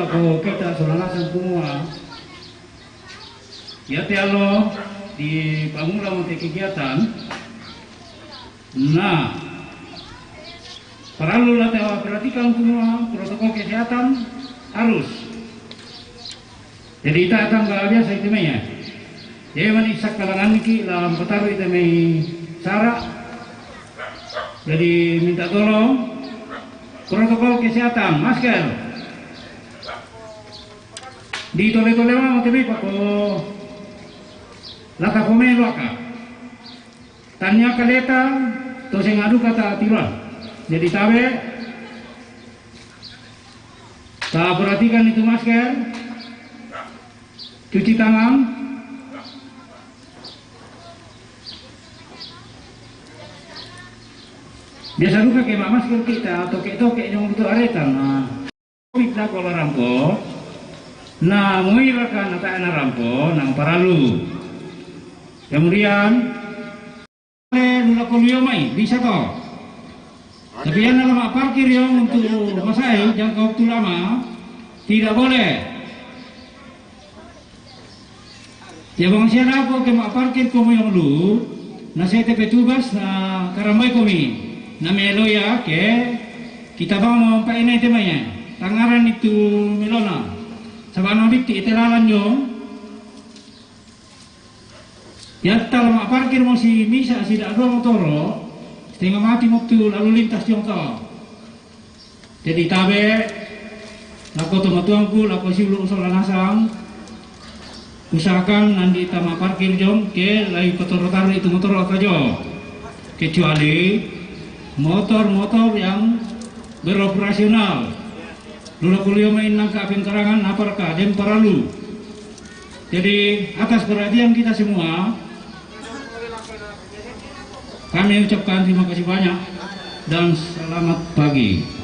lako kita solanasan semua. Ya tialo di pamula untuk kegiatan. Nah, perlu lah perhatikan semua protokol kesehatan harus. Jadi kita akan biasa itu ya. Jadi manisak kalangan niki dalam petaru itu syarat. Jadi minta tolong protokol kesehatan, masker. Di tole-tole mau tapi pak laka pemain laka. Tanya kaleta, to sing adu kata tiruan. Jadi tabe, tak perhatikan itu masker, cuci tangan. Biasa juga kayak masker kita atau toke yang untuk aretan. Nah, kita kalau rampo, nah muirakan atau anak rampo, nang paralu. Kemudian, lula kolio mai bisa toh. Tapi yang lama parkir yang untuk masai jangka waktu lama tidak boleh. Ya bang siapa aku kemak parkir komo yang lu, nasi tepe tubas na karambai komi. Namelo ya ke kita bang mau ini temanya tangaran itu melona sabana dikti itelalan yo ya tal mak parkir masih bisa tidak dua motoro setengah mati waktu lalu lintas jongto jadi tabe lako tomatuangku lako siulu usul nasang usahakan nanti tama parkir jong ke lagi kotor-kotor itu motor aja kecuali motor-motor yang beroperasional. Lula kuliah main nangka pengkarangan aparka dan paralu. Jadi atas perhatian kita semua, kami ucapkan terima kasih banyak dan selamat pagi.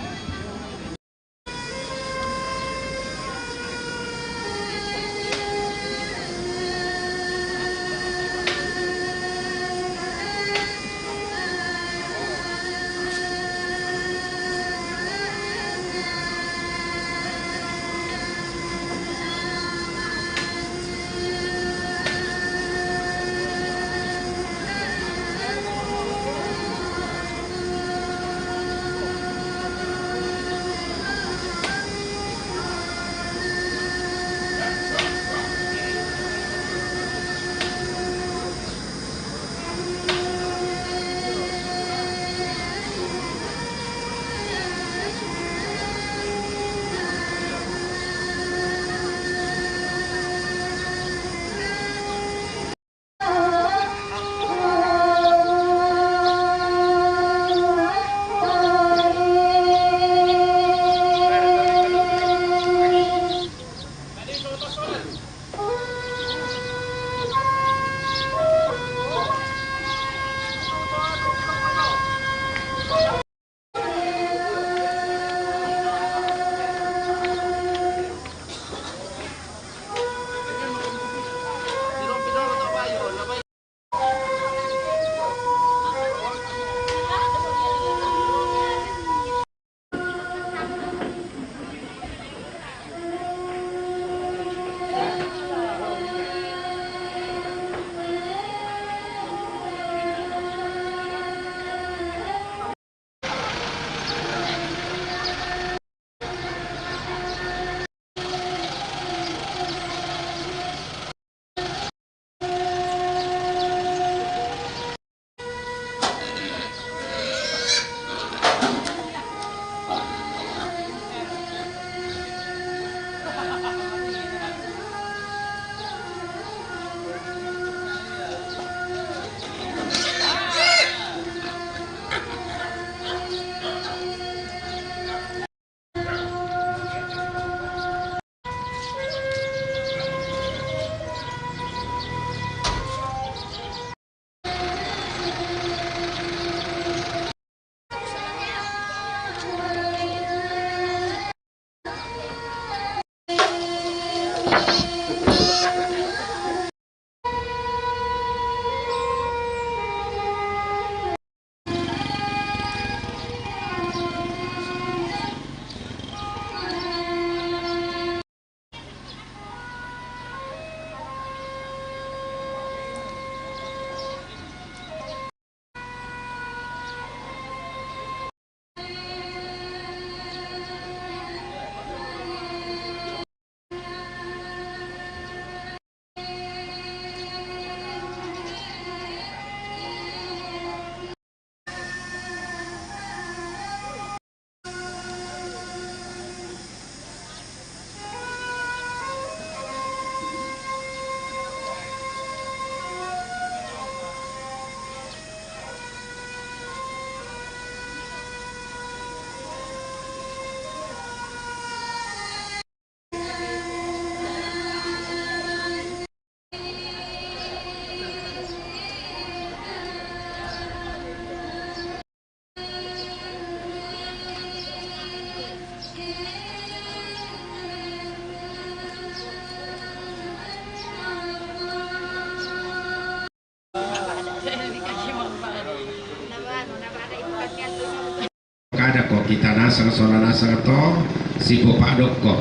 kita nasa soalnya nasa to si Bapak Doko.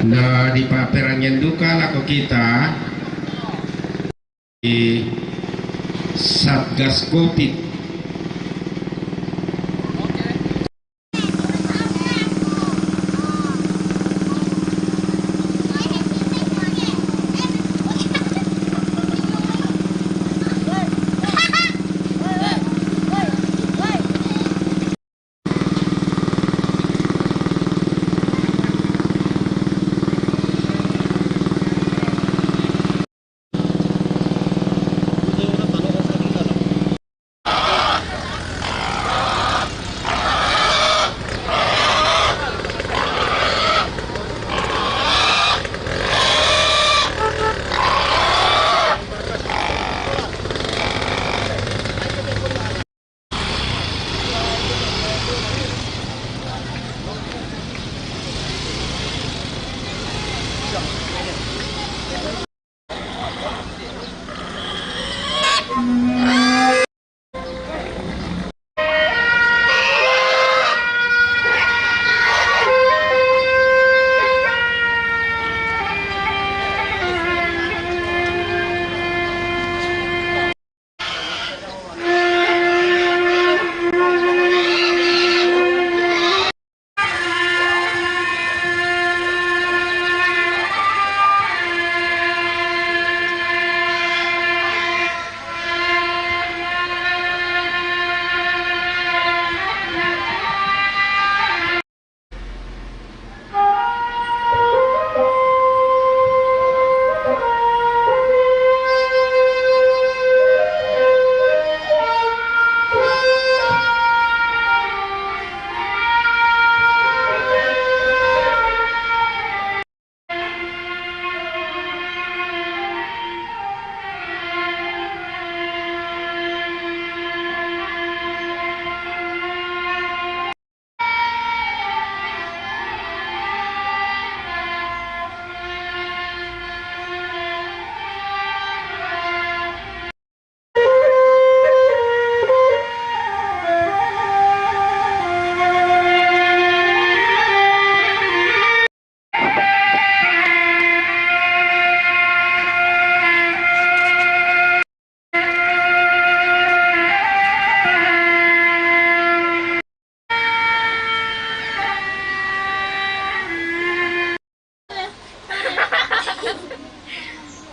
Nah di paperannya duka laku kita di Satgas Covid.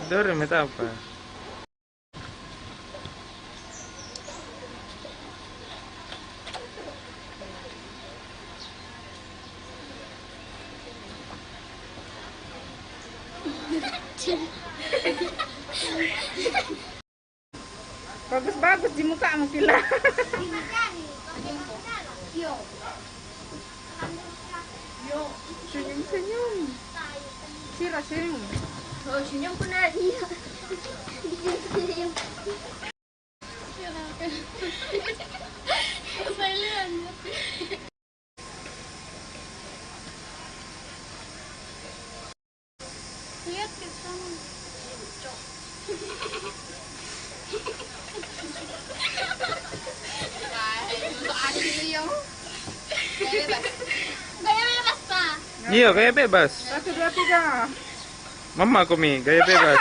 Dorme apa? Bagus-bagus di muka Sila. Senyum-senyum. Sila senyum. Oh, senyum pun ada dia. Senyum. Kebalian. Lihat ke sana. Gaya bebas pa. Iya, gaya bebas. 1, 2, 3. Mama Kumi, gaya bebas.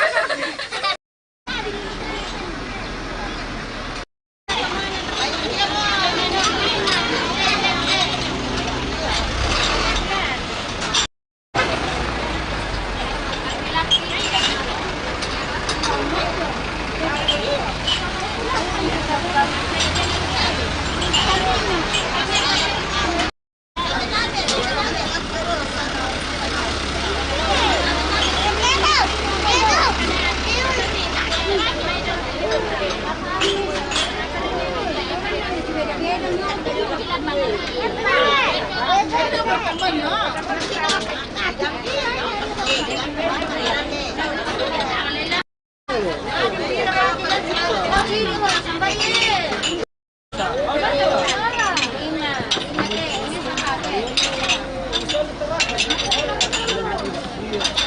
Ini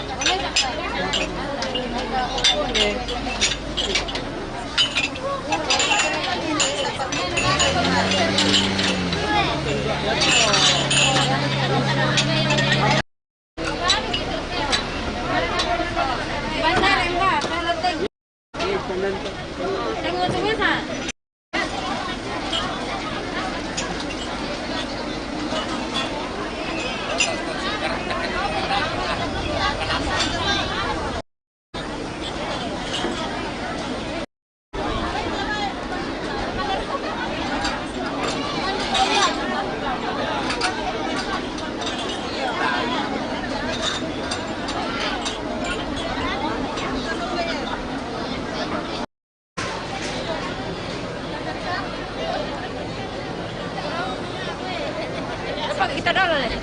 Tunggu-tunggu, kita dulu deh.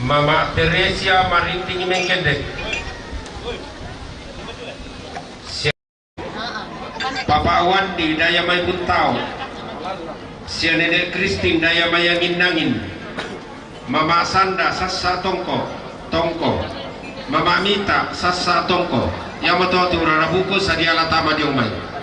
Mama Teresia Marinting Mengkendek, Papa Wandi Daya Mai Buntau, Sianede Christine Daya Maya Nginangin, Mama Sanda Sassa Tongko, Mama Mita Sassa Tongko, Yamato Turara Buku Sadiala Tama Diomai.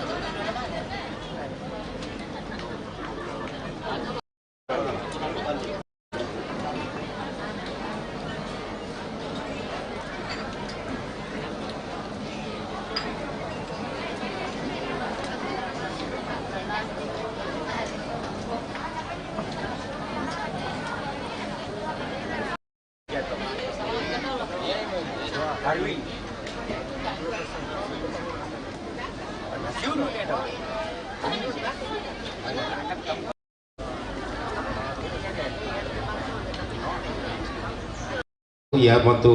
Ya motu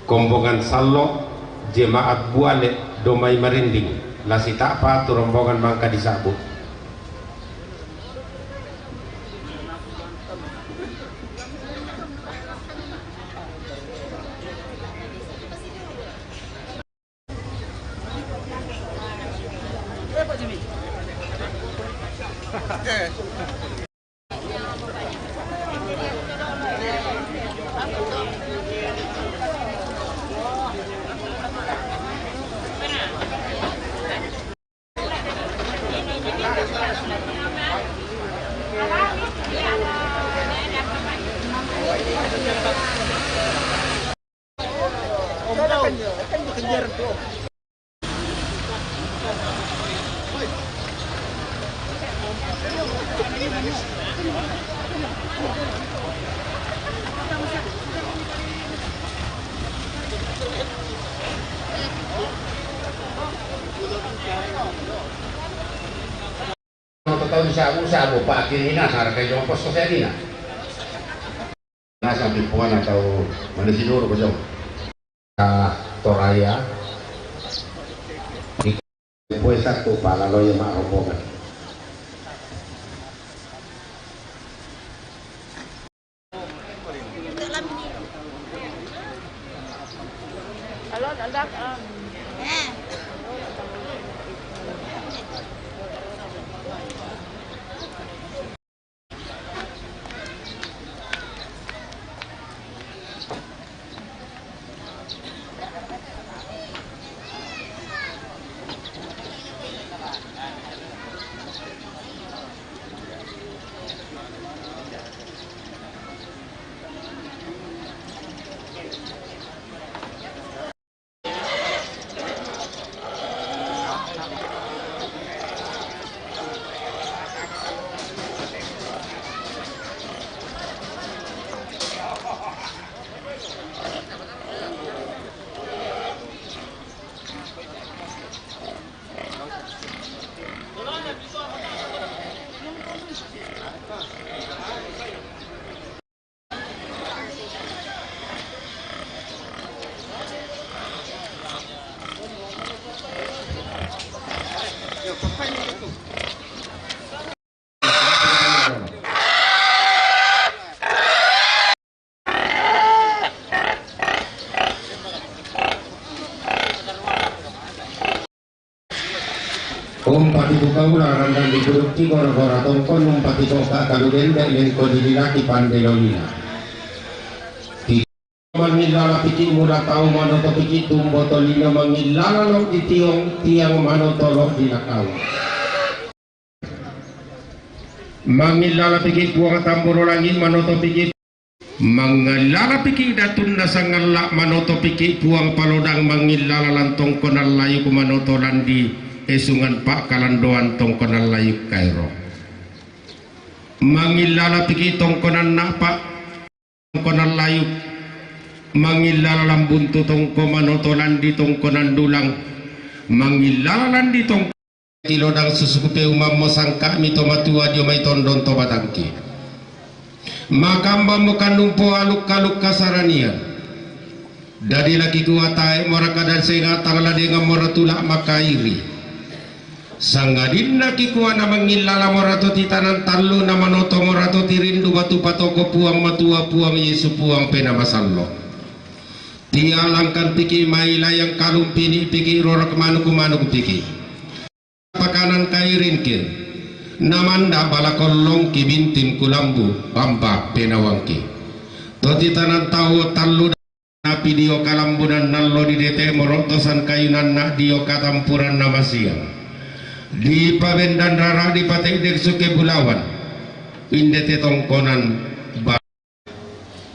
kombongan sallo jemaat buale domai marinding lasita apa tu rombongan mangka disabu. Usaha Pak Kirina harga jong pos kosedina. Nasa tipuan atau manisinur ko jong. Toraya. Di puesa tu pala lo yang marombongan. Halo, adak. Umpati bukaula randang di gurukti gora-gora tongkon umpati koka kaludenda ilengko dilaki pandelolina. Mangilala piki mula tau manoto piki tumbotolina mangilala lo di tiang manotolo di nakau. Mangilala piki buang tamboro langit manoto piki mangilala piki datun nasangala manoto piki buang palodang mangilala lantong konal layu kumanoto landi esungan pak kalandoan tongkonan layu kairo. Mangilala piki tongkonan napa tongkonan layu mangilala lambuntu tongko manoto landi tongkonan dulang mangilala landi tongko kilodang susukupe umam mosangka mito matua dio mai tondon to batangki makamba mukandumpo aluk-aluk kasaranian dari laki kuatai moraka dan senga tangala dengan moratula makairi sanggadin laki kuana mangilala morato titanan tallu namanoto morato tirindu batu patoko puang matua puang yesu puang pena masallo dia langkan piki maila yang kalum pini piki rorak manuk piki pakanan kairin kin namanda balakolong kibintin kulambu bamba penawangki toti tanan tahu tallu napi dio kalambunan nallo di dete morontosan kayunan nak dio katampuran nama siang di pabendan rara di patek dek suke bulawan indete tongkonan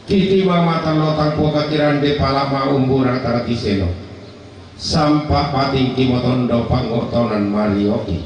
Titi mama talo tangpo kakiran de palama umbura taratiseno sampa pating kimotondo pangotonan marioki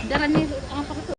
Darah nih apa tuh?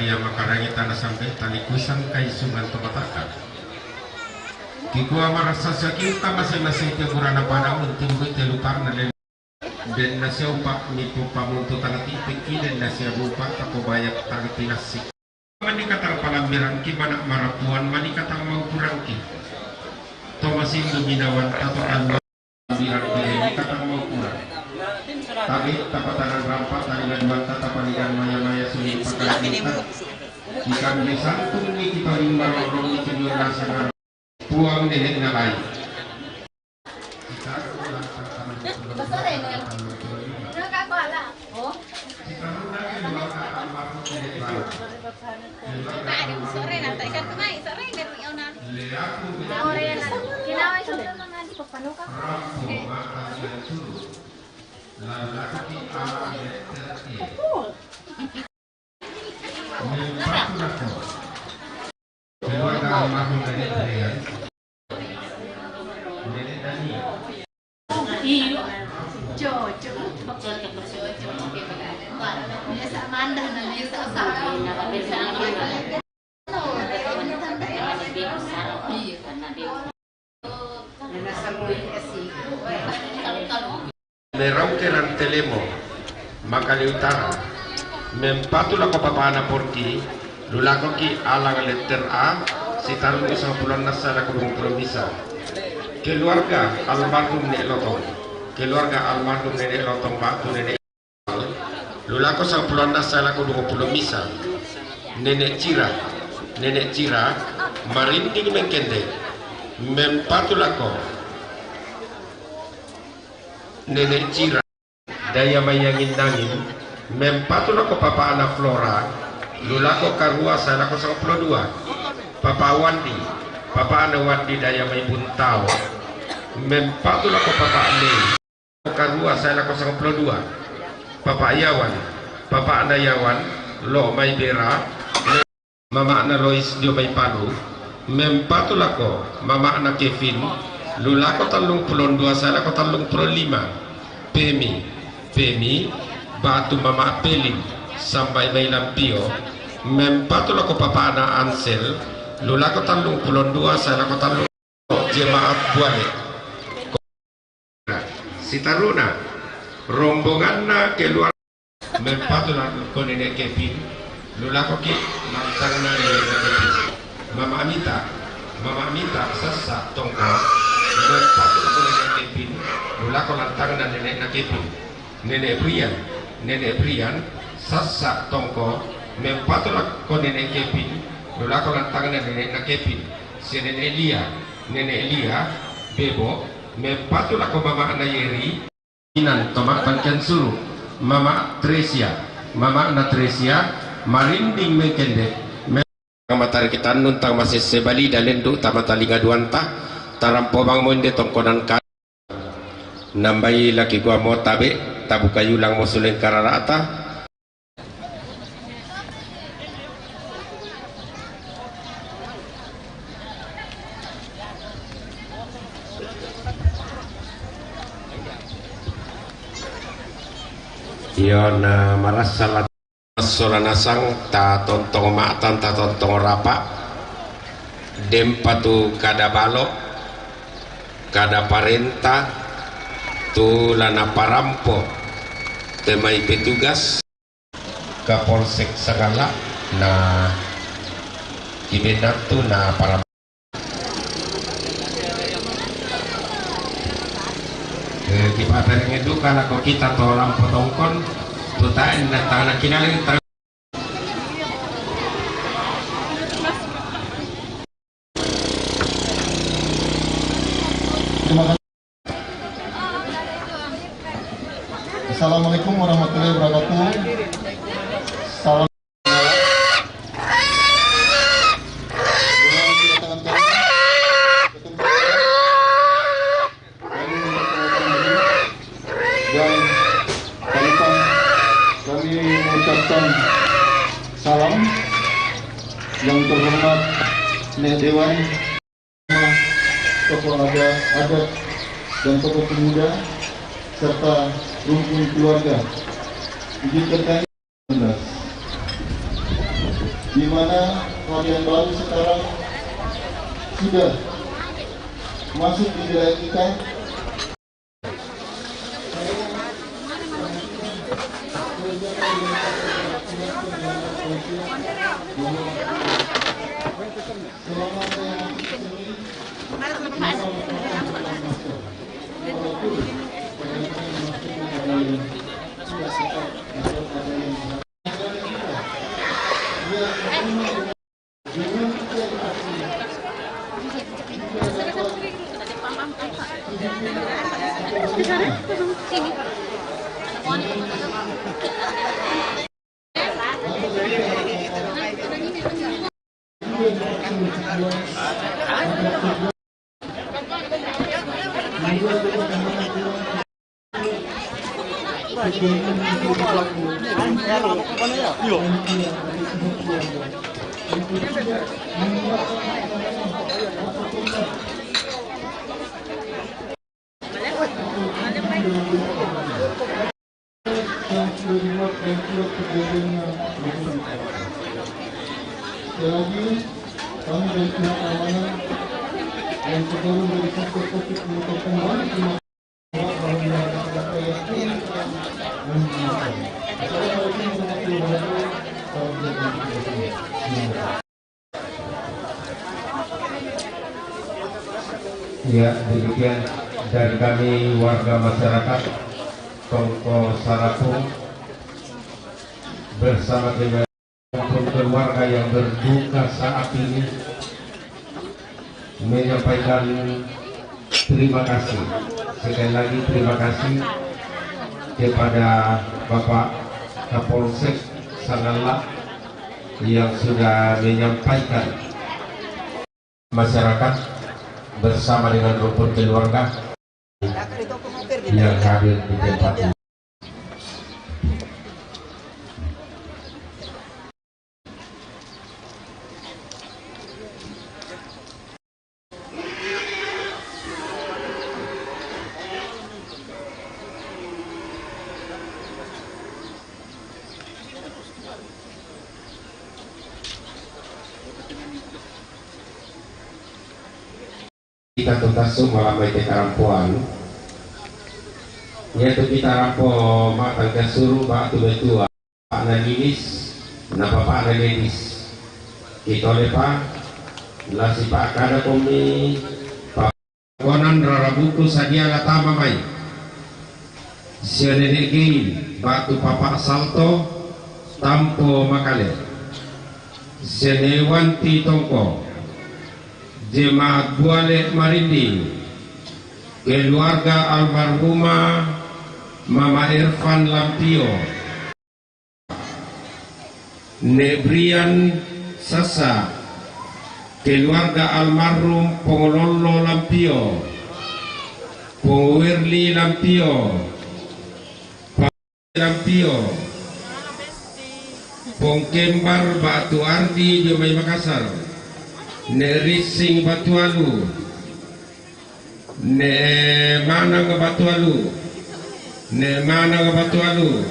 Ya makarangi tanah sampai tani kusang kai sungan tomataka kikuwa marasa sakit masing-masing tegurana pada untimbu telupar na dan nasi upak nipu pamuntu tanah tipik dan nasi upak tako banyak tanah tinasik manikatang palambiran ki banak marapuan manikatang mau kurang ki tomasin ginawan tato alwa biar manikatang mau kurang tapi tapatanan rampak dari gaduan tata panigan maya-maya sulit pakai kita ikan disantung ni kita lima orang ni cendur rasa puang nenek nalai sore nanti ikan kemai sore dari Yona. Sore nanti kinawai sudah nanti pepanuka. Mempatulako keluarga almarhum Nenek Brian, Nenek Dani. Iyo. Jojo. Biasa mandah dan biasa Meraukeran Telemo, Makali Utara, Mempatulako papana porti, lulako ki alang letter A, sitarung isang pulon nasa na kulung bisa. Keluarga almarhum Nenek Lotong, keluarga almarhum Nenek Lotong Batu Nenek lulako sang pulon nasa na kulung bisa. Nenek Cira, marinding mengkende, mempatulako Nenek Cira, daya mayangin nangin, mempatulako papa anak Flora, lulako karua salako sang pulo dua, papa Wandi, papa anak Wandi daya may buntao, mempatulako papa Ane, karua salako sang pulo dua, papa Yawan, papa anak Yawan, lo may bera, mama anak Lois dio may palu, mempatulako mama anak Kevin, lulako talung pulon dua salako talung pulon lima, Pemi, batu mama Pelin sampai may lampio, mempatulako papa anak Ansel, lulako talung pulon dua salako talung jemaat buale. Sitaruna rombongan na keluar mempatulako Nenek Kevin, lulako ki nantang na Mama Amita sasa tongko, mempatulako Nenek Kevin, lulako lantang na Nenek Kevin. Nenek Brian sasa tongko, mempatulako Nenek Kevin, lulako lantang na Nenek Kevin. Si Nenek Elia, Bebo, mempatulako Mama Anayeri, Inan tomak bangkian suruh, Mama Tresia, marinding mengkende, matari kita nuntang masih sebali dalendu tamatali ngaduanta, tarampo bang monde tongkonan ka, nambai laki gua mau tabe, tabuka yulang mau suleng kararata. Yon maras salat soranasang ta tontong maatan ta tontong rapa dempatu kada balok kada parenta tu lana parampo temai petugas kapolsek segala na ibenak tu na parampo kita pengen itu karena kok kita tolong potongkon tutain tangan kinalin Assalamualaikum warahmatullahi wabarakatuh. Salam. Dan kami mengucapkan salam yang terhormat Nek Dewan, tokoh adat dan tokoh pemuda serta rukun keluarga dikertai di mana kalian baru sekarang sudah masuk di wilayah kita. Sekali lagi, kami dari pihak keamanan yang sebelum dari sektor COVID mengucapkan banyak terima kasih bahwa data yang menggunakan. Assalamualaikum warahmatullahi wabarakatuh. Ya, demikian dari kami warga masyarakat Tongko Sarapung bersama dengan keluarga yang berduka saat ini menyampaikan terima kasih, sekali lagi terima kasih kepada Bapak Kapolsek Sangalak yang sudah menyampaikan masyarakat bersama dengan rukun keluarga yang hadir di tempat ini. Kita tuntasuk malam itu karampuan yaitu kita rampo matang kasuru batu betua Pak Nadinis napa Pak Nadinis kita lepa lasi Pak kada komi Pak konan rarabuku sadia latama mai sianenegi batu Papa Salto tampo makale senewanti tongko Jemaat Buale Marindi, keluarga almarhumah Mama Irfan Lampio, Nebrian Sasa, keluarga almarhum Pongololo Lampio, Pongwirli Lampio, Pak Lampio, Pongkembar Batu Ardi Jomai Makassar, Ne Rising Batualu, Ne Manang Batualu, Ne Manang Batualu,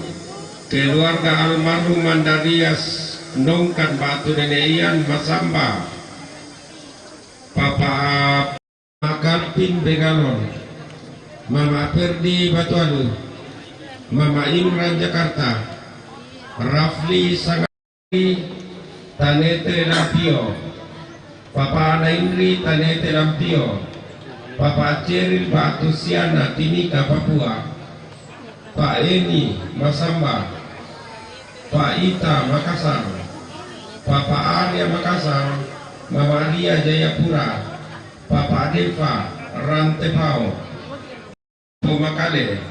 keluarga almarhum Mandarias Nongkan Batu Neneian Masamba, Papa Makalpin Begalon, Mama Perdi Batualu, Mama Imran Jakarta, Rafli Sangari Tanete Lapio, Papa Naindri Tanete Lampio, Papa Ceril Batu Siana Timika Papua, Pak Eni Masamba, Pak Ita Makassar, Papa Arya Makassar, Mama Ria Jayapura, Papa Deva Rantepao, Pomakale,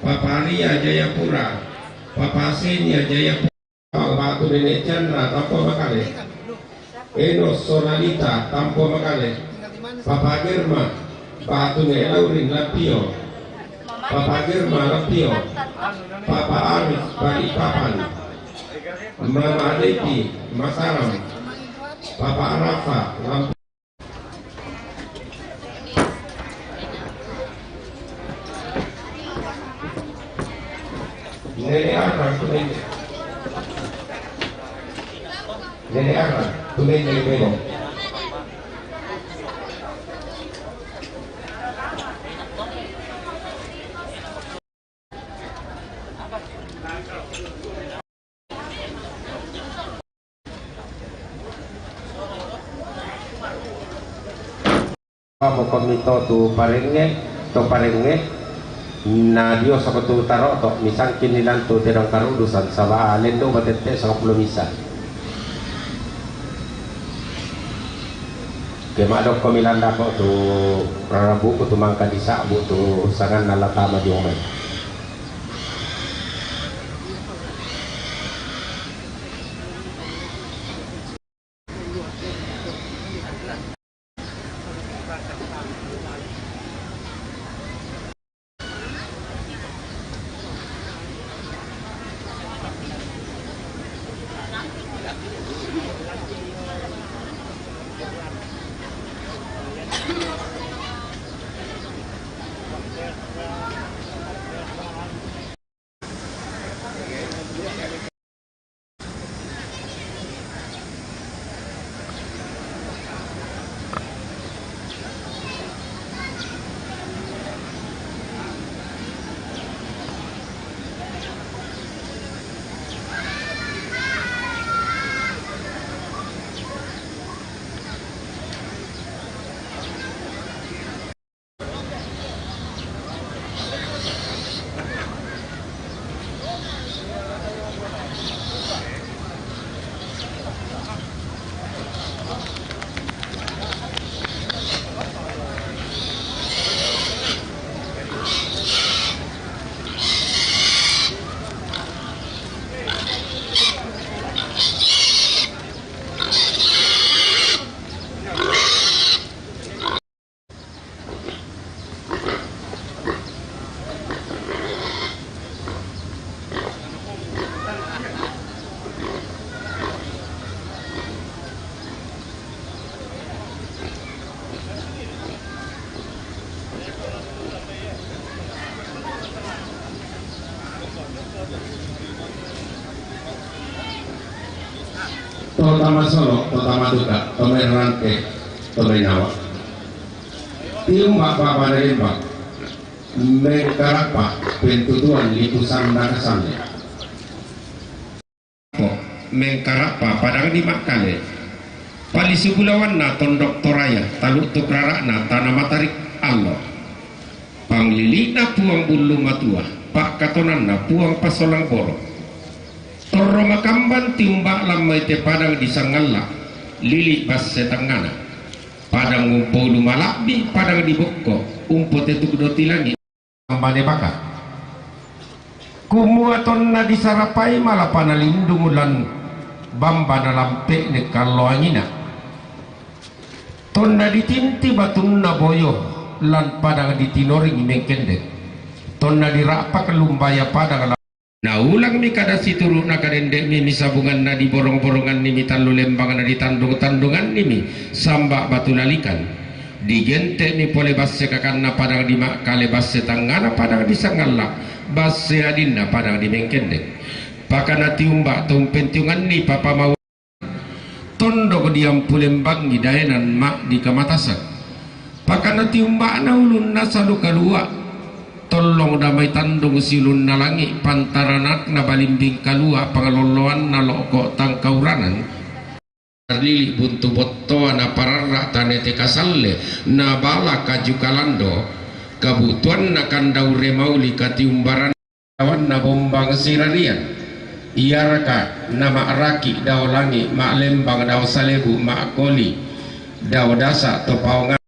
Papa Ria Jayapura, Papa Senya Jayapura, Batu Nenek Chandra Tampo Makale, Enos Sonalita Tampo Makale, Papa Germa Batu Ne Laurin Lampio, Papa Germa Lampio, Papa Arif Balikpapan, Mama Devi Masaram, Papa Rafa Lampio. Nenek Arang tunai, Nenek Arang tunai dari Beno. Apa komito tu parenge na Dio sa tu taro to misang kinilan tu terang karudusan sa lendo batete sa 10 misa kemadok komilanda ko tu rarabu ko tu mangka disa bu tu sangan nalatama di omay Totama Solo, Totama Duka, Tomai Rante, Tomai Nawa. Tiumbak Bapak dari Mbak, Mengkarapa, Pentutuan Lipusan Nakasannya. Mengkarapa, Padang di Makale. Palisi Bulawan na Tondok Toraya, Taluk Tukrarakna, Tanah Matarik Allah. Panglilina Puang Bulu Matua, Pak Katonan na Puang Pasolang Boro. Torro Makamban tiumbak lamai te Padang di Sangalla, Lili Bas Setangana. Padang Umpolu Malakbi, Padang di Bokko, Umpo te Tukdoti Langi, Ambane Baka. Kumuaton na disarapai malapana lindungulan Bamba na lampe ne Kaloangina. Tonna ditinti batun na boyo lan Padang ditinoring mengkendek. Tonna dirapak lumbaya Padang. Nah ulang mi kada situru na kadendek mi misabungan na di borong-borongan ni mi talu lembangan na di tandung-tandungan ni mi samba batu lalikan di gente mi pole basse kakan na Padang di Makale basse tangana Padang di Sangalla basse adinna Padang di Mengkendek pakana tiumbak tumpentiungan ni papa mau tondo diam pulembang di daenan mak di Kamatasan pakana tiumbak na ulun na salu kalua tolong damai tandung silun nalangi pantaranak na balimbing kalua pangaloloan na loko tangkauranan lili buntu bottoa na parara tanete kasalle na bala kaju kalando kabutuan na kandau remauli katiumbaran kawan na bombang sirarian iaraka na maaraki daw langi mak lembang daw salebu mak koli daw dasa topaongan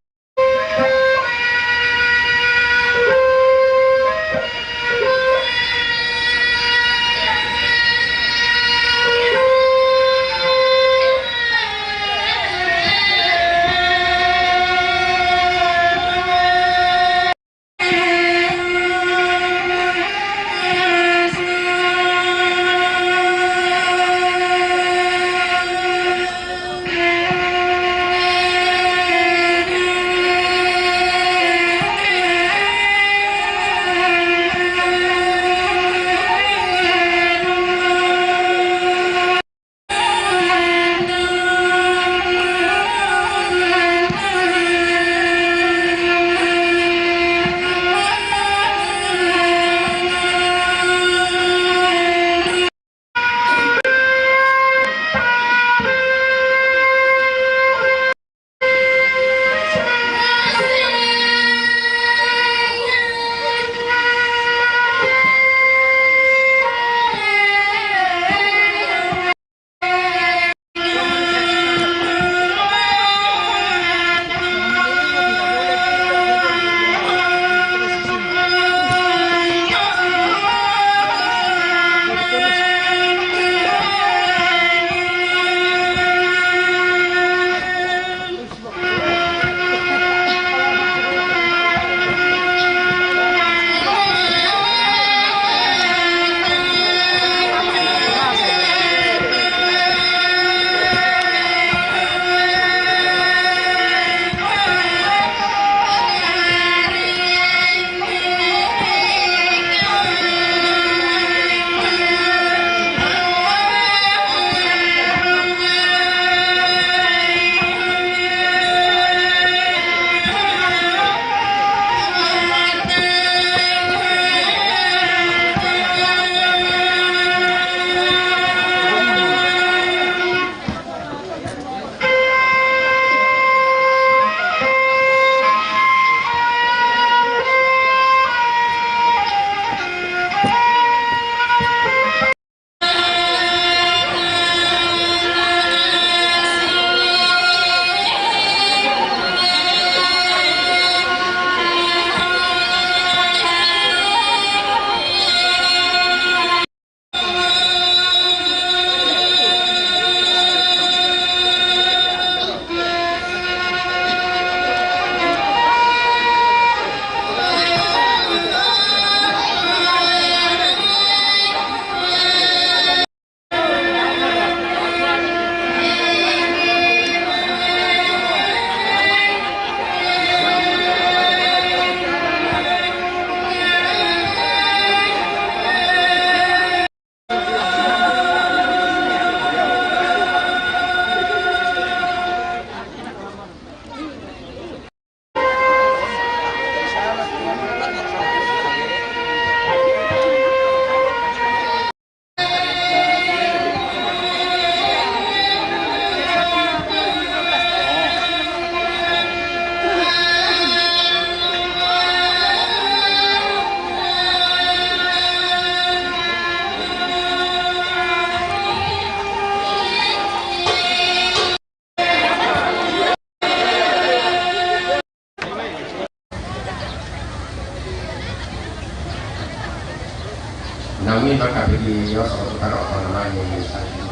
kami maka bagi Yos karo apa namanya saya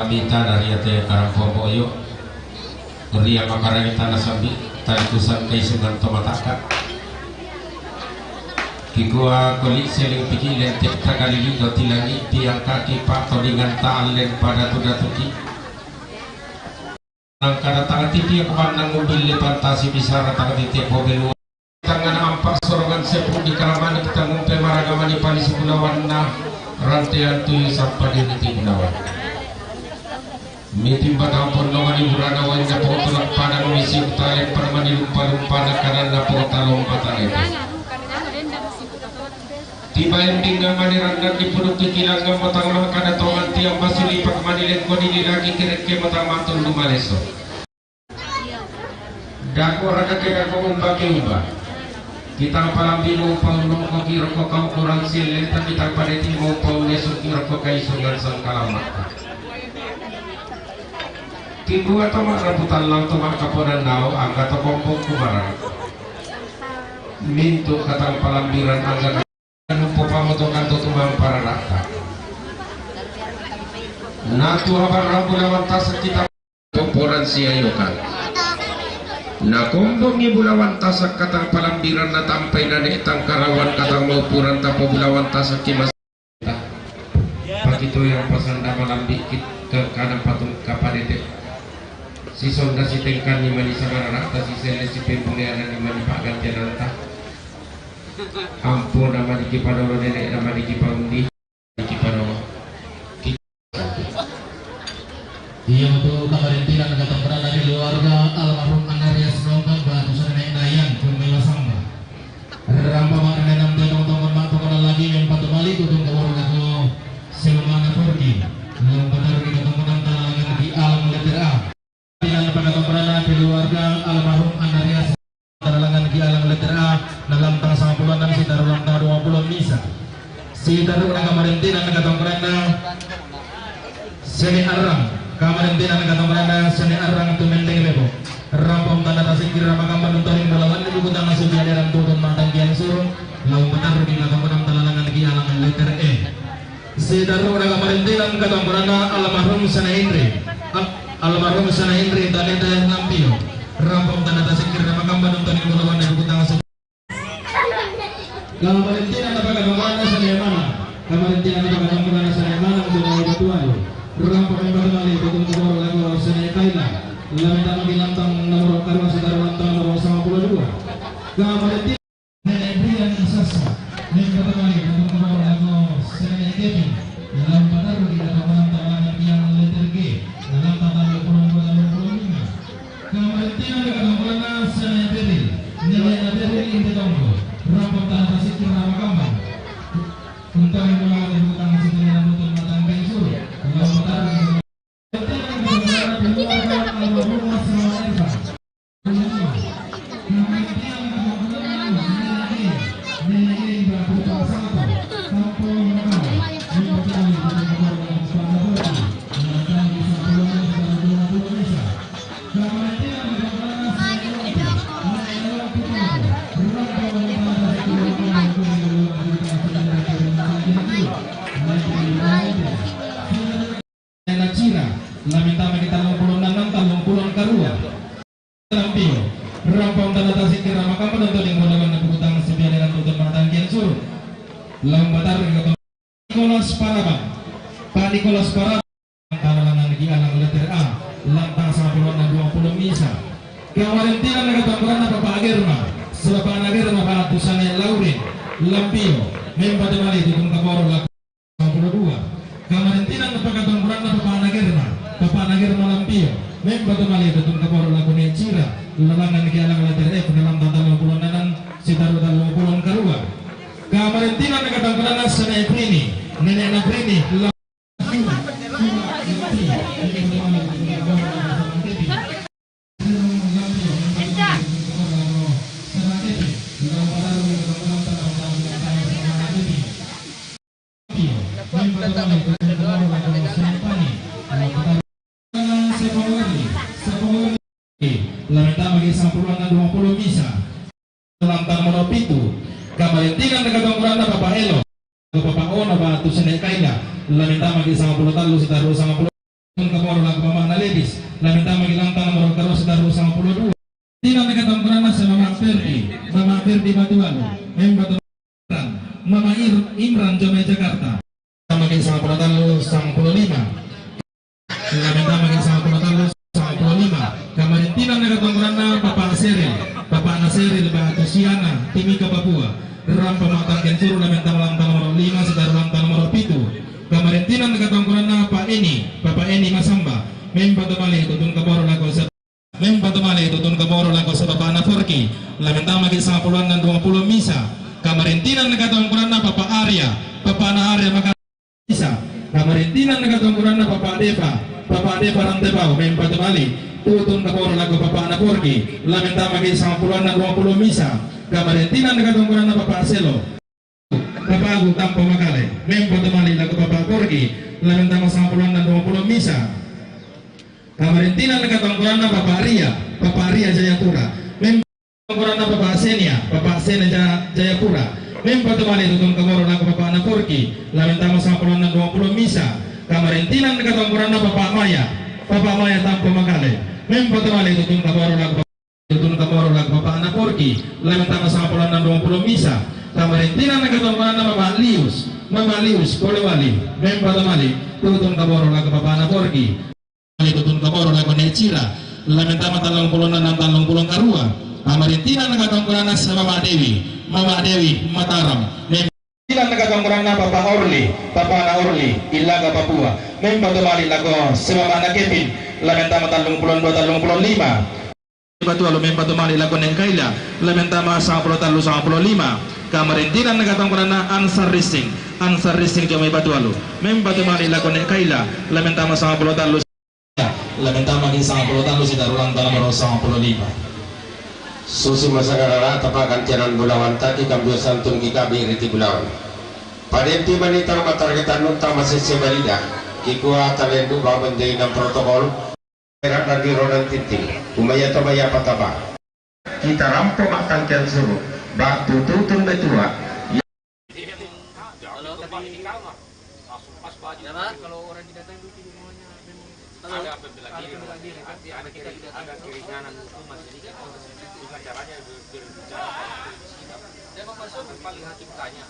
Kita dari ate karang popoyo Ria makarang tanah sambi Tarikusan kay sungan tomataka Kikua kulit seling piki lentik tagalili dotilangi tiang kaki pak todingan taalen pada tudatuki Nang kada tangan titi yang pandang mobil lepantasi bisara tangan titi pobelu Tangan ampak sorongan sepung di kalamani kita ngumpe maragamani pali sepulawan na Rantian tuyu sampai di niti gunawan Mitim batampon nomani burana wanya potolak pada misi utale permani lumpa-lumpa karena pota lompatan itu. Tiba yang tinggal mani randan di puduk kikilang matang mah kada tongan tiang masih lipat mani len koni lagi kireke matang matun lumaleso. Dako raga kira ko umbake umba. Kita palambi mo pauno ko kiro ko kau kurang silen tapi tak pada ti mo pauno so kiro ko kay sungan sang kalamat. Tibu atau mak rebutan lang to mak kaponan nao angka to kompong kumarang. Mintu katang palambiran angka nupo pamotongan to tumang para rata. Natu habar rambu lawan tas kita pomporan siayokan. Na kombongi bulawan tasak katang palambiran na tampay na itang karawan katang maupuran tapo bulawan tasak kimas. Pakito yang pasanda malambikit ke kadang patung kapadete. Si sonda si tengkan ni mani samarata si sele si pembulianan ni mani pak gantiananta. Ampun nama di kipadoro nenek nama di kipaundi di kipadoro. Iya untuk kamarintiran datang berada di keluarga almarhum Anarias Rombang Batu Nenek Nayan Kumela Samba. Rampa makna enam tong mak lagi yang patu balik tutung ke warga ko Silmana Porki. Lalu benar kita temukan talangan di alam letter A. Dengan pada berada di keluarga almarhum Anarias talangan di alam letter A dalam tanggal 96 sekitar ulang tahun 20 misa. Si taruh kamarintiran datang berada Seni Arang kamarintiran datang berada Seni Arang tumendeng lebo. Rampom tanda tasik kira makamban untoring balawan di buku tangan suci aliran tutun matang kian suruh. Lalu benar di datang berada talangan di alam letter E. Si taruh kamarintiran datang berada almarhum Sana Indri. Almarhum Sana Indri dan Eda Lampio. Rampom tanda tasik kira makamban untoring balawan di buku tangan suci. Kamarintiran apakah kemana Sana Mana? Kamarintiran apakah kemana Sana Mana untuk Tuhan. Rampom yang kembali betul betul lagu Sana Kaila. Lamentang dilantang nomor karwa sekitar lantang nomor 52. Kamarintiran Nenek Brian Sasa. Yang kembali betul betul lagu Sana Kevin. Dalam baru di dalam tangan yang letter G. Dalam tanggal 25. Kamarintiran kembali Sana Beril. Nenek Beril ini tonggo. Rampom tanah tasik kira makambang. Untuk yang melawan di hutang sekitar nutun matang bensur. Lalu taruh Lamentama kita 66 talung pulon karua. Lampio. Rampong tanda tasik kira makam untuk yang bodawan dan putang sebiar dengan tutun matang kian suruh. Lambatar ke Nikolas Parabang. Pak Nikolas Parabang talangan di alang letter A. Lantang 20 misa. Kamarintiran dengan tamburan Bapak Agerma. Selapan Agerma Pak Tusane Laurin. Lampio. Member temali tutun kaporo laku 52. Kamarintiran kepada tamburan Bapak Agerma. Bapak Nagir Malampio, member kembali tutun kaporo lagu Necira, lalangan ke alang letter F dalam tanda 56 sitaru dalam 20 karua. Kamarintiran dengan tamburan Sana Efrini, Nenek Nafrini, Lamentang bagi 20 misa lantang monopitu kamarintiran dengan tamburan Bapak Elo Bapak Ona Batu Sene Kaila lamentang bagi 50 talu sitaru 50 kaporo lagu Mama Lebis lamentang bagi lantang nomor karo sitaru 52 tina dengan tamburan Mama Ferdi Batualu member Mama Imran Jome Jakarta bagi 50 talu 55 lamentang bagi 50 talu 55 kamarintiran dengan tamburan Bapak Nasiril Batu Siana Timika Papua Rampa Matang Kensuru lamentang lantang nomor 5 sekitar lantang nomor 7 kamarintiran dengan tamburan Bapak Eni Masamba membantu mali tutun kaporo lagu membantu mali tutun kaporo lagu Bapak Naforki lamentang bagi 10 dan 20 misa kamarintiran dengan tamburan Bapak Arya maka misa kamarintiran dengan tamburan Bapak Deva Rantebau membantu mali tutun kaporo lagu Bapak Naforki lamentang bagi 10 dan 20 misa kamarintiran dengan tamburan Bapak Selo Bapak Agung Tampo Makale membantu mali lagu Bapak Porki lamentang 10 dan 20 misa Kamarintinan nakatangkuran na Bapak Ria Jayapura. Tangkuran na Bapak Sena Jayapura. Patumali tutun kamoro na Bapak Naporki. Lamentama sa kulon ng 20 misa. Kamarintinan nakatangkuran na Bapak Maya Tampo Magale. Patumali tutun kamoro na Bapak Naporki. Lamentama sa kulon ng 20 misa. Kamarintinan nakatangkuran na Mama Lius Polewali. Patumali tutun kamoro na Bapak Naporki. Tutun kamoro na Konechira. Lamentama talong pulunan ng talong pulong karua. Kamarintinan nakatangkuran na sa Mama Dewi Mataram. Kamarintinan nakatangkuran na Papa na Orly, Ilaga Papua. Patumali lako sa Mama na Kevin. Lamentama talong pulon 2 talong 5. Patumali lako ng Kaila. Lamentama 10 Kamarintinan nakatangkuran na Ansar Racing Jomay Batualo. Patumali lako ng Kaila. Lamentama 10 Lamentama kin 10 si darulang nomor 95. Susi masakarara tapakan tianan bulawan tadi kambio santun kikabi riti bulawan. Padenti manitang matargetan nuntang masih sebalida. Kikua talendu bawa menjadi protokol. Perak lagi rodan titik. Umaya tabaya pataba. Kita rampok akan kian suruh. Bak tutun betua. Kalau orang didatang itu ada bela diri, ada kiri kanan hukuman, jadi bukan caranya berbicara. Dia masuk paling hakim tanya.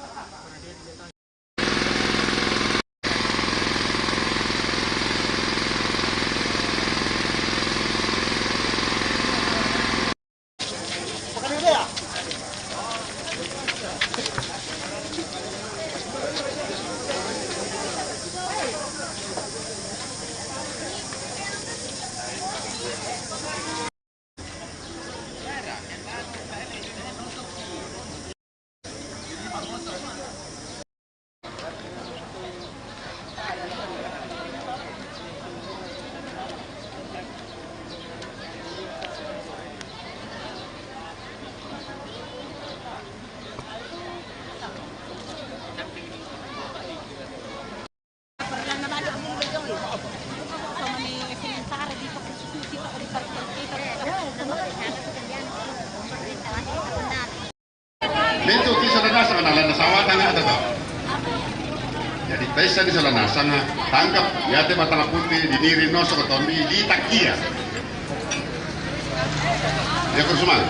Itu kisah nasa kenalan nasawa tanga ada tau. Jadi pesta kisah nasa nga tangkap ya te batang putih di niri noso ketombi di takia. Ya kursumal.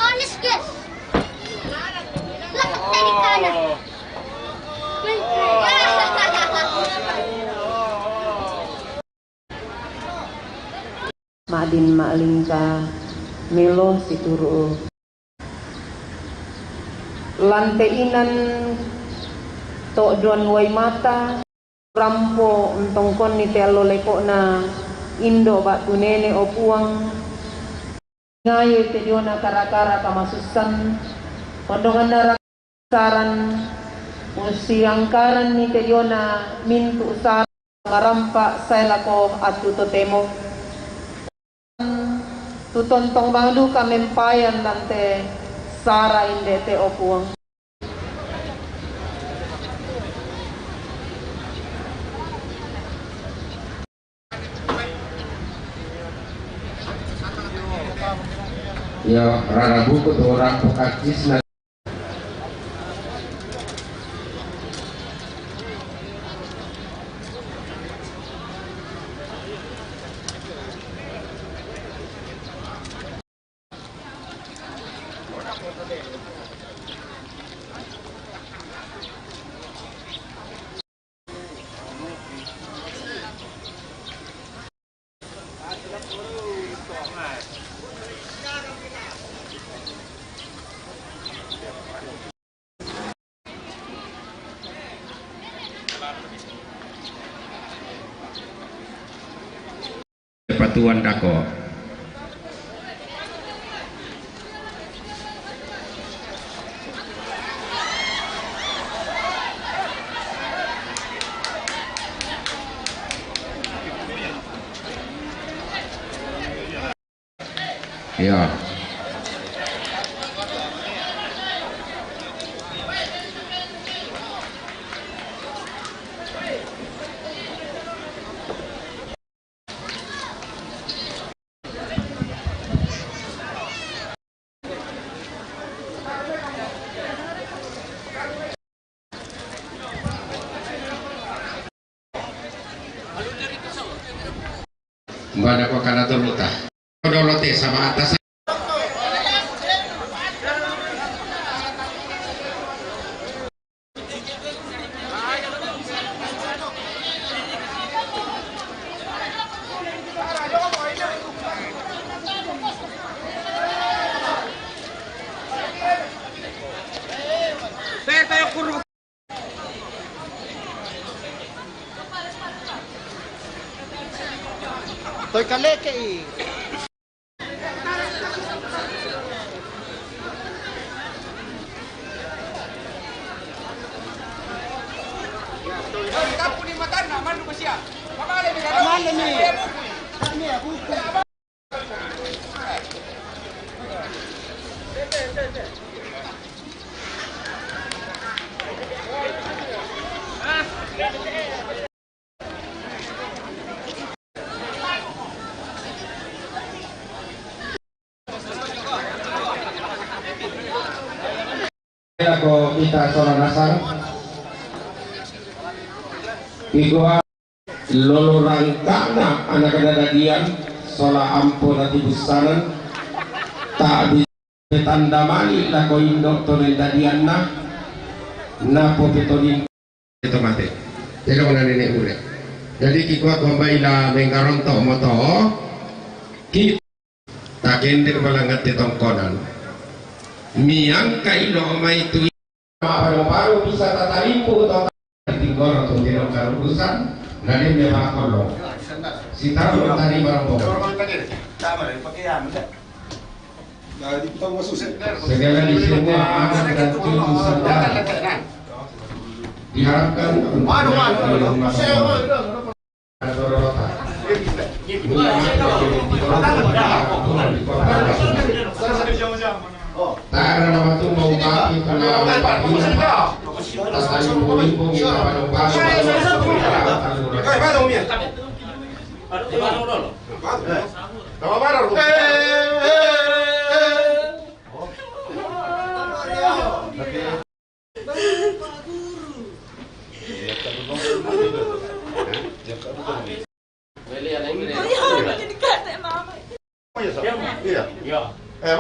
Honest guys. Lakot dari tanah. Madin Maklingka Melo Situru Lanteinan Tok Don Wai Mata Rampo Untongkon ni Telo Lepok na Indo Batu Nene Opuang Ngayo Tediona Karakara Kamasusan Pondongan Darah Saran Usiangkaran ni Tediona Mintu Saran Ngarampak Sailako Atu Totemo Tutontong bangdu kamempayan nante Sara indete opuang. Ya rara buku tuh orang pokacis na Patuan Dako. Ya. Mbak ko kana tuluta. Dolote sama atas. Toy kaleke eh. Kamu ni makan nak mandu besia. Mamale ni. Mamale ni. Kami aku. Ako kita seorang nasar Igwa lolorang kana anak kadadian sola ampun ati busaran tak bisa tanda mali lako indok tonen dadian na po pitodin itu mati jadi mana nenek ure jadi kikwa kombaila mengkaronto moto kita tak kendir malangat di tongkonan miang kailo mai itu paru-paru bisa tatarimpu atau tinggal atau tidak karusan nanti dia makolong si tahu tadi barang pokok Segala di semua anak dan cucu saudara diharapkan untuk Tara nama tu mau kaki kenal pagi tadi menghimpun kita pada pagi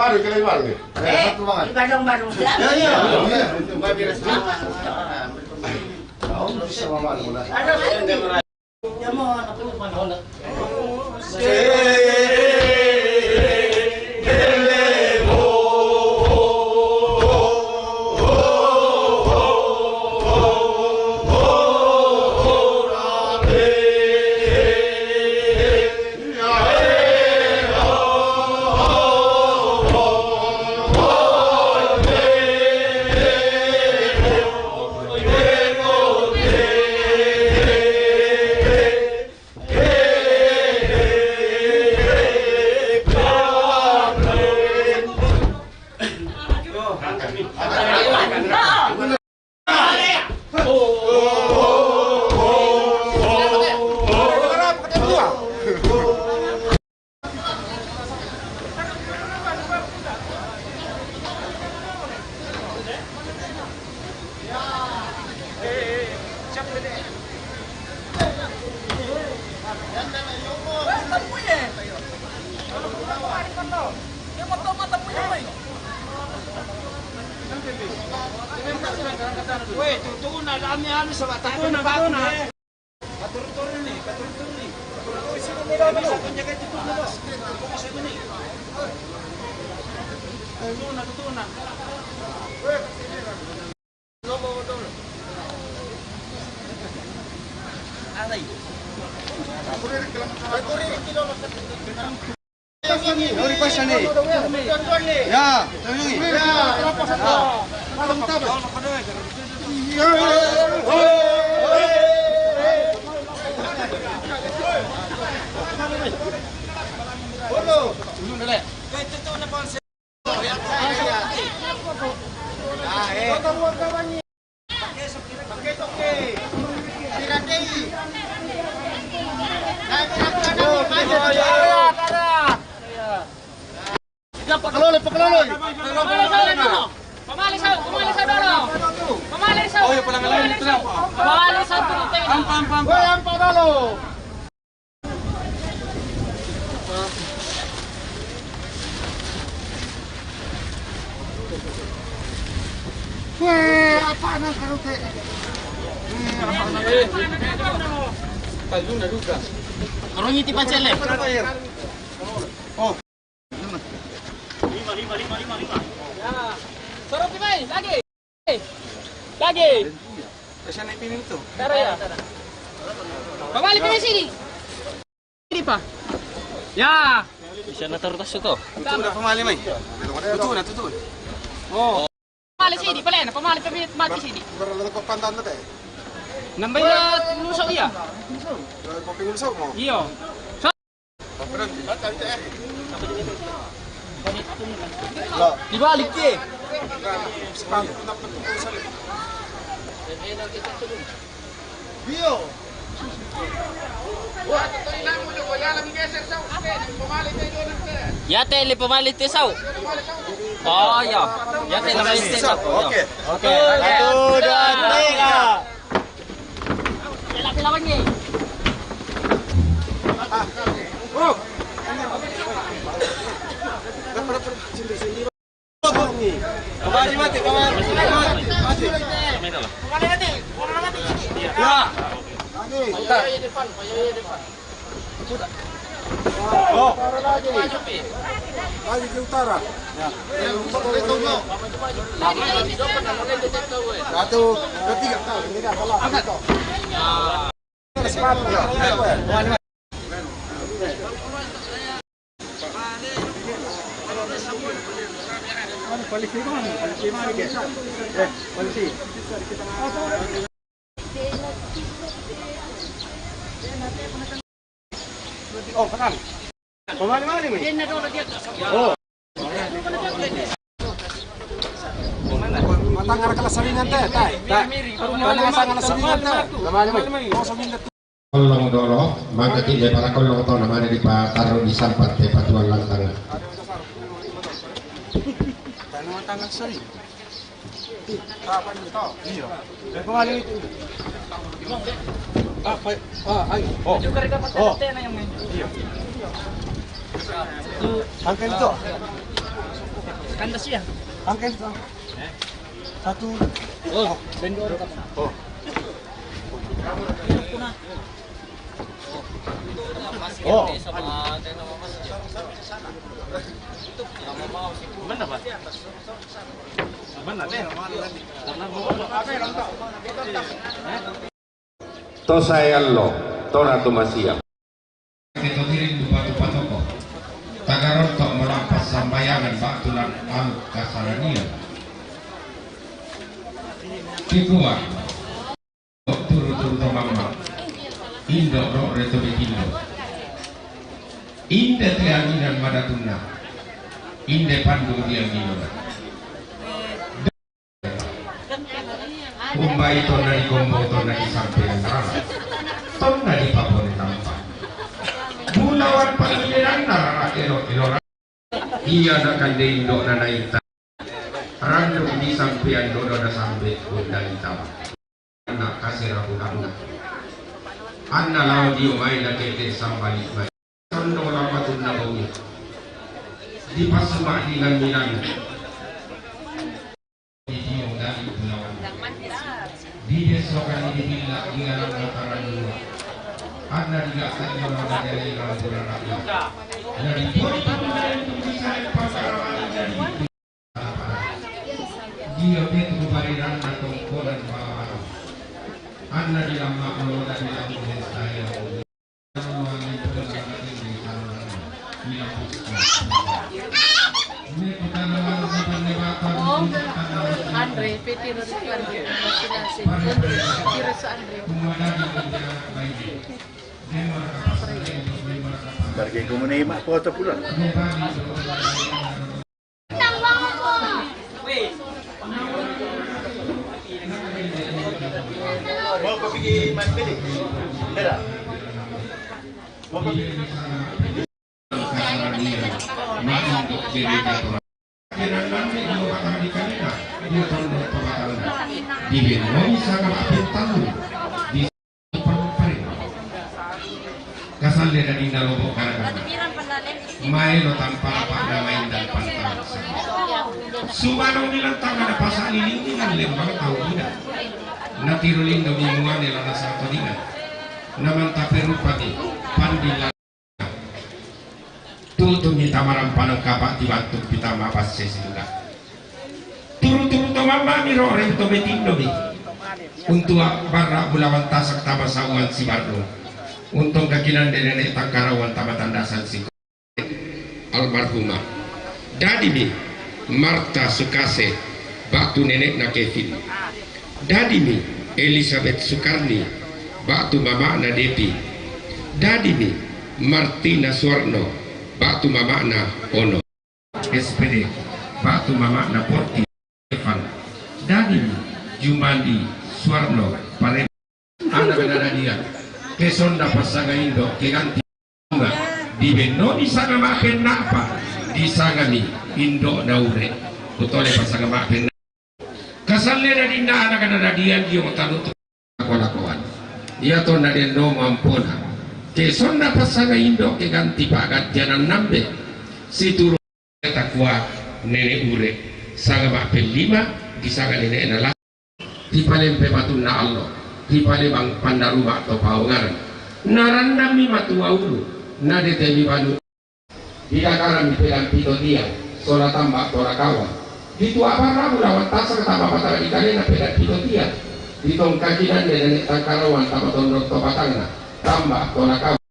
baru kali baru ni. Satu banget. Badung. Ya. Tahu bisa mama mula. Ada. Ya mau apa lu mana? Bisa natartas ito. Tutu. Pamali sini, pala na. Pamali mati sini. Nambay na lusaw iya. Iyo. Dibalik eh. Bio. Ya tele pamalit tesaw. Oh, ya. Ya tele pamalit tesaw. Okey. Okey. 1, 2, 3. Lawan ni. Oh. Kembali mati. Ya. Oh. Lagi ke utara. Ya. Satu, dua, tiga. Ini dah kalah. Sepatu ya. polisi mana? Polisi mana guys? Polisi. Oh, kenal. Kemana mana nih? Oh. Matang arah kelas saringan teh, tai. Mana asal kelas saringan teh? Namanya mah. Oh, saringan. Kolong dolo, maka tidak para kolong atau namanya di taruh di sampat di patuan lantangan. Tangan tangan sering. Apa ini tahu? Iya. Dan kemana itu? Apa? Ayo. Oh. Oh. Iya. Angkat itu. Kandas ya. Angkat itu. Satu. Oh. Bendor. Oh. Oh. Mana Pak? Mana deh? To saya lo, to ratu masia. Kita kirim dupa-dupa toko. Tagaron tok melampas sambayangan baktulan al kasarania. Kikuat. Turu-turu to mama. Indo ro reto bekindo. Inde tianginan madatuna. Inde pandung tianginan. Umbai tona di gombo tona di sampean rara. Tona di papone tampak. Bulawan pangiliran nara elo-elo. Iya nak kande indo nana ita. Randung di sampean dodo na sampe bunda ita. Anak kasih rabu-rabu. Anna lau di umay na kete sambalik may. Tondo lapatun na bumi. Di pasuma dengan milang. Di besokan ini bila dengan mataran dua. Anda tidak saja orang dari orang rakyat. Dari politik itu bisa pasaran dari dia betul bariran atau koran bawah. Anda tidak mahu dari orang saya. Andre, PT Andre. Barangkali kamu nih mak foto pulang. Mau kau pergi mas pilih? Tidak. Mau kau pergi? Di Benoni sangat pintar di Pampare. Kasal dia dari Nalobo Karang. Main lo tanpa apa main dan pantang. Subano bilang tangan apa sali lingkungan lembang tahu tidak. Natirulin demi muane lana satu dengan. Naman taperupati pandilan. Tutung kita marang panang kapak dibantu kita mapas sesudah. Turu-turu to mama miro orang to betindo bi. Untuk barra bulawan tasak tama sawan si Barno. Untung kakinan nenek tangkarawan tama tandasan si almarhumah. Dadi mi Marta Sukase baktu nenek na Kevin. Dadi mi Elizabeth Sukarni baktu mama na Depi. Dadi mi Martina Suwarno baktu mama na Ono. SPD baktu mama na Porti Evan. Dadi mi Jumandi Suwarno pare anak-anak dia kesonda pasangan Indo keganti di Benoni sangat makin napa di sangani Indo naure utole pasangan makin kasalle dari anak-anak dia dia tanut lakuan dia to na dendo mampuna kesonda pasangan Indo keganti pagat janan nambe situru takwa nenek ure sangat makin 5 di sangan nenek nala di palempe matuna Allah di palembang pandaruma atau paungaran narandami matua ulu nadete banu di dakaran di pelang pito dia sola tambak tora kawan di tua barra lawan tasa ketama patara di kalena pelang pito dia di tong kajinan dan tangkarawan tapa tondok topatangna tambak tora kawan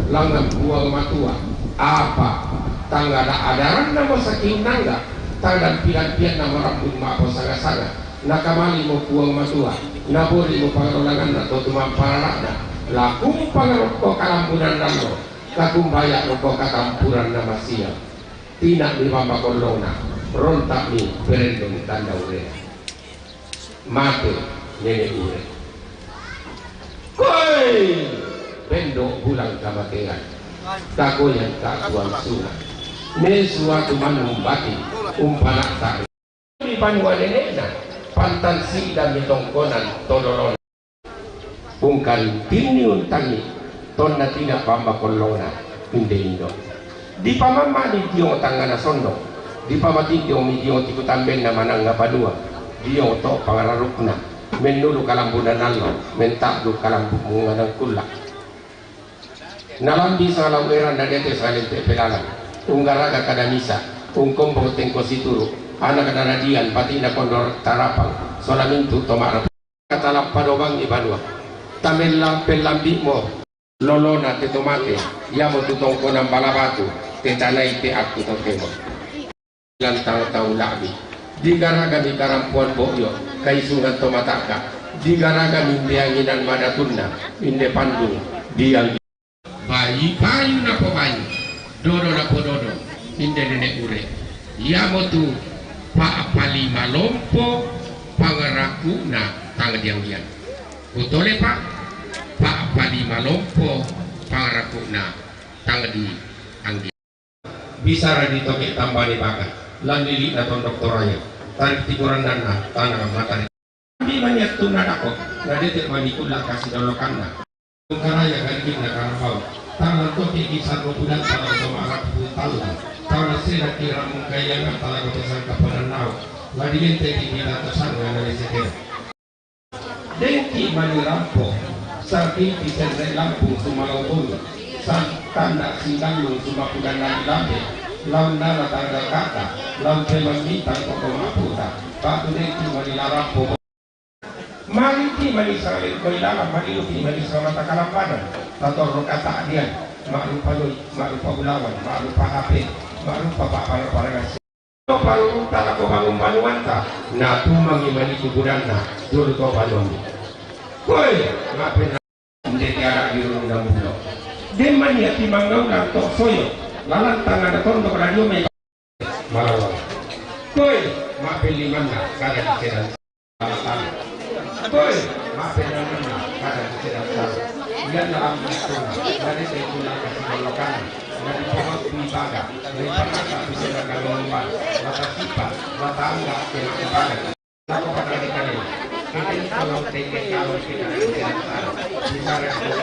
langgam buah matua apa tangga ada adaran nama saking nangga tangan pian-pian nama rambut mapo sangat-sangat nakamali mo puang matua nabori mo pangarolangan na to tumamparana lakum pangaroko kalampunan namo lakum bayak roko katampuran nama siya tinak di mapakolona rontak ni berendong tanda ure mate nenek ure koi bendok bulang kamakean tako yang tak kuang sunat ne suatu manumbati umpanak tak di panua nenekna pantan si dan mitongkonan todorona ungkari tini untangi tonna tidak pamba kolona indo di pamama di tiong tangana sondo di pamati tiong mi tiong tiku tamben na manang ngapadua tiong to pangararukna menulu kalambunan nalo mentak du kalambu munganang kulak nalambi sa laweran na dete sa lente pelalan unggaraga kada misa ungkombo tengko situru anak kanadian pati na kondor tarapang solamintu tomarap katalap padobang ibanua tamela pelambi mo lolona te tomate yamo tutong ko ng balabatu te tanay te aku tokemo ilang taon labi di garaga di karampuan boyo kaisungan tomataka di garaga mindianginan madatunna inde pandung diang bayi bayu na po bayu dodo na po dodo inde nenek ure yamo tu pa palima lompo pangaraku na tangdiang-diang utole pak pa palima lompo pangaraku na tangdi angdi bisa radi toke tambani bakat landili na ton doktoraya tarik tikuran dana tanah mata di banyak tu nadako nadete manikula kasih dolokanna karaya ganti na karabau tangan toke kisah robulan tanah sama alat putalla tanah sila kira mengkayangan tanah kepesan kapanan nau ladiente di kita tersang dengan sekedar dengki mani rampo saking disendek lampu sumalau bulu sang tanda singgalung sumakudan lagi lambe laun nala tangga kata laun teman bintang toko maputa batu dengki mani rampo maliki mani salin koilalam mani luki mani samata kalampadan tator rokata dia maklupa lui maklupa bulawan maklupa HP maklupa pak para palu tala ko bangun banuanta na tumang imani kuburana dulu ko balon koi ngapain ndek ara di rumah damulo deman ya timangau na to soyo lalan tangan na tondo radio may malawa koi ngapain limana kada dikedan salah koi ngapain limana kada dikedan salah yan na ang ito dari sekula kasihalokan dari pohon pibaga dari panata bisa nagagawang mata sipa mata angga kinakibaga ako pada dikali kita kalau tinggal kalau kita kesehatan bisa respon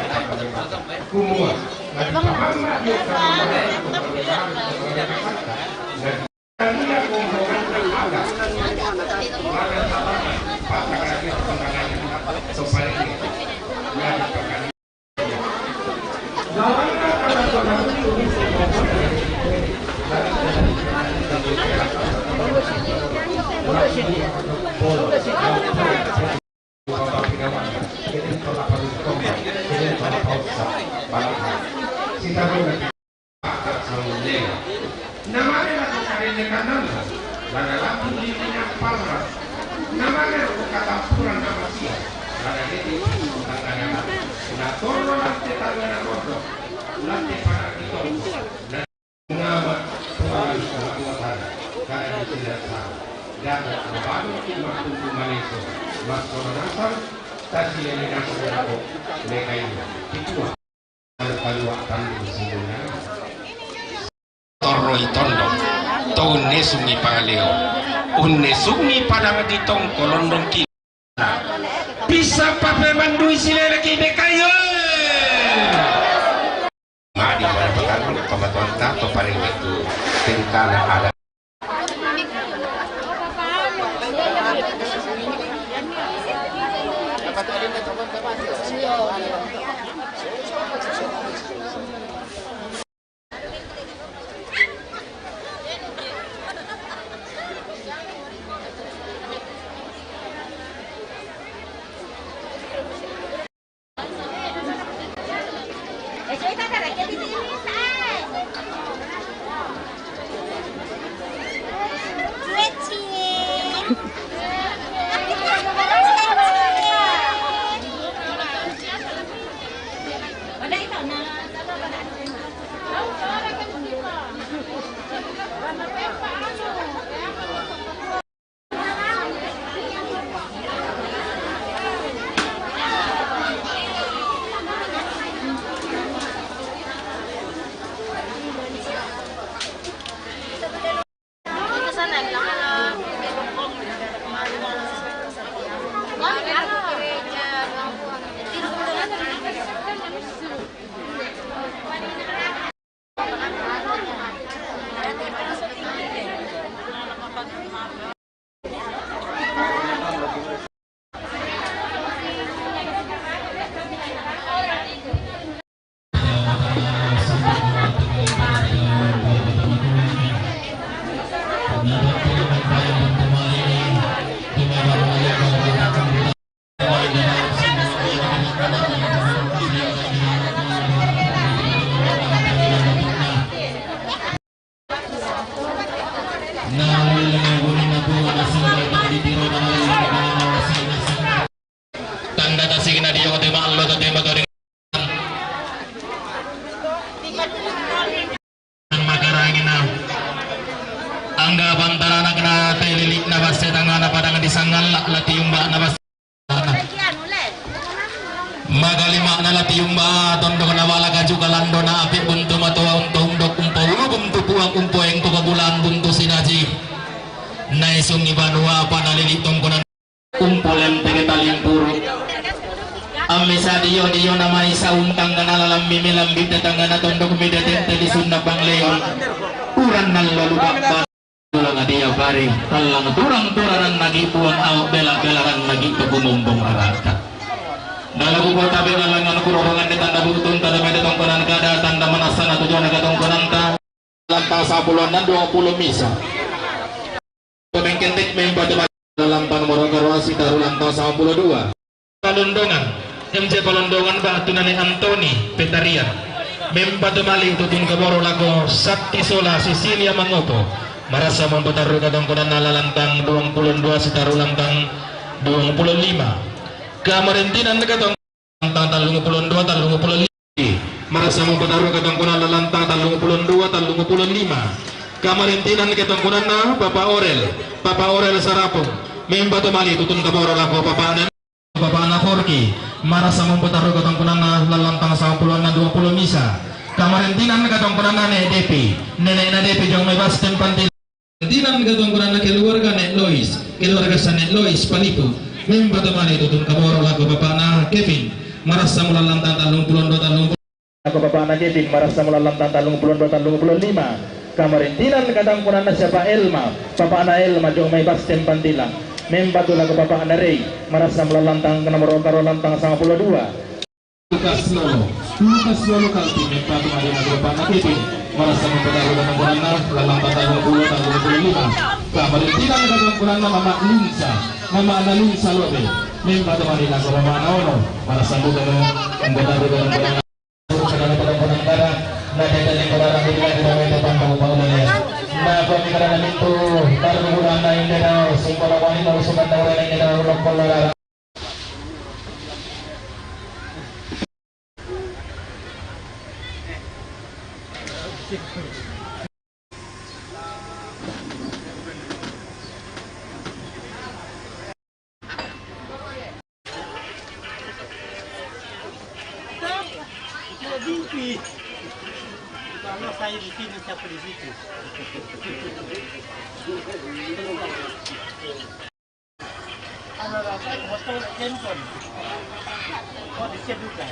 kumua nadi pamama yo kalau mereka berbeda dan dia kumpulkan angga maka salah pada lagi penanganan supaya ini nadi pekan Toroi tondo tau nesungi pangaleo unnesungi padang ditong kolondong ki bisa pape mandui silele ki bekayo madi pada petang pematuan tato paling itu tingkana ada tanda tasik na diyo kote maallo kote matoring makarangin na angga bantara na kena telilik na basta tangana padang disangal lati yumba na basta magalima na lati yumba tondo na wala kaju kalando na api buntu matoa untong dok umpo buntu puang umpo yang tuka bulan buntu sinaji naisung ibanua panalilitong ko na umpulan tegetaling puro amisa diyo na may saum kang nalalam mimilambit na tanga na tondok midetente di sunda bang leon uran ng lalubak pa tulang adiya pari talang turang-turaran nagipuan au bela-belaran nagito bumumbong arata dalagu ko tabi na lang ang kurorongan ni tanda butun tada may datong konan kada tanda manasan na tujuan nagatong konan ta lantang sa puluhan na 20 misa pemengkentik membaca dalam pangmoro karwasi tarulang tahun 92 Palondongan MC Palondongan Batu Nani Antoni Petarian membantu mali tutun keboro lago Sakti Sola Sisilia Mangopo marasa mempertaruh kadang konan nalalantang 22 sitarulang tang 25 kamarentinan katong tang 32 35 marasa mempertaruh kadang konan nalalantang 32 35 kamarentinan katong konan na Papa Orel Sarapong membantu mali tutun keboro lago Papa Anak Forki marasa mempertaruh katong konan na lalantang 10 na 20 misa kamarentinan katong konan na DP nenek na DP jong may basten pantil kamarentinan katong konan na keluarga Nek Lois keluarga sa Nek Lois Palipo membantu mali tutun keboro lago Papa na Kevin marasa mulalantang 32 lago Papa na Kevin marasa mulalantang 32 35 kamarentinan katong konan na siapa Elma Papa na Elma jong may basten pantila membantu lagu Bapak Anda Rey marasa melalantang ke nomor karolantang 52 Lukas Lolo Kalti membantu mari lagu Bapak Anda Kevin marasa mempertaruh dengan kurana melalantang 20 35 kamarentinan katong kurana Mama Ana Lunsa Lobe membantu mari lagu Mama Naono marasa bukan mempertaruh dengan kurana kadang pada darah na dede kurana bila kita pantau paulannya na pemikiran itu tergunakan na hindi na singkola wanita usukan na wala hindi na ulok kolara Kalau saya di sini siapa di situ? Anak saya hotel handphone. Oh, di situ juga.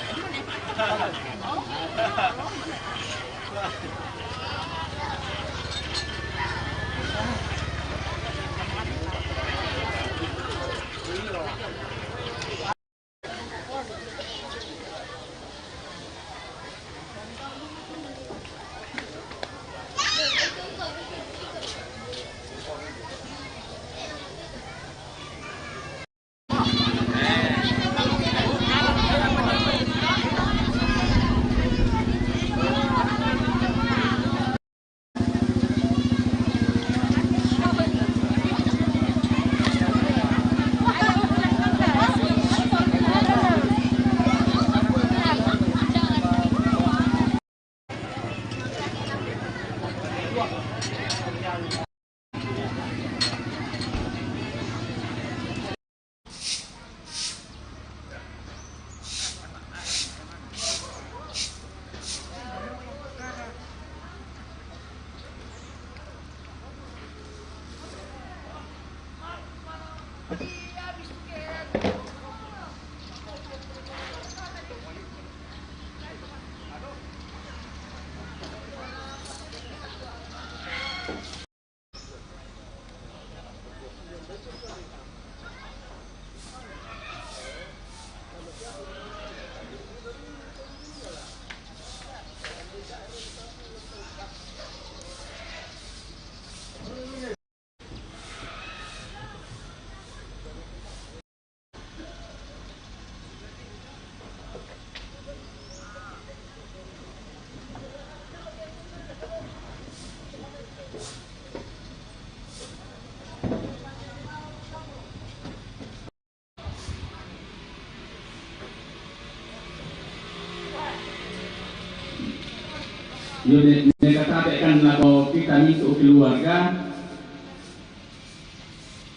Yun nekatabekan na ko kita nito keluarga.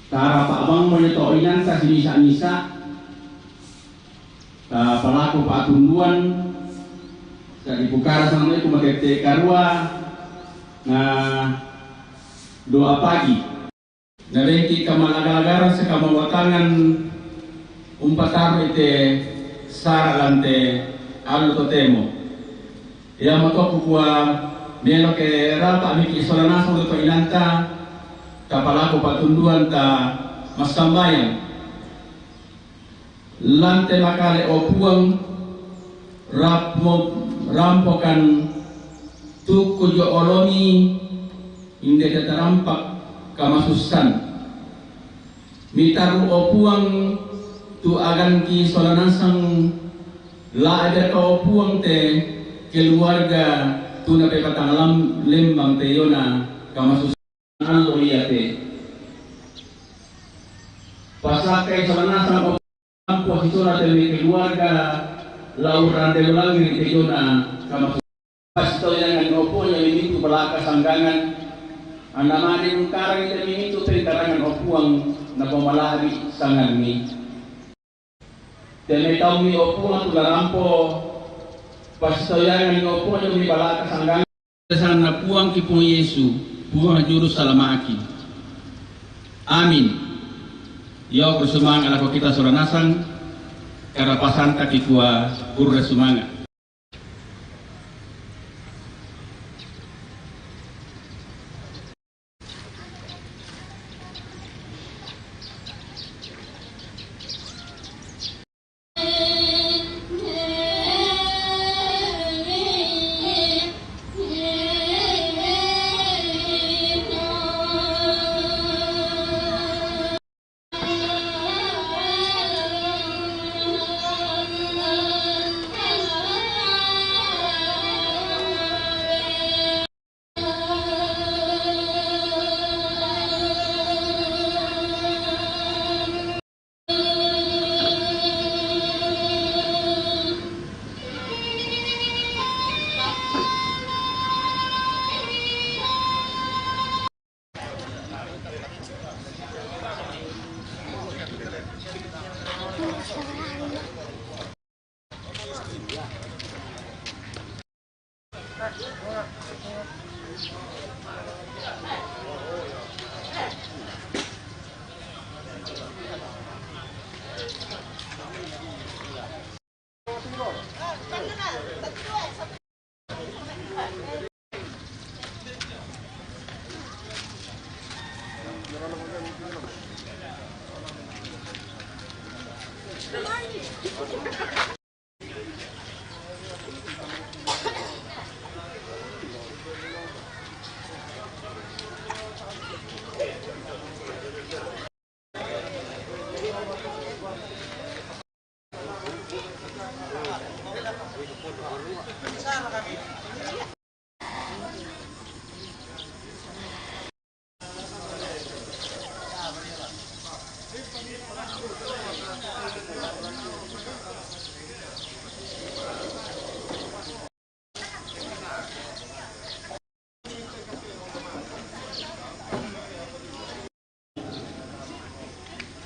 Tara pa abang mo nito inan sa sinisa-nisa. Pelaku patunduan sa dibukara sa mga kumakete karua na doa pagi. Narengki kamalagagaran sa kamawatangan umpatar ite saralante alu totemo. Ya mako kuwa nelo ke rapa miki solana so to inanta kapalaku patunduan ta masambayan lante makale opuang rampokan tuku jo oloni inde tatarampak kamasusan mitaru opuang tu agan ki solanasang la ada ka opuang te keluarga tu na pepatang lembang te yona kamasusan alo iyate pasakai solanasang posisi dari keluarga lauran de langi te yona kamasusan pasto yang opo yang ini belaka sanggangan anamani karang itu terikarangan opuang na pamalabi sangan ni tene tau mi opuang tularampo pastoyangan opuang yung balaka sanggangan sana na puang kipong Yesu puang juru salamaki amin yo kusumang ala ko kita soranasang karapasan takikua kurre sumanga.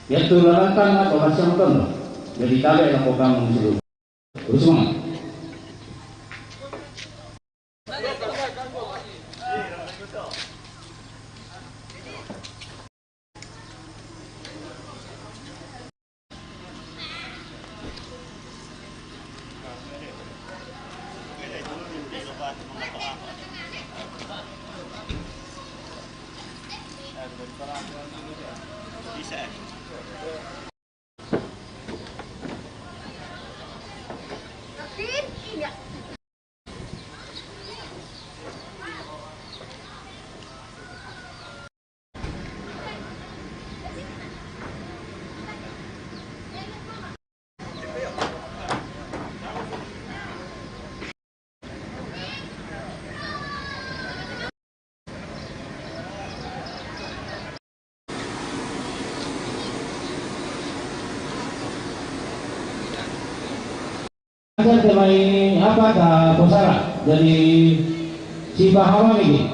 Ya tularakan atau masang tono. Jadi kali yang kau bangun dulu. Terus semangat. May apa ka Bosara jadi Si Bahawa lagi.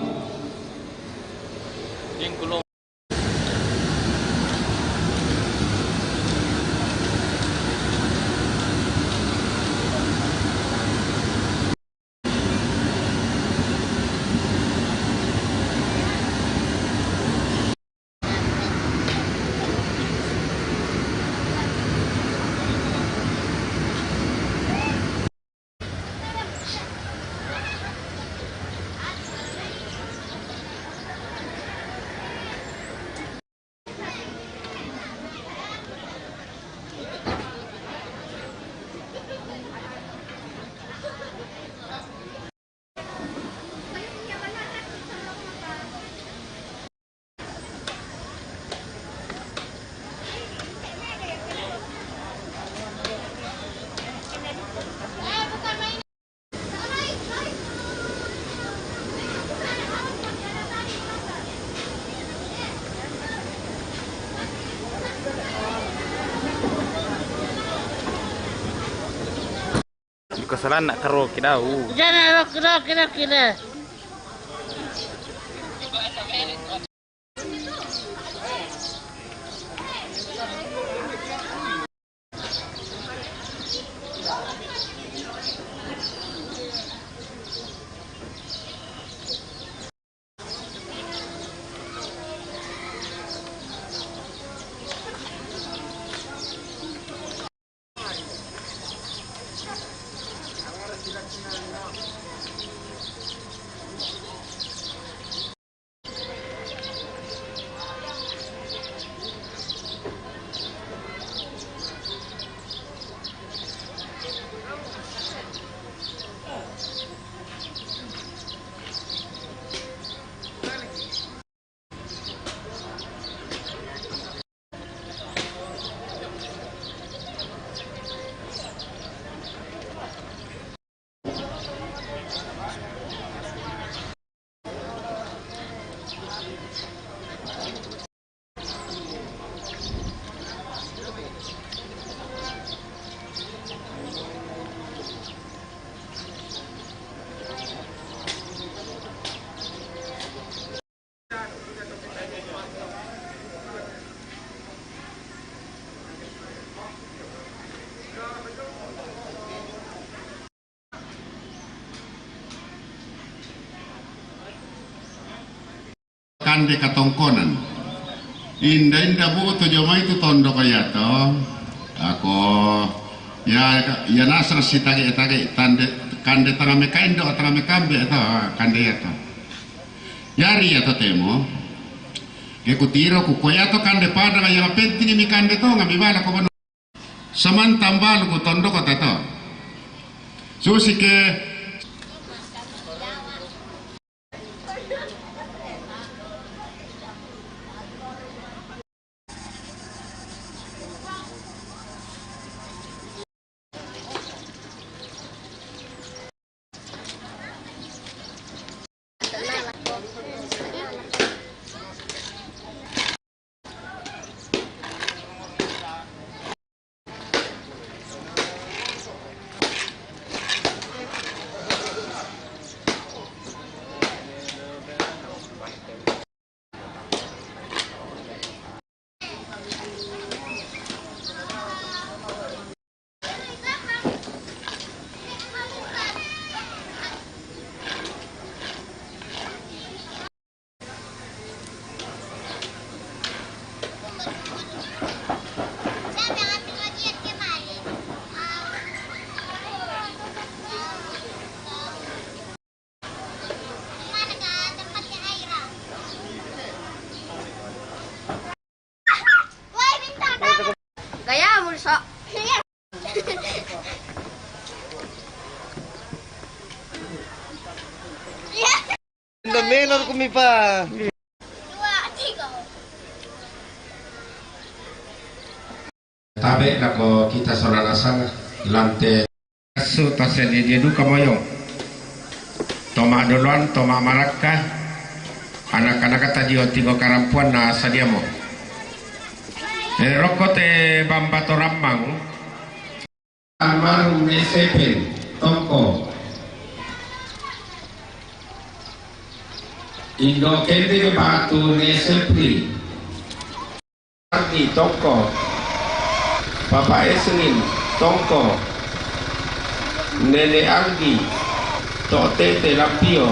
Kesalahan nak karaoke dah. Jangan kira. Kande katongkonan inda bu to jomai tu tondo kaya to ako ya nasar si tage tande kande tanga me kaindo tanga me kambe to kande ya to yari ya to temo ke kutiro ku koya to kande pada ya penting mi kande to ngami bala ko bano saman tambal ku tondo kata to susi ke Menor kumi pa. Tabe nako kita saudara sang lante su taseni dia duka moyong toma duluan toma malaka anak-anak kata dio tigo karampuan na sadiamo rokote bambato ramang almarhum Sepen Tongko Indo kende batu ne sepri Arti tongko Papa Esrin tongko Nene Anggi Tok Tete Lampio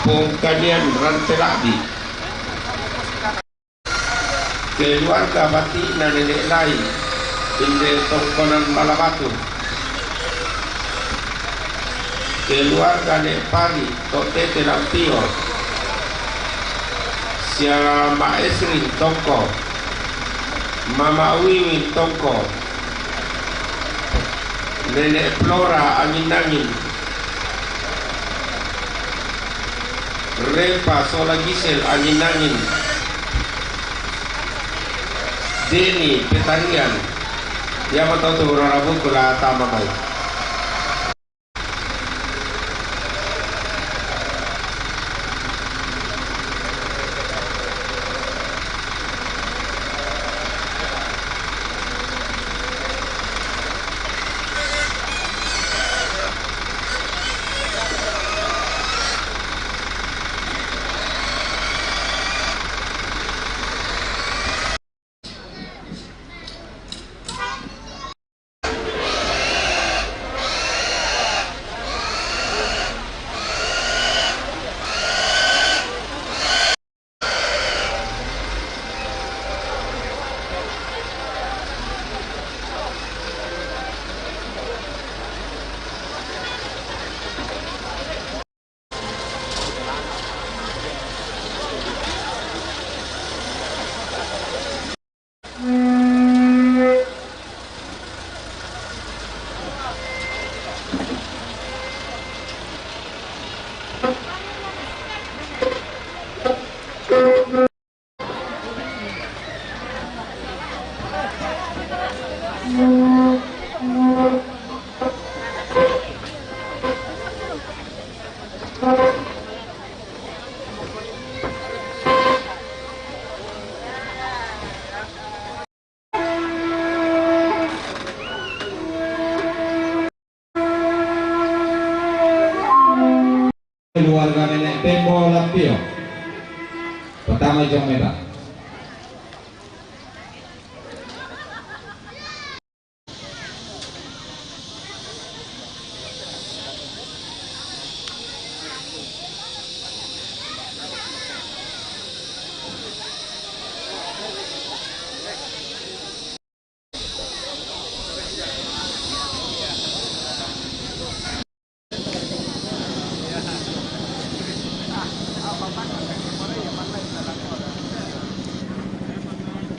Pungkanian Rantelabi keluarga batina nenek lain Inde tongkonan Malabatu keluarga Nek Pari Tok Tete Lampio Siapa Esri tongko Mama Wiwin tongko Nenek Flora angin-angin Repa Sola Gisel angin-angin Deni Petarian Yamato Rabu Kula Tamamai keluarga nenek Tembo Lampio pertama Jong Merah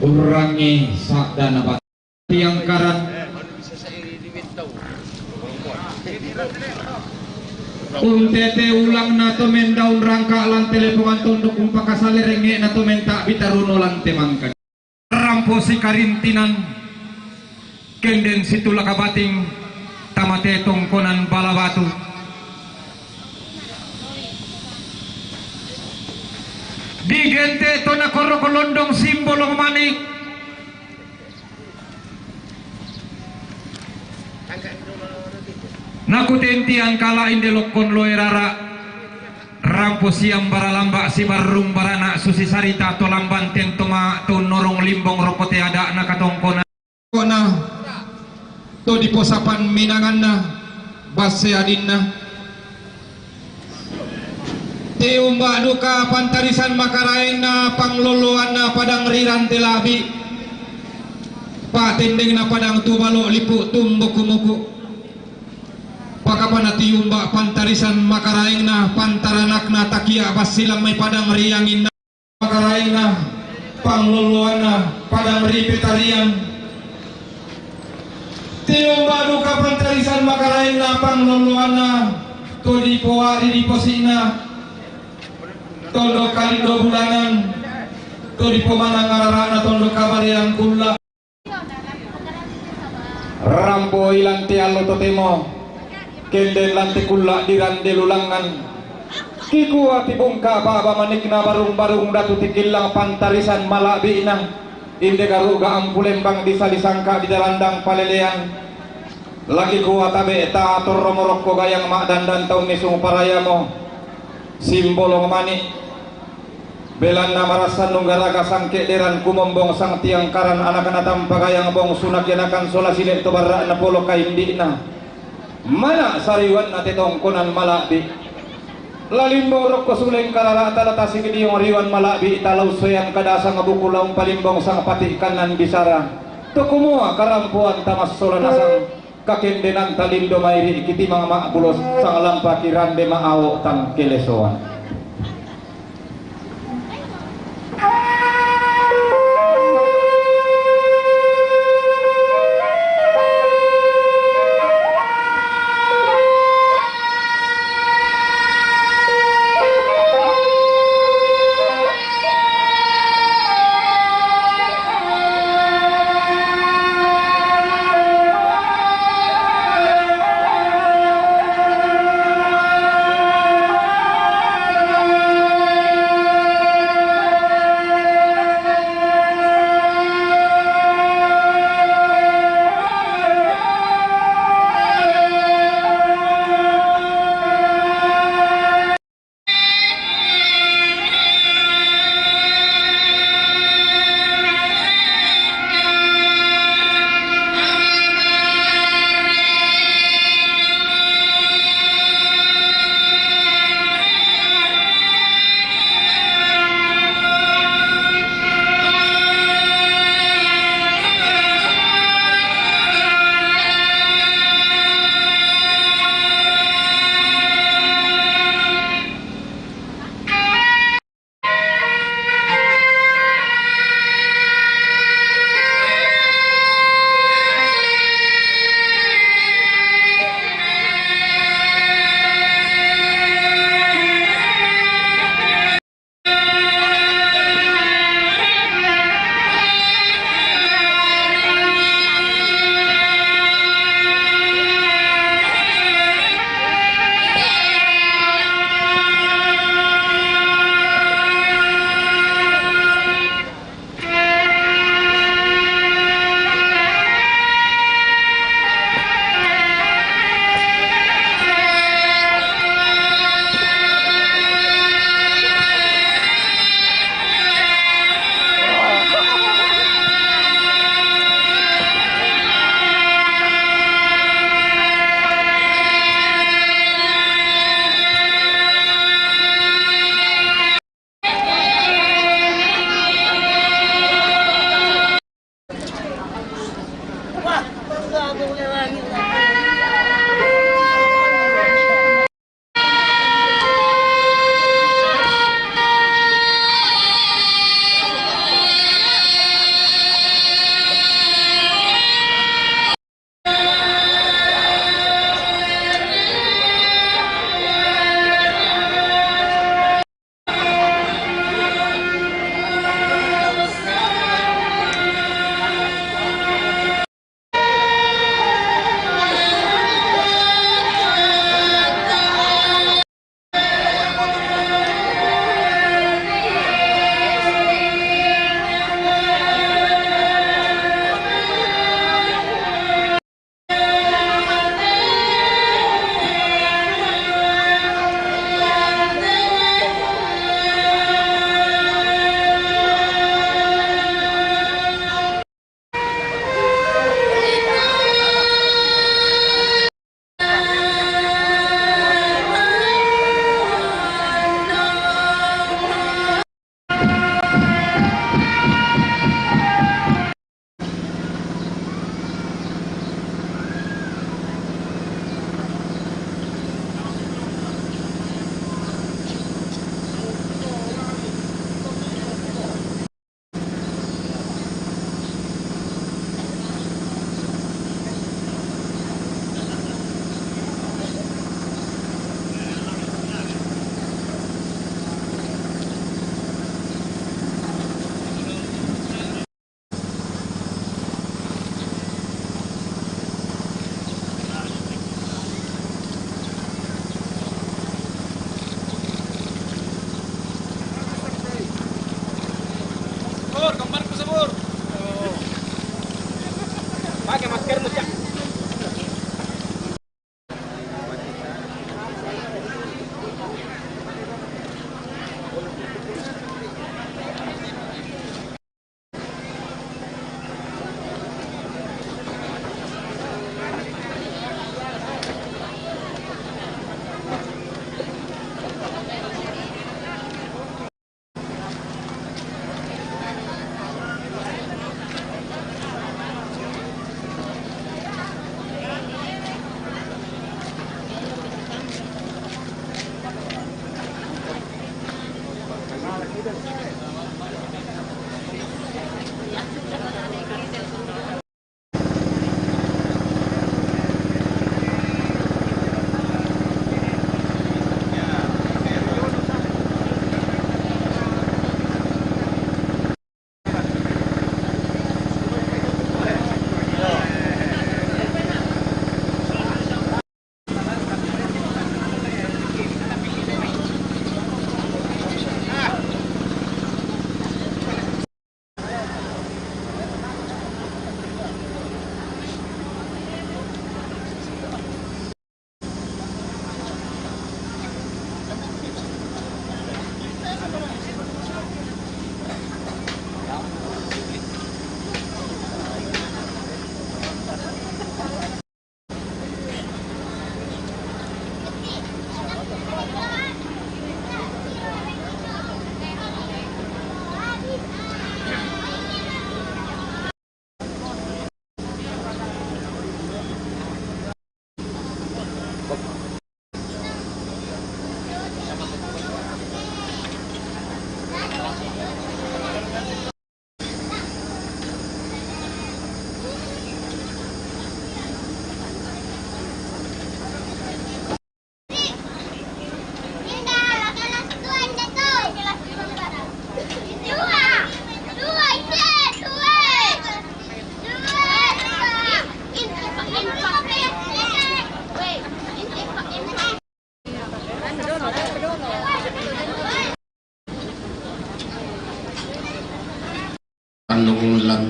urangi sak dan apa tiang karan tete ulang nato mendaun rangka lan telepongan tunduk umpakasale renge nato menta bitaruno lan temangkan ramposi karintinan kenden situla kabating tamate tongkonan balabatu digente to na koro kolondong simbolo manik nakutentian kala indelok kon loerara rampo siam baralamba si barung barana susi sarita to lamban tentoma to norong limbong rokote ada na katongkona kona to di posapan minanganna basse adinna Tiumba duka pantarisan makarain na pangloloan na padang riran telabi patinding na padang tubalo lipu tumbok kumuku pakapan na tiumba pantarisan makarain na pantaranak na takia basilang may padang riyangin na makarain na pangloloan na padang ripitarian tiumba duka pantarisan makarain na pangloloan na to di powari di posina tondo kali 2 bulanan to di pemanang arana tondo kabarian kula rambo ilanti allo totemo kenden lanti kula dirande lulangan kiku ati bungka baba manikna barung-barung datu tikilang pantarisan malabina inde garuga ampulembang bisa disangka di dalandang palelean lagi kuat tabe ta atur romorokko gayang mak dandan taun nisung parayamo simbolong mani belan namarasan nunggaraga sangke deran kumombong sang tiang karan anak-anak tampagayang bong sunak yanakan sola silik tobarra na polo kaindi na mana sariwan na titongkonan malabi lalimbong rok kosuleng karara talata sigidiyong riwan malabi talaw soyan kadasang abukulaong palimbong sang pati kanan bisara tukumua karampuan tamas sola nasang kakendenan talindo mairi kiti mga makbulos sang lampakiran de maawo tang kilesoan.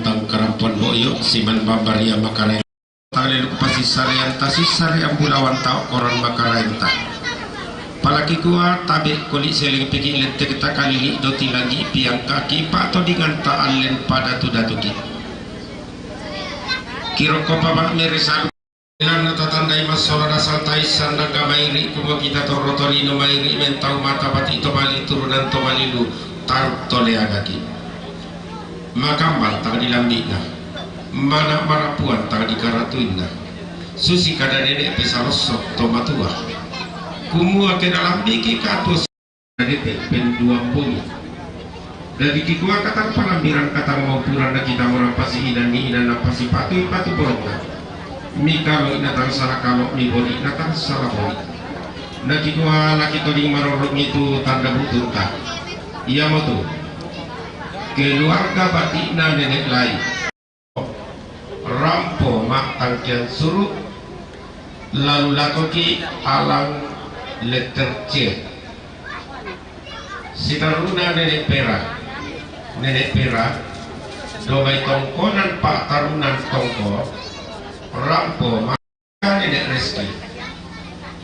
tang karampuan boyo siman babaria makareng talil pasisarian tasisarian bulawan tau koron makarenta palaki gua tabe kulit seling pigi lete kita kali doti lagi piang kaki pak todingan taalen pada tudatuki kiro kopabak meresal lan tatandai masola dasal taisan naga mairi kuma kita torrotori no mairi mentau mata pati to bali turunan to balilu tar tole agaki makambal tak dilambina mana marapuan tak dikaratuinna susi kada nenek pesarosok to matua kumua ke dalam biki katus dari pen 20 dari kikua kata palambiran kata mau puran kita orang pasi inan ni inan pasi patu borongna mi kalau inatang salah kalau mi bodi inatang salah bodi na kikua laki toding marorong itu tanda butuh tak iya mau tuh keluarga batina nenek lain rampo mak tangkian suruh lalu lakoki alang letter C sitaruna nenek pera domai tongkonan pak tarunan tongko rampo maka nenek Reski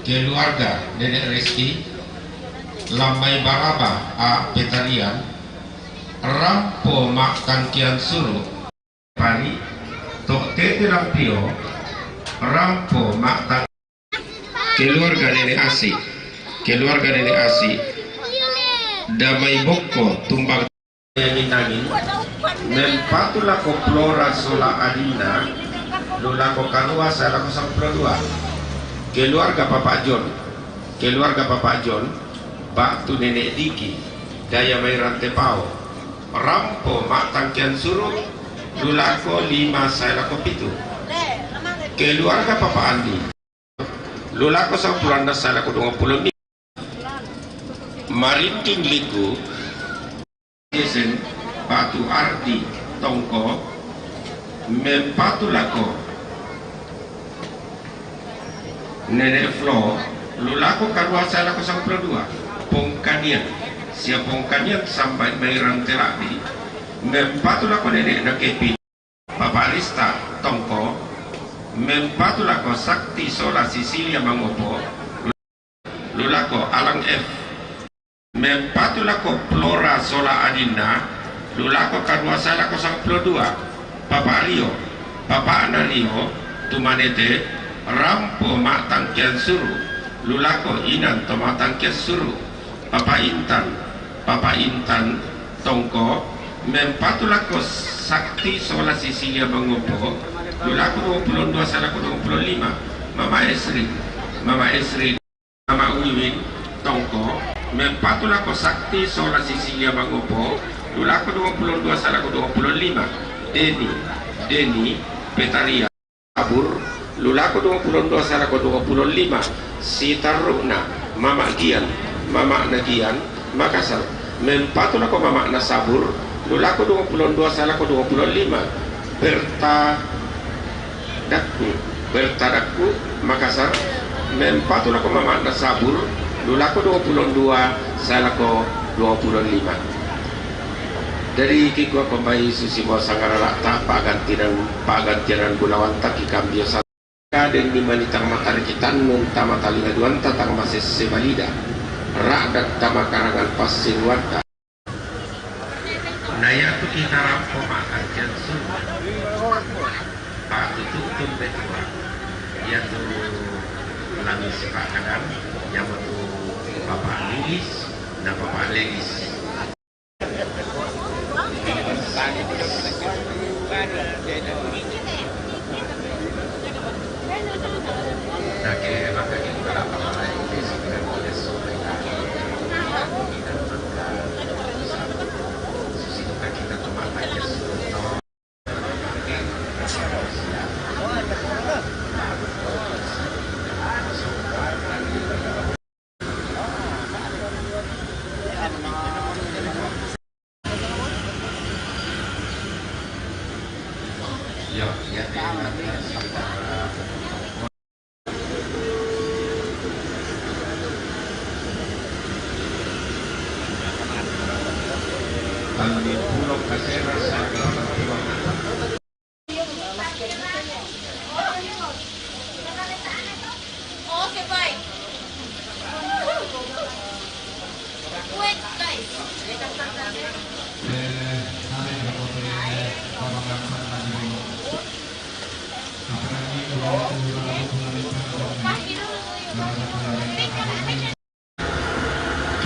keluarga nenek Reski lambai baraba a petarian rampo mak tangkian suruh pari tok tete rampio rampo mak tang keluarga nenek Asi damai boko tumbang yang nangin mempatulah koplora sola adina lulako kanua salah 02 keluarga Bapak John baktu nenek Diki daya mai rantepau rampo mak tangkian suruh lulako 5 salah 7 keluarga Bapak Andi lulako 10 salah 20 marinting liku desen batu arti tongko mempatulako nenek Flo lulako kadua salah 02 pongkanian siap pongkanian sampai mairang terapi mempatulako nenek nakepi Bapak Rista tongko mempatulako sakti sola Sisilia mangopo lulako alang F mempatulako Flora sola adina lulako kadua salah 02 Bapak Rio Bapak Anario tumanete rampo mak tangkian suruh lulako inan to mak tangkian suruh Bapak Intan tongko mempatulako sakti sola Sisilia mangopo lulako 22 salah 25 Mama Esri Mama Uwin tongko mempatulako sakti sola Sisilia mangopo lulako 22 salah 25 Deni Petaria Abur lulako 22 salah 25 Sitaruna Mama Nagian Makassar mempatulako Mama Nasabur lulako 22 salah 25 Berta Dakku Makassar mempatulako Mama Nasabur lulako 22 salah 25 dari kikua pembayi Susimo Sangarala tak pagantian Bulawan tak ikam biasa kaden di manitang matari kitan munta matali ngaduan tatang mases sebalida radat tama karangan pasin wata naya tu kita rampo makan jansu pak tutup betua ya tu langis sepak kadang yang tu Bapak Lilis dan Bapak Legis Pulau Kasera saya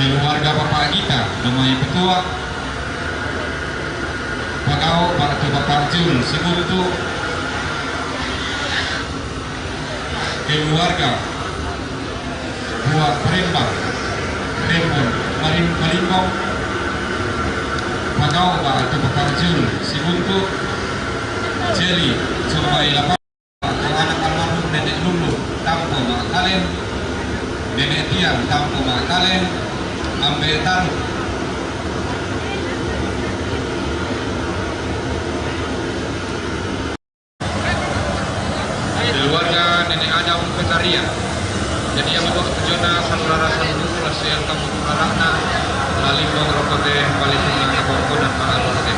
keluarga Bapak Gita, Domai Petua, Pagau, para Bapak Jul, Sibuntu, keluarga Buat Perembang, Rembon, Malimbong, Pagau, para Bapak Jul, Sibuntu, Jeli, Sumbai Lapan, anak almarhum Nenek Lulu, Tampo Mak Kalen, Nenek Tiang, Tampo Mak Kalen, Ambetan, keluarga Nenek Adam Petaria. Jadi yang membawa tujuan saudara sandu yang kamu tularana Malimbong Rokote Palestina Kaboko dan Pak Alorte.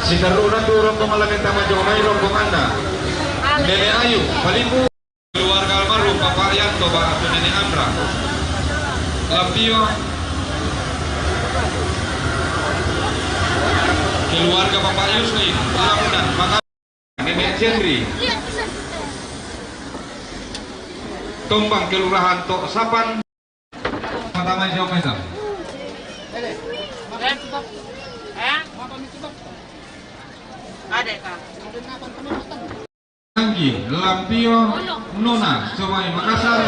Sinaruna turun pengalaman Tamajomai rombong Anda Nenek Ayu Palimbu keluarga almarhum Bapak Yanto Bapak Nenek Amra Lampio keluarga Bapak Yusli Lamunan Maka Nenek Jendri Tombang Kelurahan Tok Sapan Pertama jawab Faisal Anggi, Lampio, Nona, Somai Makassar,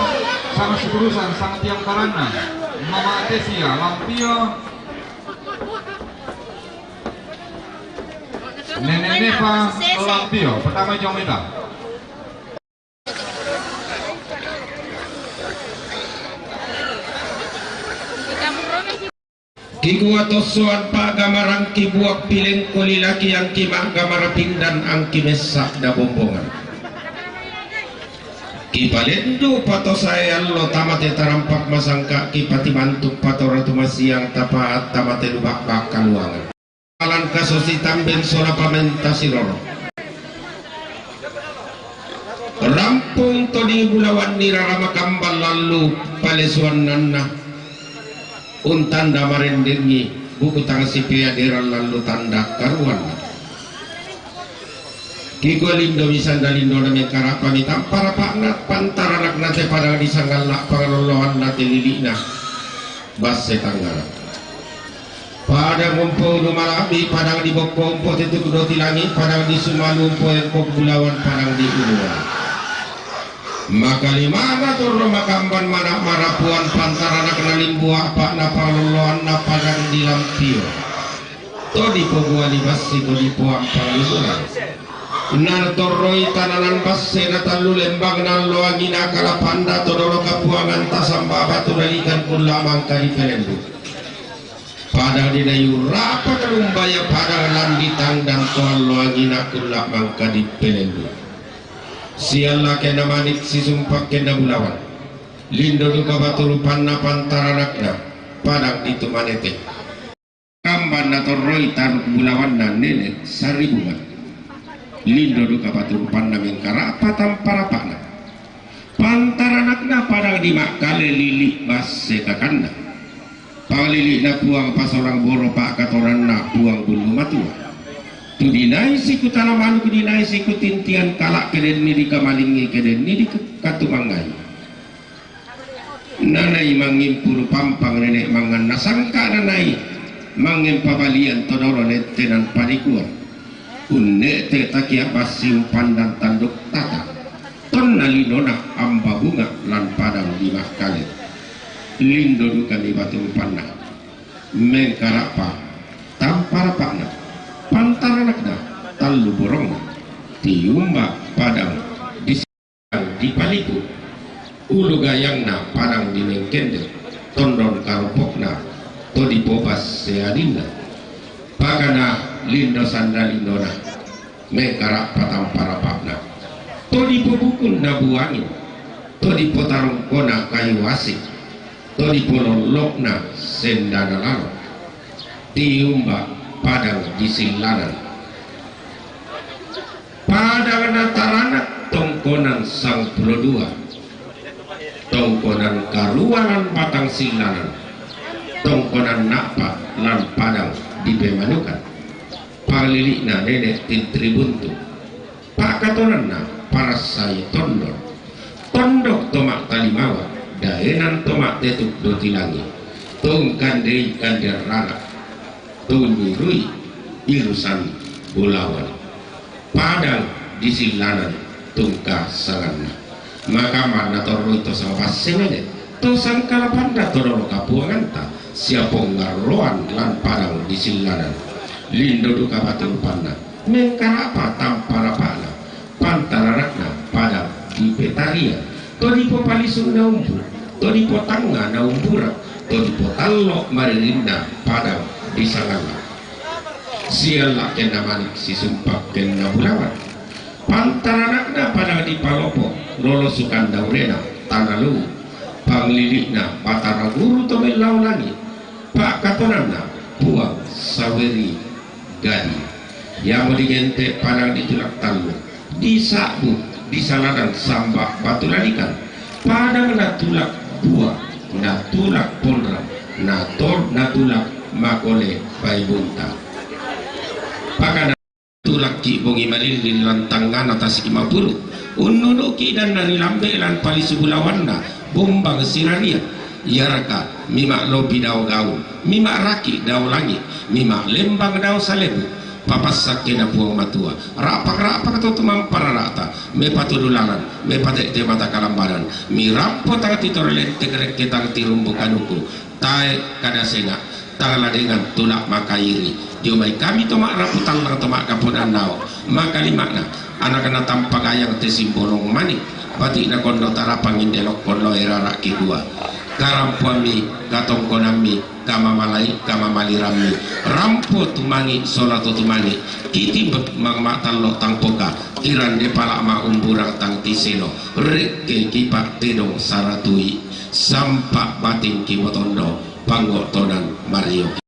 sama Seburusan, sama Tiang Karana, Mama Atesia, Lampio, Nenek Neva, Lampio, pertama Jometa. Kikuat tosuan pa gamarang kibuak piling kolilaki yang kimak gamara pindan ang kimesak da bombongan. Kipalendu pato saya lo tamate tarampak masangka kipati mantuk pato ratu masiang tapaat tamate lubak bakaluangan. Alan kasosi tamben sora pamenta siroro. Rampung todi bulawan nirarama kambal lalu palesuan nanna. Untanda marendengi buku tang sipia deran lalu tanda karuan. Kiko lindo misanda lindo na mekara pamitam para paknat pantara nak nate pada disangalak pangalolohan nate lilina basse tanggara. Pada ngompo numalami padang di bokkompo tetu kudo tilangi padang di sumalumpo yang kok bulawan padang di uluan. Maka limana turun makamban mana marapuan pantara nak nalimbu apa napa loloan napa dan di Lampio. Todi pogua di basi todi puang pangibulan. Nan torroi tananan basse natalu lembang nan loangina kala panda todoro kapuangan tasamba batu dalikan kulamang kali pelembu. Padang di dayu rapa kalumbaya padang landitang dan toal loangina kulamang kali pelembu. Sialla kena manik si sumpak kena bulawan lindo duka batul panna pantara nakna padang itu manete kamban nato roy taruk bulawan na nenek saribungan lindo duka batul panna mengkara patam parapana pantara nakna padang di makale lili basse kakanda palili na puang pasorang boro pak katoran na puang bulu matua tu dinai siku tanaman ku dinai siku tintian kalak keden ni di kamalingi keden ni di katumangai nanai mangimpur pampang nenek mangan nasangka nanai mangem pabalian todoro netenan panikuan unne te takia basi umpandan tanduk tata ton nalinona amba bunga lan padang di makale lindo dukan di batu umpanna mengkarapa tampar pakna pantara nakna talu borong tiumba padang di paliku ulu gayangna padang di nengkende tondon karopokna to di bobas seadinna pagana lindo sanda lindona mengkara patam parapakna to di bubukun na buangin to di potarong kona kayu asik to di pololokna sendana lalo tiumba padang di silanan padang natarana tongkonan sang 22 tongkonan karualan patang silanan, tongkonan napa lan padang dipemanukan, palilikna nenek tintri buntu, pak katonanna parasai tondor, tondok tomak talimawa, daenan tomak tetuk dotilangi, tongkan dei kandir rana, tunyirui ilusan bulawan, padang di silanan tungka sanganna, maka mana toro itu sama pasengane, to sangkala panda toro kapuanganta, siapa ngaroan lan padang di silanan, lindo duka batul panna, mengkarapa tampara pana, pantararakna padang di petaria, to di popalisung naumbu, to di potanga naumbura, to di potallo maririnda padang di sangana. Siala kena manik si sumpah kena bulawan, pantaranakna padang di palopo, lolosukan daurena tanah lu, panglilikna patara guru tomelau langit, pak katonanna buang saweri gadi, yang medigente padang ditulak talu, disabu disaladan sambak batu lalikan, padang natulak buah, natulak polra, natulak makole baibunta. Pakana tulak ki bongi malilin lantangan atas 50 ununuki dan nari lambe lan pali subulawanna bombang siraria yaraka mimak lobi dau gaun mimak raki dau langit mimak lembang dau salebu papasak kena buang matua rapak atau tumang pararata me patudulangan me patek te mata kalambaran mi rampo tang titorelen tegrek ketang tirumbukan uku tae kada senga tangala dengan tulak makairi diomai kami tomak raputan lang tomak kapunan nao maka limakna anak-anak tampak ayang te simbolong manik batik na kondo tarapang indelok kondo erarak kidua karampuami katongkonami kamamalai kamamalirami rampo tumangi solato tumangi kiti mangmatan lo tangpoka kiran de palak ma umburang tang tiseno reke kipak tedong saratui sampak bating kibotondo panggotonan Mario.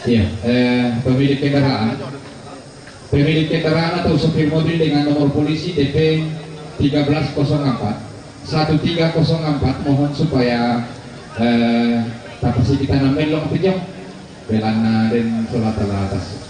Iya, pemilik kendaraan atau supir mobil dengan nomor polisi DP 1304 1304 mohon supaya tapasi kita nambahin lo kapityo belana dan sholat atas.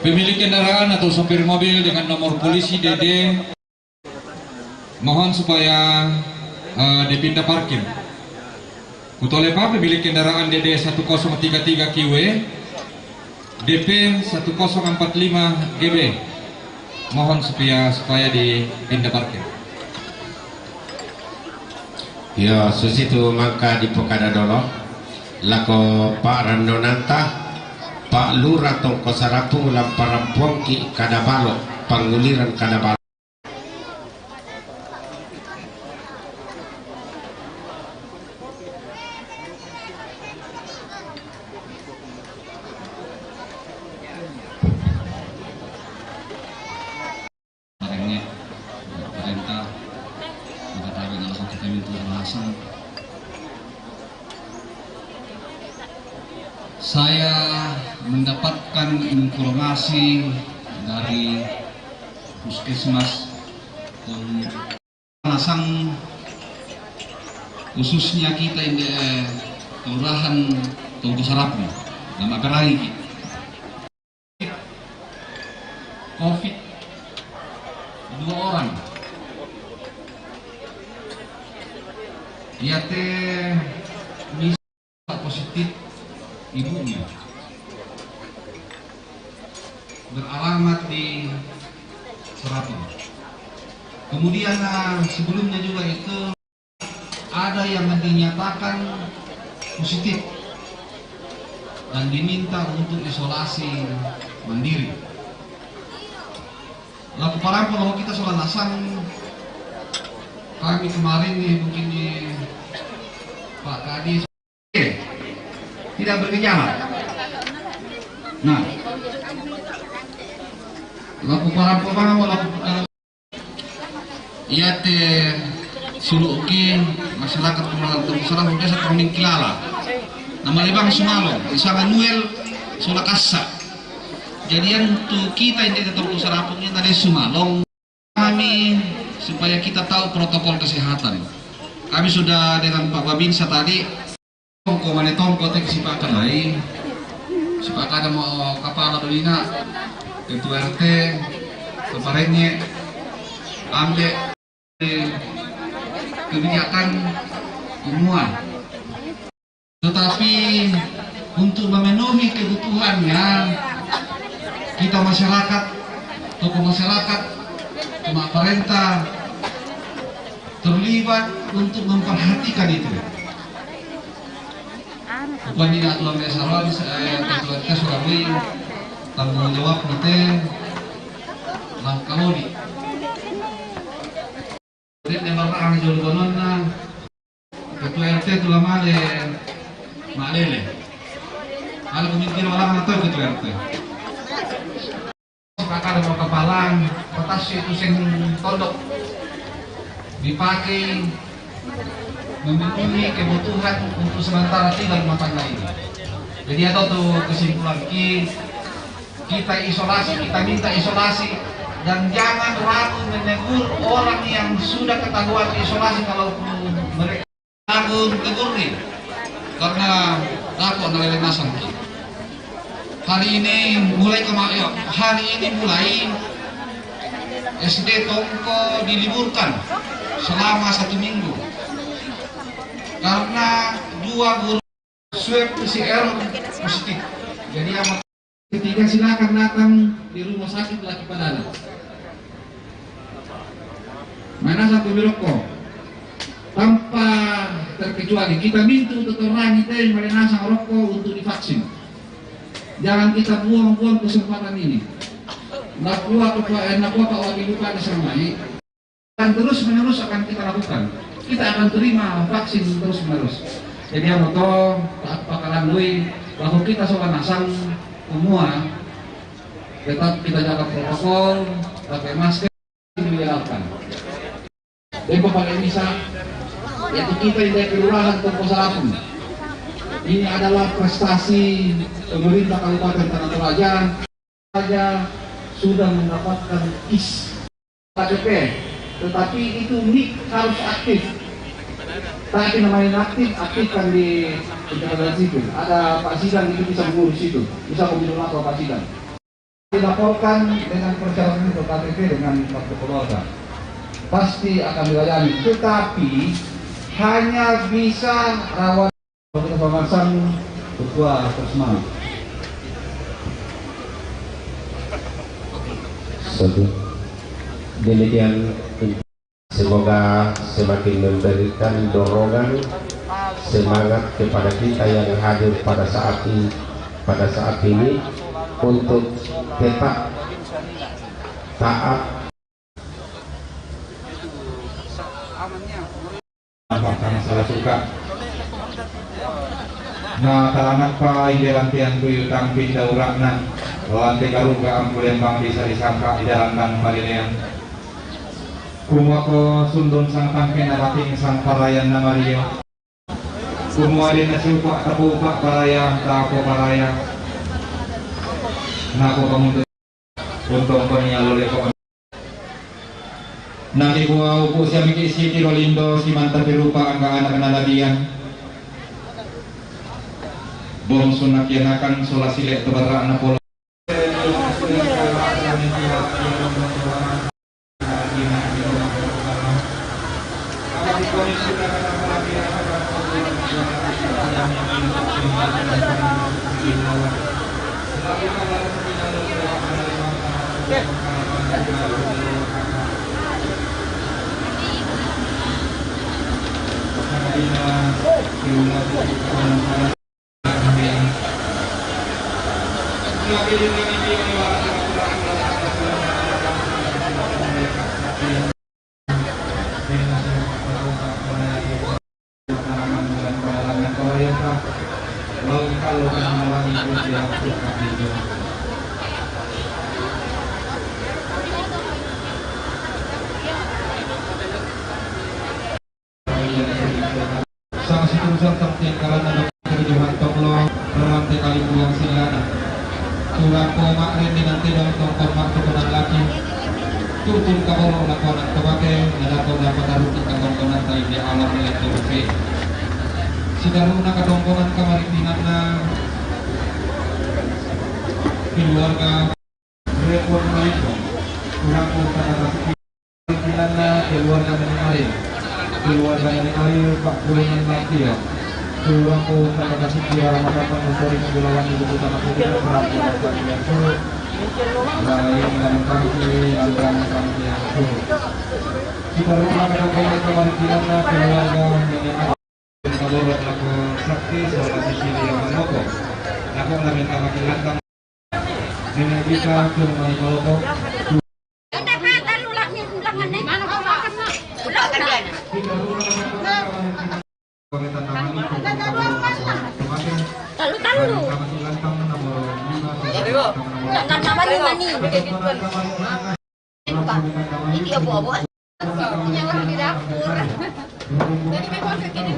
Pemilik kendaraan atau sopir mobil dengan nomor polisi DD mohon supaya dipindah parkir. Kutolepa pemilik kendaraan DD 1033 QW DP 1045 GB mohon supaya dipindah parkir. Ya, susitu maka di Pokada dolo lako Pak Randonanta Pak Lurah Tongko Sarapung Lamparampuang Ki Kadabalo Panguliran Kadabalo. Saya mendapatkan informasi dari Puskesmas Lasang, khususnya kita di Kelurahan Tongko Sarapu, nama Gerai COVID 2 orang. Dia bisa positif ibunya, beralamat di Serapi. Kemudian sebelumnya juga itu ada yang dinyatakan positif dan diminta untuk isolasi mandiri. Lalu kalau kita soal lasang, kami kemarin nih mungkin Pak Kadis tidak bergejala. Nah, laku para pemaham laku ia suluki masyarakat Tongko mungkin satu orang kilala. Nama lebang Sumalo, isang Anuel Solakasa. Jadi untuk kita yang di Tongko Sarapu ini tadi Sumalong kami supaya kita tahu protokol kesehatan. Kami sudah dengan Pak Babinsa tadi. Tongko manetongko tek sipakan lain, sipakan mau kapal dolina, ketua RT, kemarinnya ambil kebijakan semua. Tetapi untuk memenuhi kebutuhannya kita masyarakat, tokoh masyarakat, pemerintah terlibat untuk memperhatikan itu. Bukan tidak tulang desaran, ketua RT Surawi tanggung jawab nanti langkalodi. Jadi nembakan ang jolgonon na ketua RT tulang malele. Kalau pemimpin malam atau gitu RT. Pakar mau kepalang, kertas itu sing tondok dipakai memenuhi kebutuhan untuk sementara tinggal rumah tangga ini. Jadi ada tuh kesimpulan kita isolasi, kita minta isolasi, dan jangan ragu menegur orang yang sudah ketahuan isolasi kalau mereka ragu tegur nih, karena takut dari nasan. Hari ini mulai SD Tongko diliburkan selama 1 minggu karena 2 guru swab PCR positif. Jadi yang ketiga silakan datang di rumah sakit Laki Padana. Mana satu biroko tanpa terkecuali kita minta untuk orang itu yang merenasang rokok untuk divaksin. Jangan kita buang-buang kesempatan ini. Nak buat Pak Wali Bupati Sermai dan terus-menerus akan kita lakukan. Kita akan terima vaksin terus-menerus. Jadi yang motor pakaran lui bahwa kita soal nasang semua tetap kita jaga protokol, pakai masker, dilakukan. Dan paling bisa yaitu kita yang dari kelurahan Tongko Salapun. Ini adalah prestasi pemerintah Kabupaten Tanah Toraja saja sudah mendapatkan KIS KTP, tetapi itu NIK harus aktif. Tapi namanya aktifkan di pencatatan sipil. Ada Pak Sidang itu bisa mengurus itu, bisa mengirim lapor Pak Sidang. Dilaporkan dengan persyaratan itu KTP dengan kartu keluarga, pasti akan dilayani. Tetapi hanya bisa rawat pemanasan ketua personal. Demikian, semoga semakin memberikan dorongan semangat kepada kita yang hadir pada saat ini untuk tetap taat. Karena salah suka. Nah, kalangan pa idelantian kuyu tangpi daurakna lante karuga ampulen bang bisa disangka idalangan palilean. Kumua ko sundon sang tangke narating sang parayan na Mario. Kumua din na supa tapupa paraya tako paraya. Nako kamundo untuk penyalole ko. Naki kuwa upo siya miki siti rolindo si mantap berupa angka anak naladian. Bom sunak yanakan sola silek tebarra na polo. Sang situsan tertib karena kerjaan tolong merantai kali buang silana. Surang komak reni nanti dong tongkol mak tukunan laki. Tutun kaboro lakonan kebake nadako dapat aruti kagongkonan tay di alam elektronik. Sidaruna kadongkonan kamaritingan na keluarga repot itu. Surang ko kamaritingan na keluarga menimari. Keluarga yang air Pak Kulingan Mati ya. Surang ko kamaritingan kira ramadapan usori kegulawan ibu utama kuliah berapu bagian suruh. Baik dalam kami antara kami yang suruh. Kita rumah kadang-kadang kamaritingan na keluarga menimari. Kaborot laku sakti soal sisi yang menoko. Laku namin kamakilatang dengan kita cuma menoko. Talu-talu. Mani mani. Ini apa-apa. Yang orang di dapur. Jadi memang segini.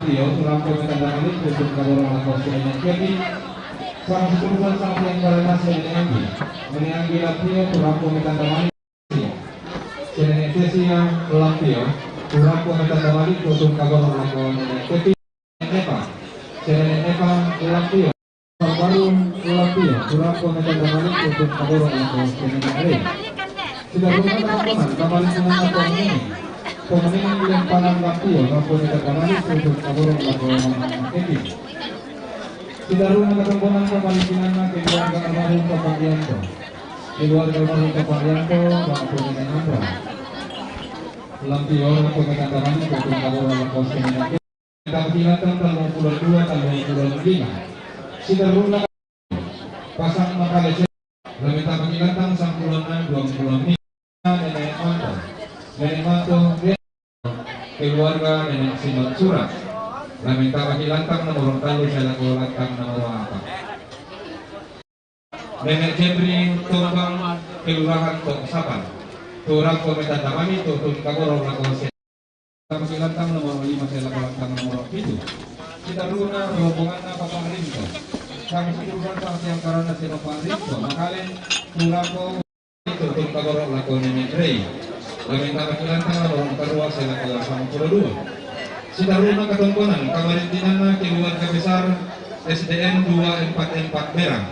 Iya, kurang komentar kali untuk kabar kosnya. Jadi, sama sepuluhan sama yang karena saya diambil. Mengambil lapio kurang komentar kali. Jadi sesinya lapio kurang komentar kali untuk kabar kosnya. Tapi apa? Jadi apa lapio? Baru lapio kurang komentar kali untuk kabar kosnya. Sudah bukan kabar kosnya ini. Pemenang lemparan lapio maupun terkembali untuk kabar kosnya. Tidak rumah ketempuhan kepalikinan keluarga almarhum Bapak Yanto, keluarga almarhum Bapak Yanto, Bapak Pemina Nambra, Lampion pengetahuan untuk kabupaten Kosnya. Kegiatan tanggal 22 tanggal 25. Tidak rumah pasang makalese, meminta kegiatan sampulana 20 nenek manto, keluarga nenek Simon Surat. Meminta bagi lantang nomor tali saya laku lantang nomor apa? Nenek Jendri Tumbang Kelurahan Tok Sapan. Turang komentar kami tutun kabur laku saya. Bagi lantang nomor 5 saya laku lantang nomor 7. Kita runa rombongan Bapak Rinto. Kami setujuan sama yang karena si Bapak Rinto. Makanya turang ko tutun kabur laku Nenek Rey. Meminta bagi lantang nomor kedua saya laku lantang nomor 2. Sudah rumah ketumpunan Kamarintinana keluarga besar SDN 244 Merah,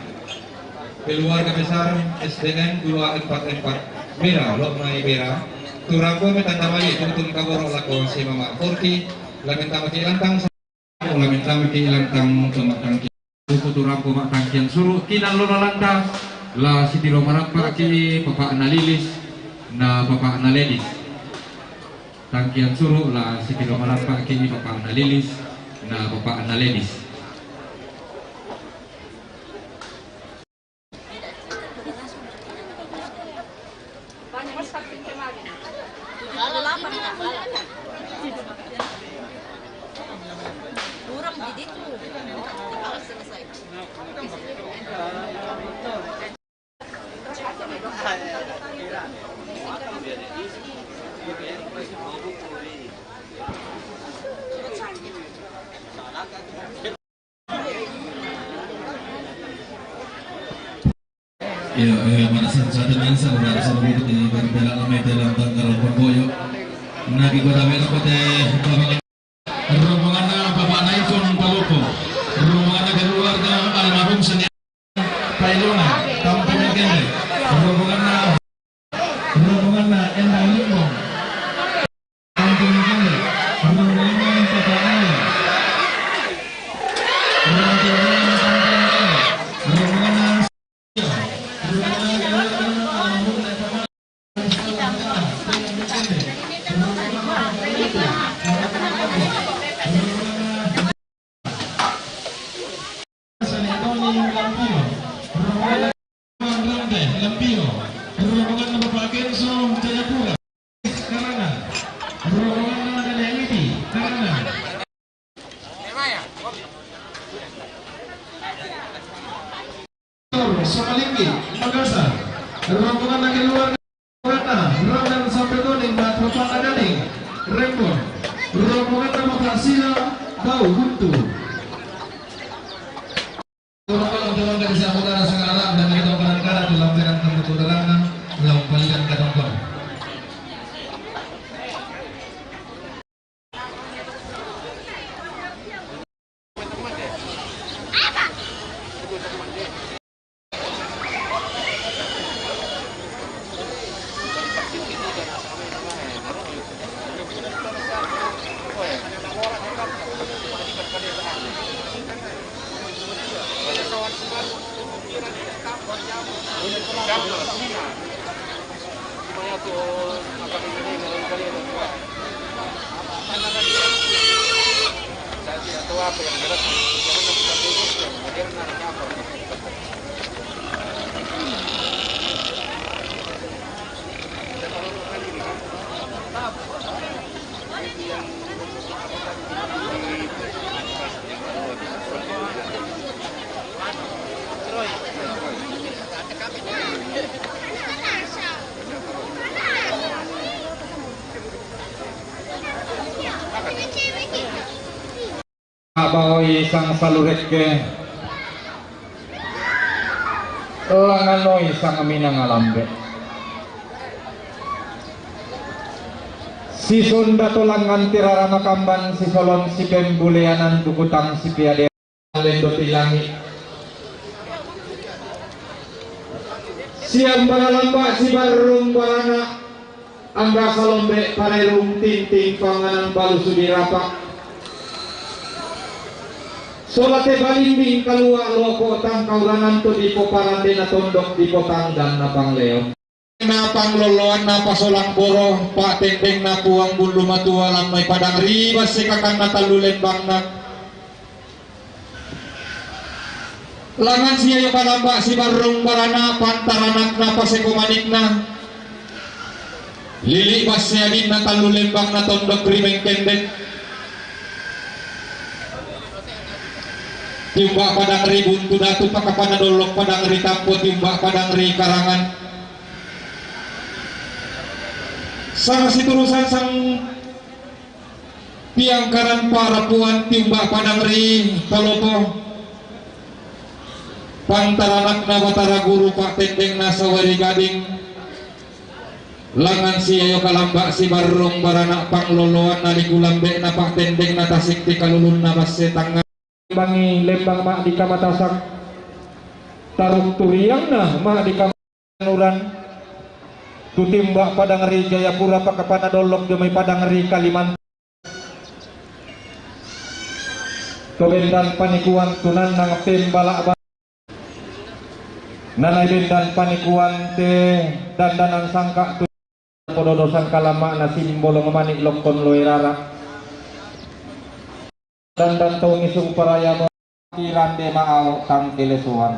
keluarga besar SDN 244 Merah, Loknai Merah, Turako Metandamali tuntun kabur lako si Mama Forki, lamentama kilantang, lamentama kilantang tumatang buku Turako matang kian suruh kinan lolalanda, la sitiro marapa ki Bapak Analilis, na Bapak Analedis. Tangkian suruh lah si kilo malapa kini Bapak Analilis na Bapak Analedis. Kurang didik lu. Selesai. Mana saat dengan saudara saudara di berbeda lama dalam tanggal Boyo. Nagi gora merah pada rombongan Bapak Naikon Palopo, rombongan keluarga almarhum Senia Pailona, Kampung Kende, rombongan Endang Limbong, Kampung Kende, rombongan Bapak Ali, Somalinggi, Makassar, rombongan lagi luar Rana, Radan sampai Toning, Bapak Adaning, Rembon, rombongan nama Prasila, Bau Buntu. Tolong dari saudara sekarang dan kita kadang-kadang dalam berang kemudaran dalam balikan kadang-kadang. Abawai sang salurek ke langanoi sang minang alambe si Sunda tolangan tirara makamban si solon si pembuleanan dukutang si piade lendo tilangi siang baralamba si barung barana angga salombe parerung tinting panganan balu sudirapa solate balimbing kalua loko tang kauranan to di poparande na tondok di potang dan napang leo na pangloloan na pasolang boro pa tendeng na puang bulu matua lamay padang ribas sekakan na talulen bangnak langan siya yung kalamba si barong barana pantaranak na pasekumanik na lili bas siya din na talulen bang na tondok rimeng kendek timbak padang ri buntu datu pakapanadolok padang ri tampo timbak padang ri karangan sang siturusan sang tiang karan para puan timbak padang ri talopo pantaranak na batara guru pak tendeng na sawari gading langan si ayo kalamba si barong baranak pangloloan na ligulambe na pak tendeng na tasik ti kalulun na basse tangan bangi lembang mak di kamatasak taruk turiang na mak di kamanuran tutimbak padang ri Jayapura pakapana dolok jomay padang ri Kalimantan kebendan panikuan tunan nang tembala nanay bendan panikuan te dandanan sangka pododosan kalama na simbolo ngamanik lokon loirara dandan tau ngisung paraya mo kirande maaw tang telesuan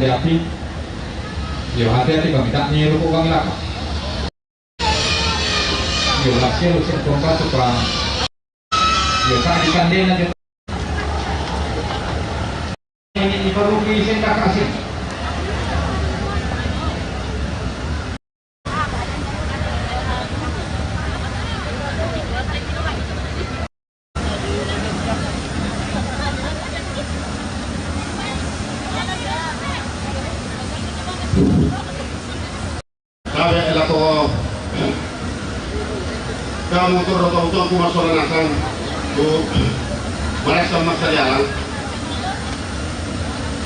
ande api. Yo hati-hati kami tak ni ruko kami lah. Yo lasnya lu siap tongkat supra. Yo tak dikandena je. Ini perlu diisin tak kasih. Sabe el ato kamu turun ku masolanasan ku mereka masalahan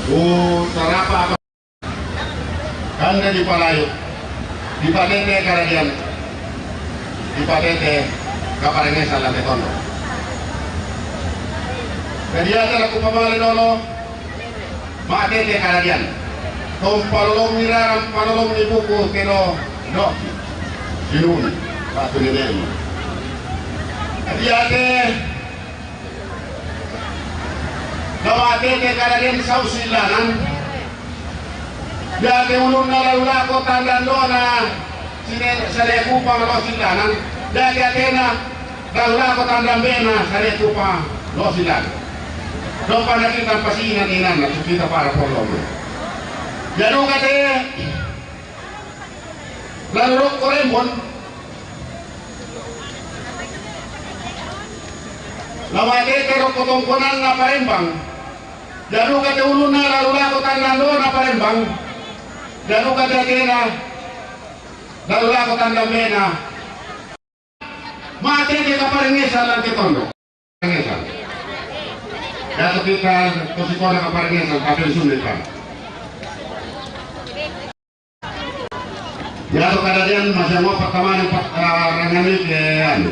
ku sarapa apa kanda di palayo di patete karadian di patete kaparenge salah tetono jadi ada ku pamale dolo matete karadian Palolong miraram, palolong ibuku keno no sinun batu nenen. Jadi ade nawate ke kalagen sausilanan. Dade ulun nalaula ko tandandona sine sare kupa lo silanan. Dade atena nalaula ko tandambena sare kupa lo silanan. Do panakitan pasinan inan na kita para polong. Janu kate lalu korembon lawate kero potongkonan na Parembang janu kate uluna lalu lako tandando na Parembang janu kate kena lalu lako tandamena mati di kaparengesan lang ketondo kaparengesan jatuh kita kosikona kaparengesan kapil sulit kan. Ya to kadadian masih mau pertama yang rangani ke anu.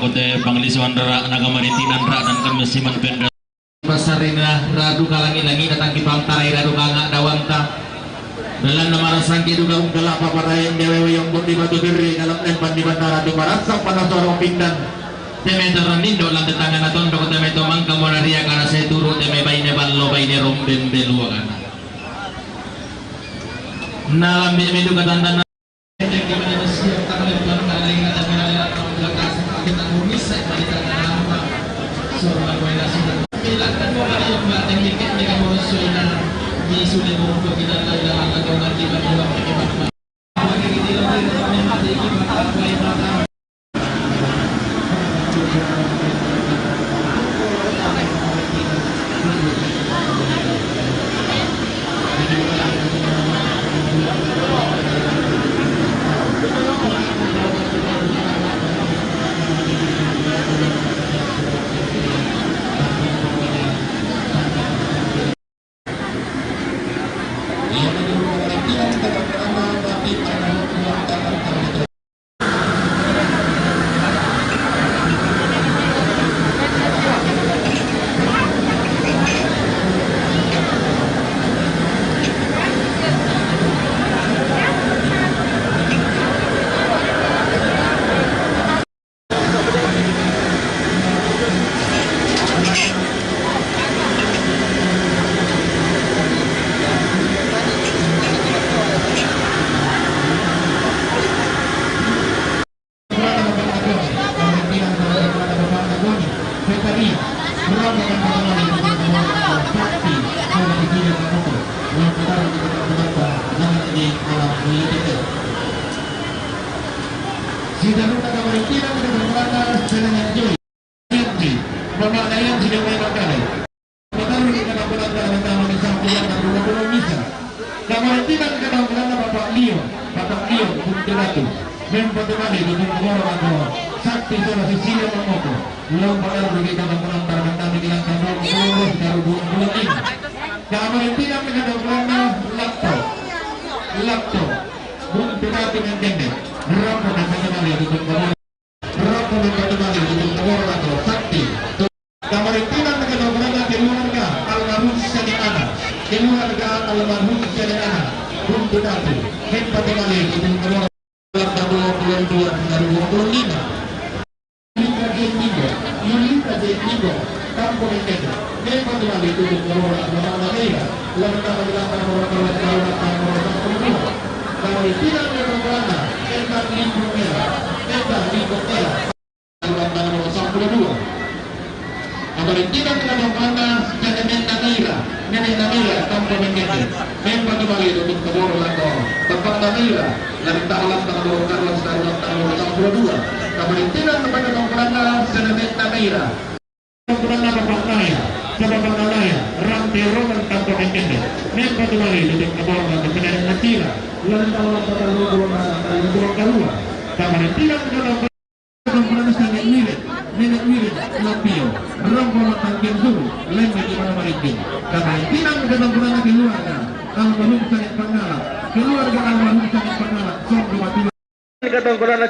Kote Panglisuan Dera Nagamaritinan Ra dan Kamesiman Pendra Pasarina Radu Kalangi-langi datang ki Pangtarai Radu Kanga Dawanta dalam nama rasangki duga ungkala paparayang dewe yang di batu beri dalam lempan di bandara di Marasak pada sorong pindan teme teranindo lan tetangan aton dok teme to mangka monaria kana saya turu teme baine ballo baine romben belua kana nalam bi medu katandana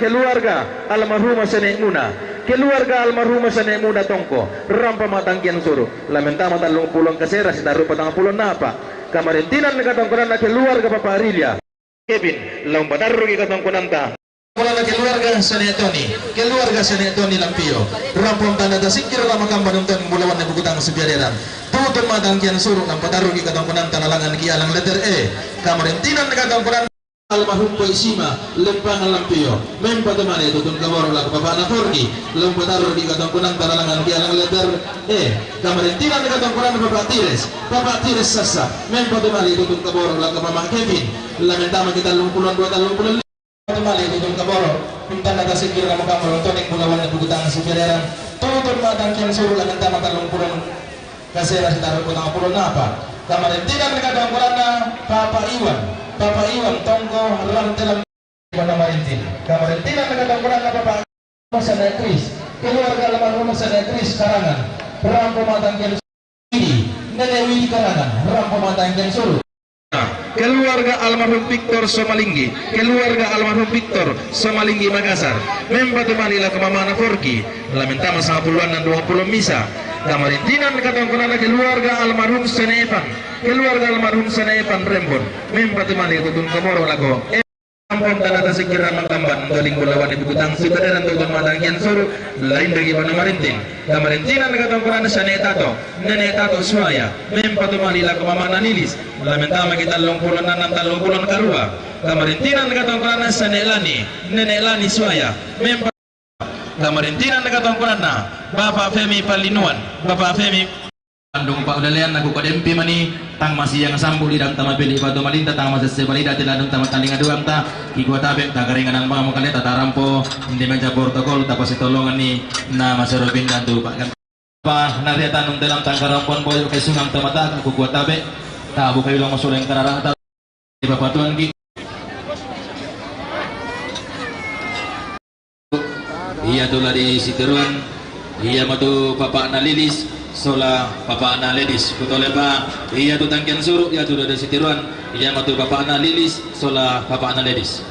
keluarga almarhumah Senek Muna, keluarga almarhumah Senek Muna Tongko, rampa matangkian suruh, lamentama talung pulang kesera sitaruh patang pulang napa, kamarentinan katongkonan keluarga Papa Arilia, Kevin, lampadaru katongkonan ta, keluarga Senek Tony, keluarga Senek Tony Lampio, rampong tanda tasingkir lama kampan untuk mulawan na bukutang sebiaderan, tutun matangkian suruh, lampadaru katongkonan tanalangan kialang letter E, kamarentinan katongkonan almarhum po isima lempang lampiyo mempa temane tutun kamoro la papa na forgi lempo taruh di katong kunang taralangan ki alang letter kamarintinan di katong kunang papa tires sasa mempa temane tutun kamoro la mama Kevin lamentama kita lumpulon 2 temane tutun kamoro minta kata sikir nama kamoro tonek bulawan na bugutang sikireran tutun matang kian suruh lamentama lumpulon kasera sitaruh kutang pulon apa kamarintinan di katong kunang papa Iwan tonggo rantelan pada Marintin. Kamarintinan nakatangkuran na Papa Masana Kris. Keluarga almarhum Masana Kris Karangan. Rampo matang kian Widi. Nenek Widi Karangan. Rampo matang kian Suru. Keluarga almarhum Victor Somalinggi. Keluarga almarhum Victor Somalinggi Makassar. Membantu Manila ke Mama Forki. Lamentama 10-an dan 20 misa. Kamarintinan nakatangkuran na keluarga almarhum Senepan. Keluarga almarhum Senepan Rembon membantu Manila tutun kamoro lago. Ampun tanah sekira mantamban galing bulawan ibu kutang sukadaran tutun matang kian suru lain bagi pada Marintin. Kamarintinan nakatangkuran na Sanetato Nenetato Suaya membantu Manila ke Mama Nanilis. Lamentama kita longpulan nan talongpulan karua. Kamarintinan nakatangkuran na Sanelani Nenelani Suaya membantu Kamarintinan nakatangkuran na Bapak Femi Palinuan Bapak Femi Bandung Pak Udalian aku kodempi mani tang masih yang sambu di dalam tamat pilih batu malinta tang masih sebalida tidak ada tamat taling aduam ta kiko tabe tak keringan bang mukanya tak tarampo indi meja protokol tak pasti tolongan ni na masyarakat pindah tu pak kan apa nariatan dalam tangkarampon boy ke sungang tamata aku kuat tabe tak buka bilang masuk yang karara tak di bapak tuan ki iya tu lari Siteruan iya matu Papa Analilis sola Papa Ana Ladies kutolepa iya tu tangkian suruh iya tu ada Sitiruan iya matu Papa Ana Lilis sola Papa Ana Ladies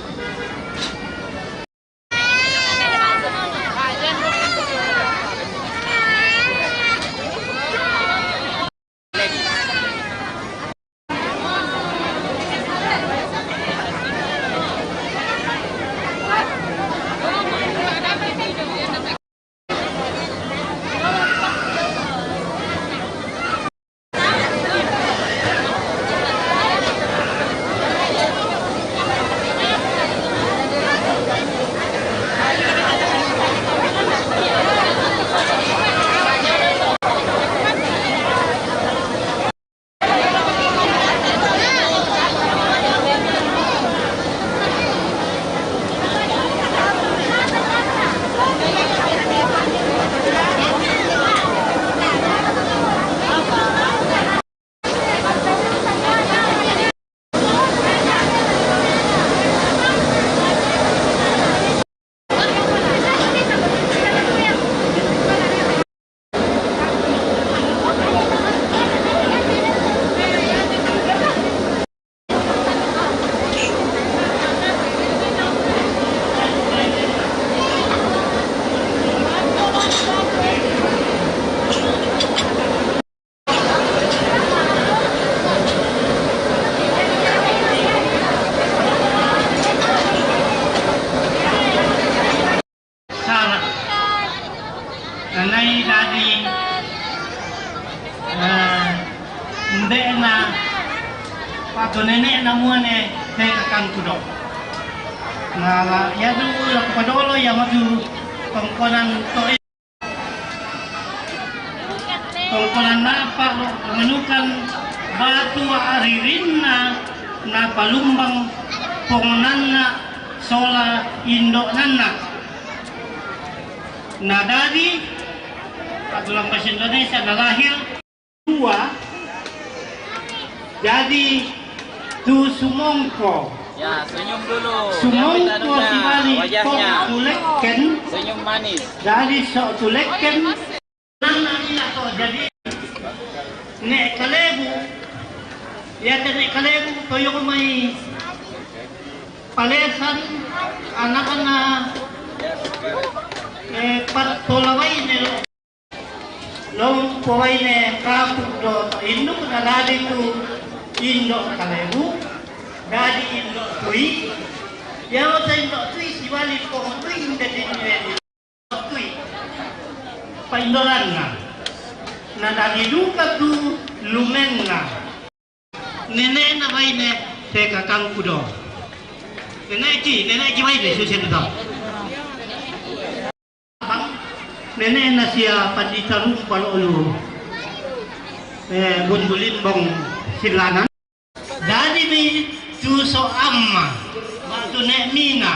Nanay dari hindi na pato nenek na muane teka kan kudo na yadu la padolo ya maju tongkonan to tongkonan na pa menukan batu aririn na palumbang pongonan na sola indo nana na dari dalam bahasa Indonesia na lahir dua jadi tu sumongko ya senyum dulu sumongko si bali wajahnya tuleken senyum manis dari sok tuleken nana to jadi nek kalebu ya nek kalebu toyo ko may palesan anak-anak tolaway nilo long paway ne kapuk do indo na dadi tu indo kalebu dadi indo tui ya sa indo tui siwali ko tui hindi din tui paindolan na dadi luka tu lumen na nene na bay ne teka kang kudo nenek jiwa ini susah betul. Nenek nasia pandita rumpal ulu. Bunbulin bong silanan. Dari mi tu so amma, waktu nek mina.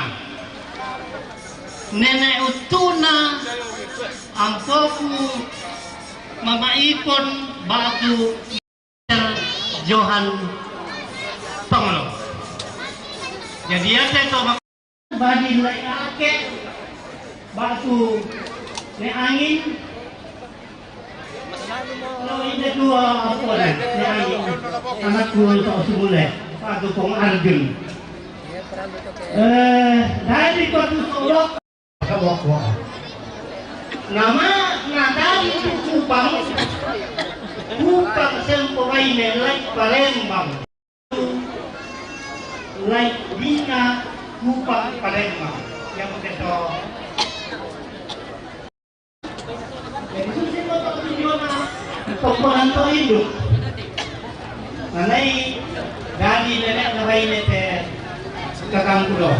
Nenek utuna, ampoku, mama ipon, batu Johan Panglo. Jadi ada tu badi naik akek, batu naik angin. Kalau ini dua apa dah? Naik angin. Anak dua tak semula. Batu Pong Arjun. Dari batu Solok. Nama nadari Kupang. Kupang semporai nelai Palembang. Laik Bina Kupang Palembang. Yang begitu. Jadi susah untuk tujuan pembuatan itu hidup. Nanti dari nenek narai nete kakang kudo.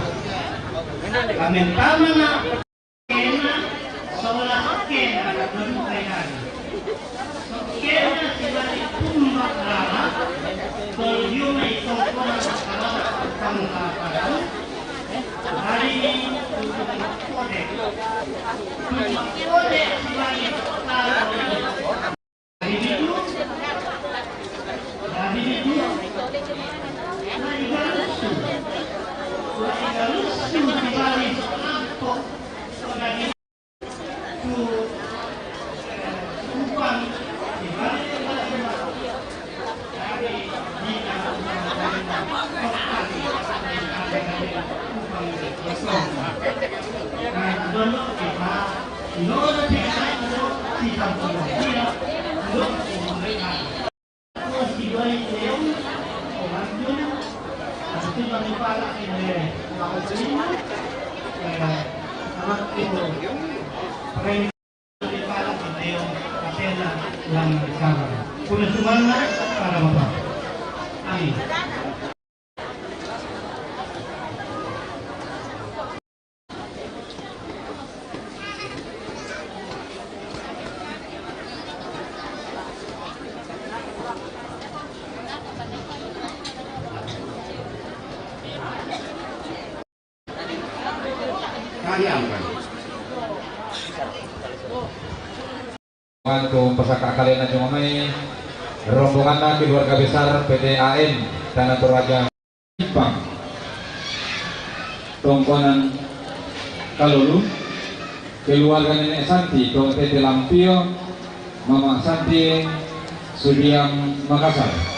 Kami tamana kena seolah kena belum kaitan. Kena sibari tumbak lama berjumpa itu orang kalau tangga pada hari ini kode sibari hari itu Amin. Untuk pesaka kalian aja mamai rombongan keluarga besar PT AN Tanah Toraja Ipang Tongkonan Kalulu keluarga Nenek Santi Tong Tete Lampio Mama Santi Sudiang Makassar.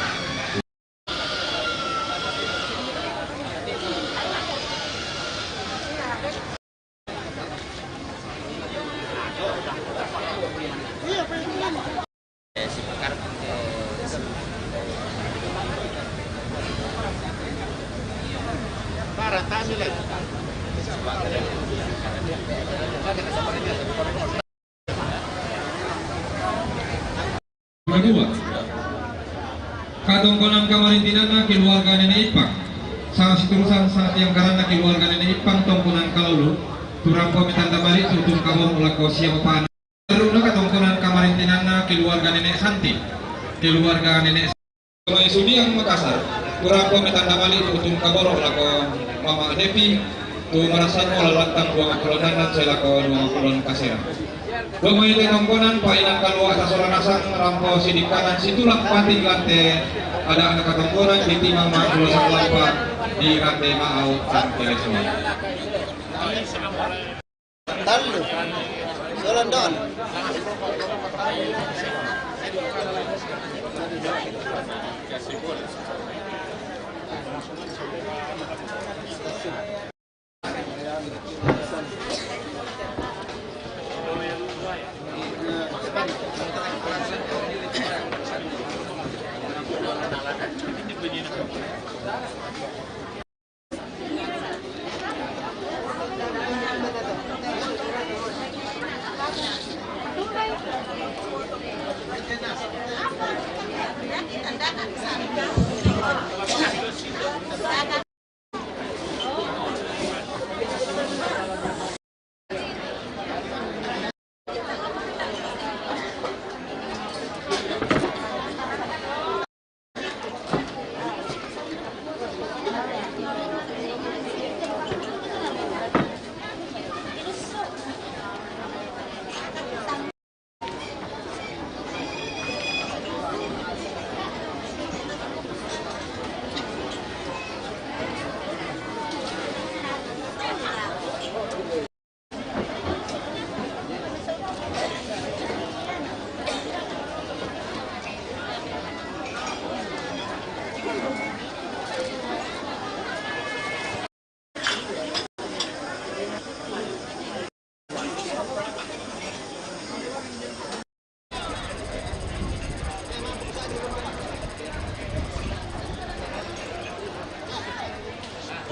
Kedua, katongkonan kamarintinana keluarga Nenek Ipang sang siturusan saat yang karena keluarga Nenek Ipang tongkonan Kalulu turampo mitanda balik tutum kamon ulako siapa pana teruna katongkonan kamarintinana keluarga Nenek Santi keluarga Nenek Santi Sudiang Makassar turampo mitanda balik tutum kamon ulako Mama Devi tu merasan olalantang 20 dan selako 20 kasera. Lumay tongkonan painan kalua sasoran asang rampo sidik kanan situlang pating lante ada anak katongkonan di timang makulo sang lampa di rantai maau sang telesma. Talu, Solandon.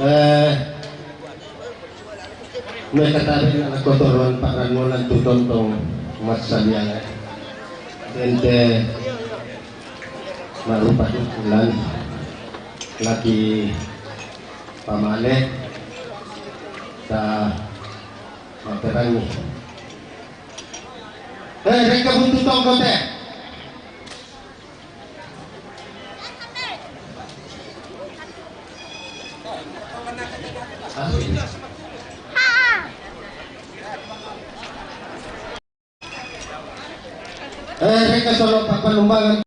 May katabi na nagkotoron para mo lang tutontong masabihan. Ente marupat ulan lagi pamalik sa materani. Reka buntutong kote. Reka solo panumbangan.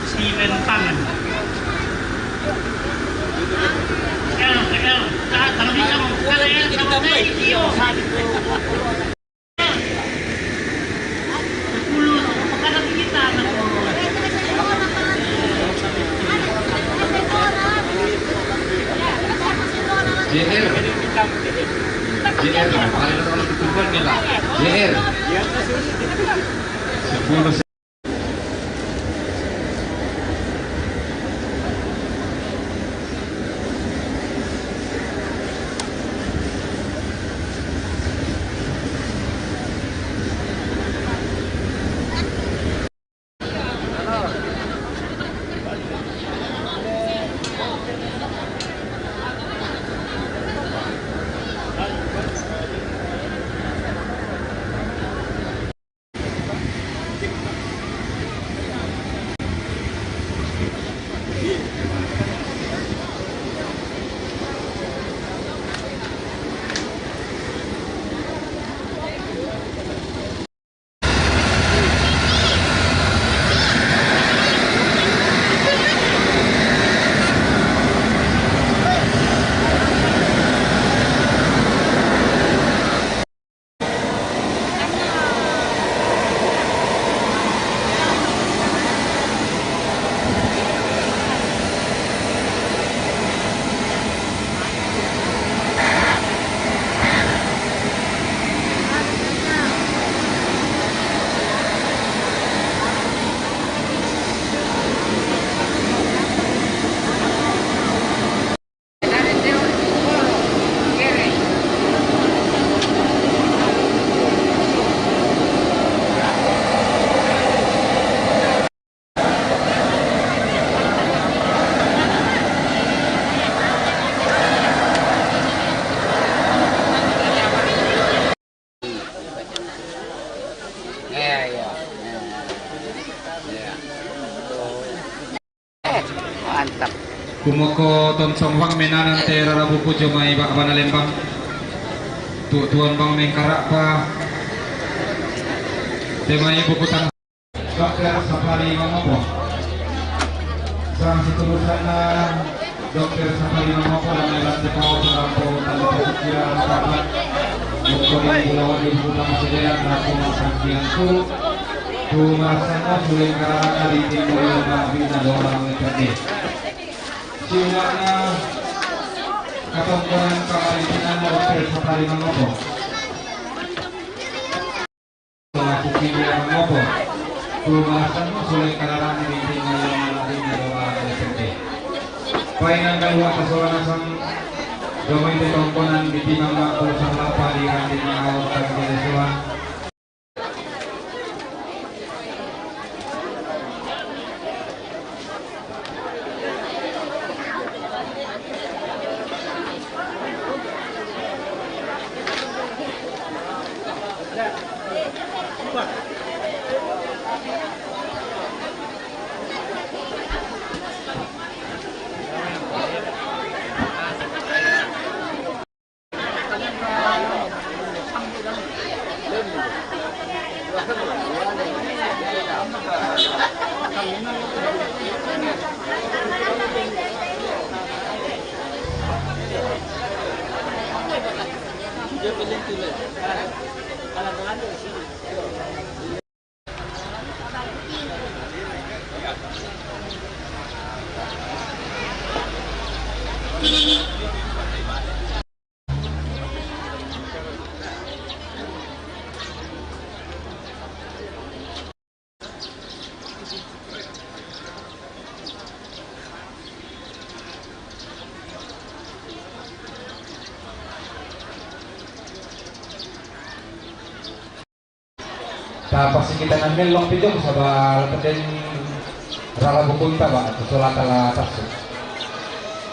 Steven Tangan. Kalau bisa kalau yang sama saya Tio. 10 pekan kita. JR. JR lah, paling orang ketuban nih lah. JR. 10. Mantap. Kumoko ton somwang menanan te rarabu pujo mai bak bana lembang. Tuan bang mengkarak pa. Temanya puputan. Dokter Safari Mamopo. Sang seterusnya Dokter Safari Mamopo dan Melan Tepau Terampo Tanda Pikiran Kapan Dokter Pulauan di Butang Sedean Rapung Sangkian Turu Tumasana Suling Karana di Timur Mabina Dorang Leperdi Siwana Katongkoran Kamarinan Dokter Safari Mamopo Selaku Kidia Mamopo Tumasana Suling Karana di Timur Mabina Dorang Leperdi Painan kalua kasolana sang domai de tongkonan di timang bakul sang lapa di kantin mahal tak jesuan. Nah, pasti kita ngambil long pijok sabar peden rala bukunta ba atau solat ala tasu.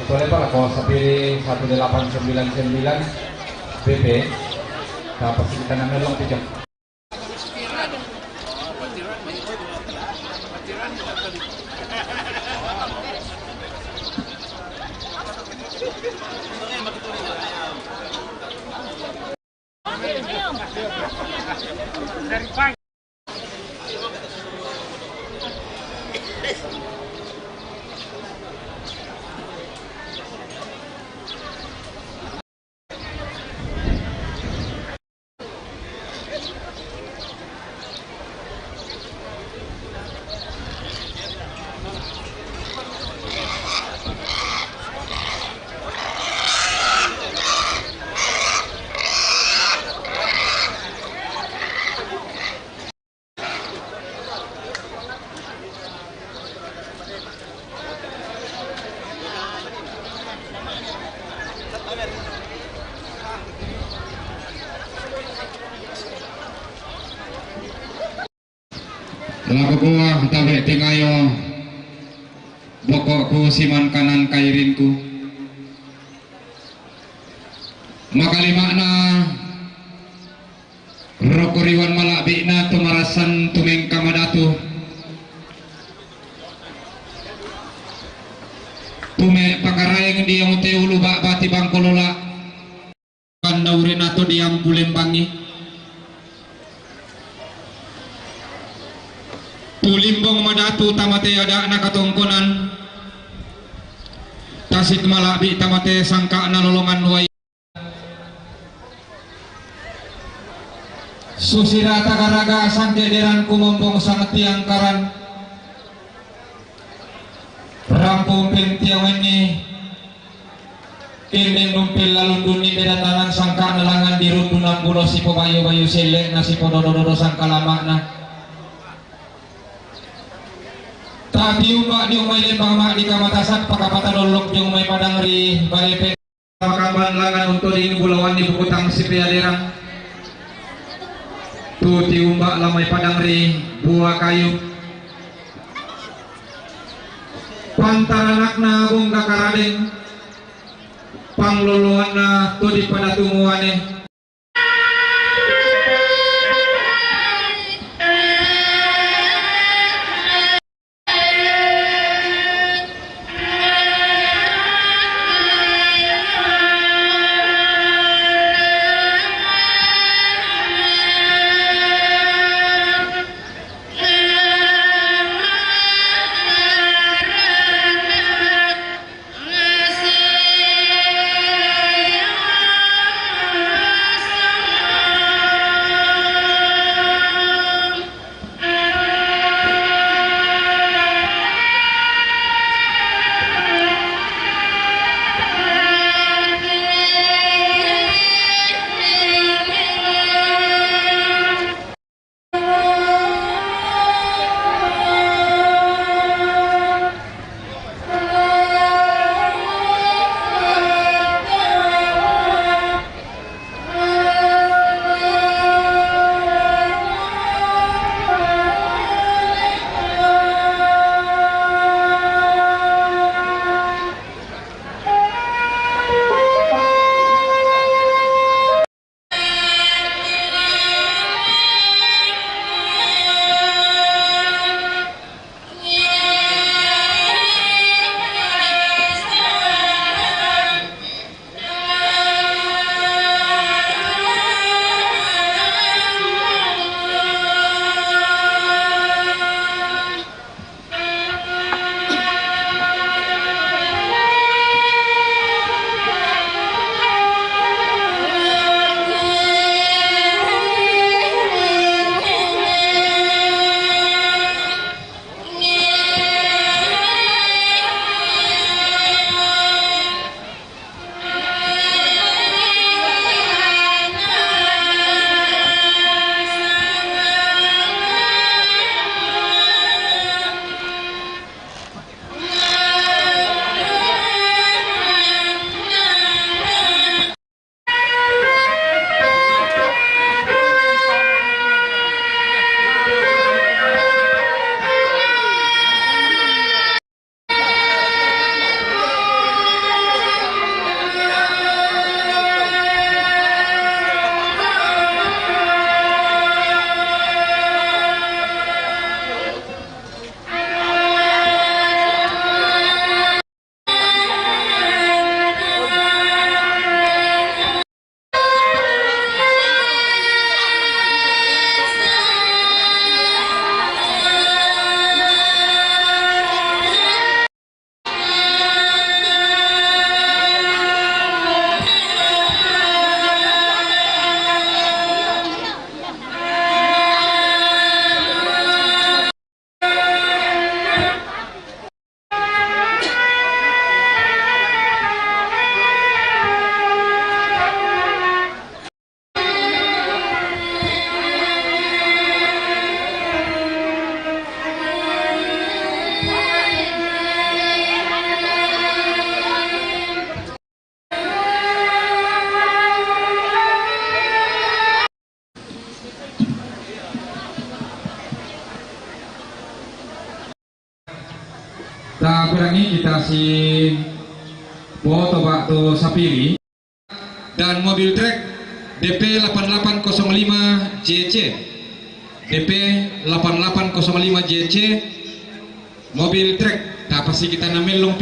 Itu lepas kalau sapiri 1899 BP. Nah, pasti kita ngambil long pijok. Lagu gua tabe tingayo bokokku siman kanan kairinku makali makna rokoriwan malabikna tumarasan tumeng kamadatu tume pakarayang diyang teulu bak bati bangkolola kandaurin atau diam bulembangi tulimbong madatu tamate ada anak katongkonan tasik malabi tamate sangka na lolongan wai susira tagaraga sangke deran kumombong sangat tiang karan rampung pintiang ini kiring rumpil lalu duni bedatangan sangka nalangan di rundunan bulo si bayu sele nasi podododo sangka lama na tapi umak di umay lembang mak di kamatasak pakapata dolok di umay padang ri balepe makaban langan untuk di bulawan di bukutang si pialerang tu ti umbak lamay padang ri buah kayu pantaranak na bung kakaradeng pangluluan na tu di pada tumuane Tak kurangi kita si foto waktu Sapiri dan mobil trek DP 8805 JC. DP 8805 JC mobil trek. Tak pasti kita namelong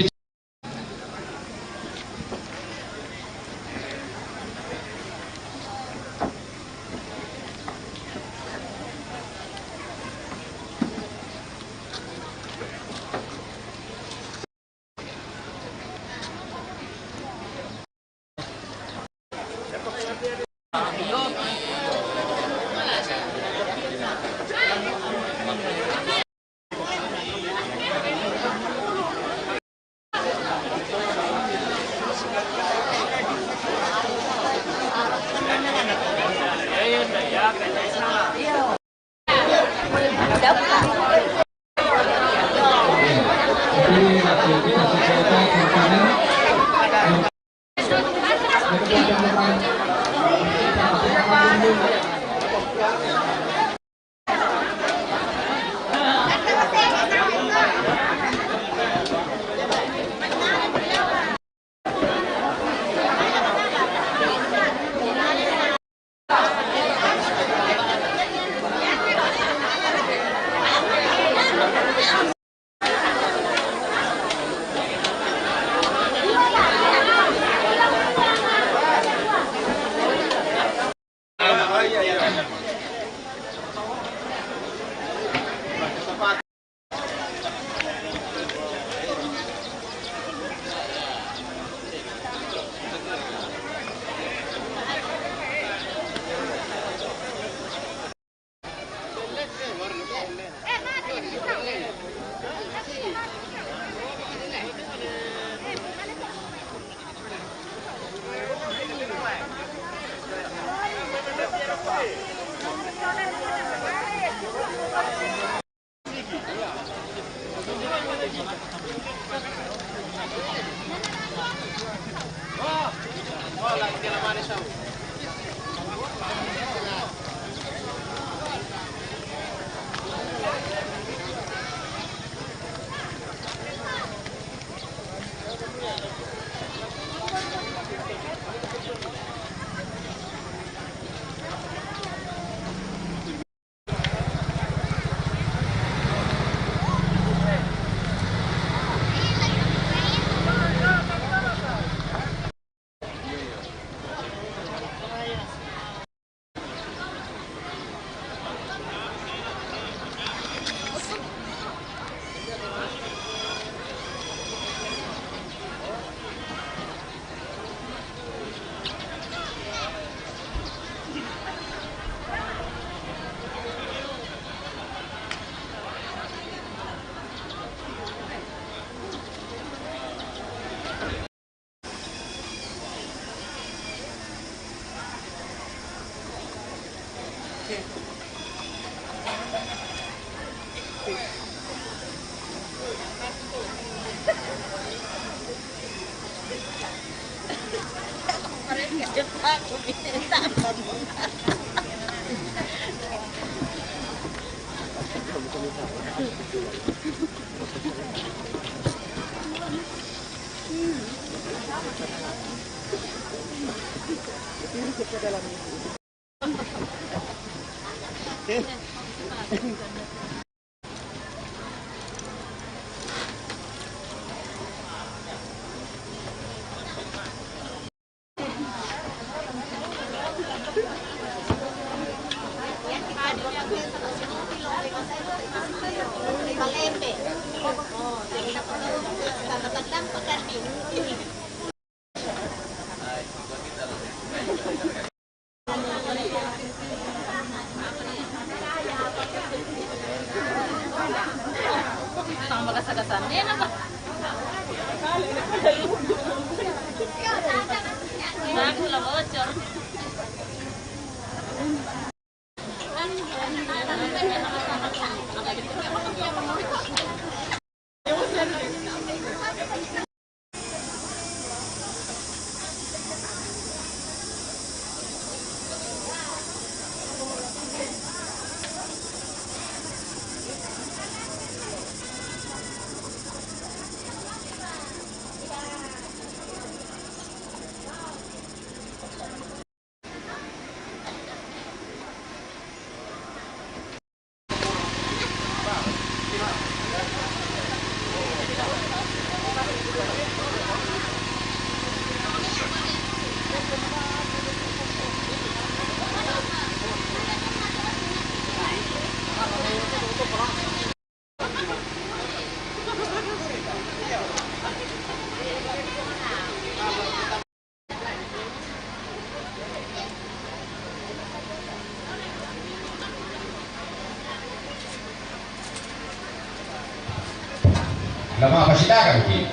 Nama apa sih dah begini?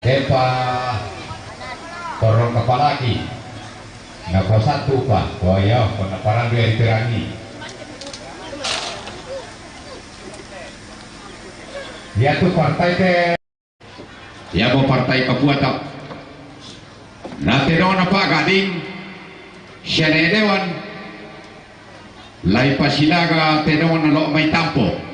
Depa korong kepala lagi. Nggak kau satu pak. Oh ya, penamparan dia diterangi. Dia tuh partai ke. Ya mau partai Papua tak. Nanti dong apa gading. Siapa dewan. Lai pasilaga tenong nalok may tampo.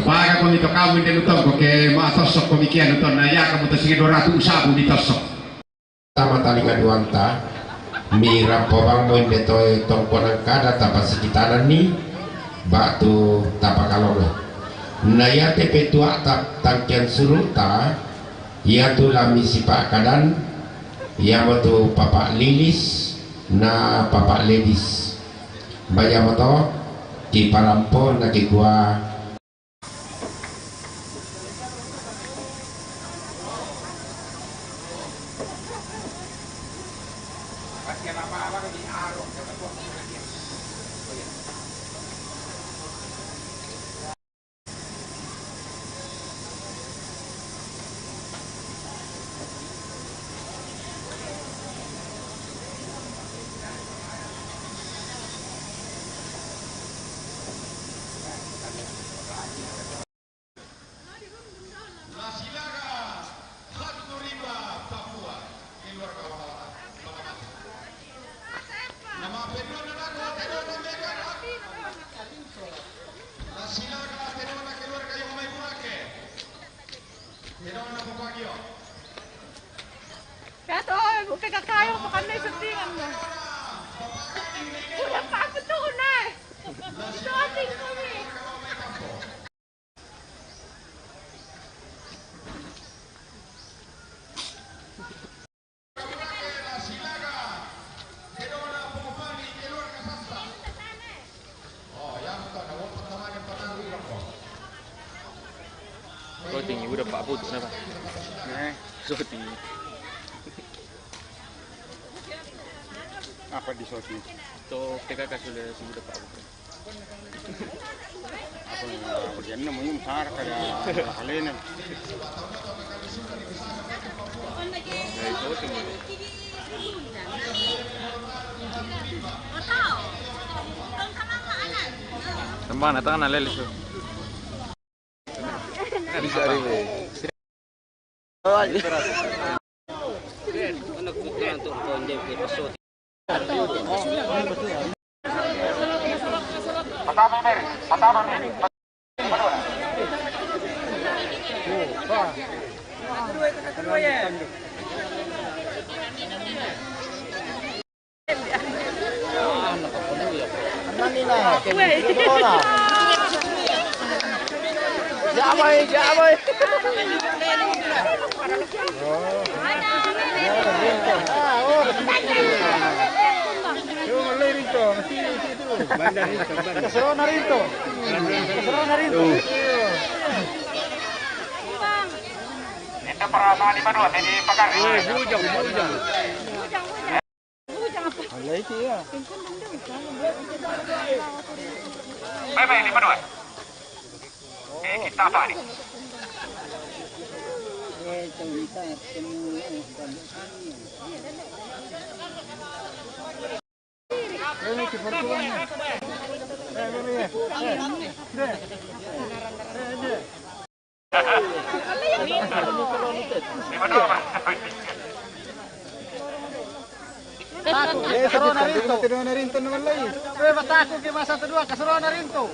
Baga kung ito kamu hindi lutong ko kay maatosok kumikian ito na ya kamu to sige doratu usabu ditosok. Tama talingan duanta mira pobang mo hindi to tongkonang kada tapa sekitaran ni batu tapa kalong. Naya tepe tua tap tangkian suruta ia tu lami sipak kadan ia tu papa lilis na papa ledis baya moto di parampo na kigua tinggi udah Pak Putu kenapa? So tinggi. Apa di soti? To PKK sudah Pak Putu. Apa yang namanya besar kayak halena. Itu tinggi. Tambah natang nalelis tu. Bisa ribu. Anak putih untuk konjek di pasot. Pertama Mary. Kedua ya. Jamai. Itu perasaan di mana? Di Pakar. Bujang. Lagi ya. Baik di mana? Kita apa ni? Keseruan Narinto naman lagi. Batako kay masa kedua, keseruan Narinto.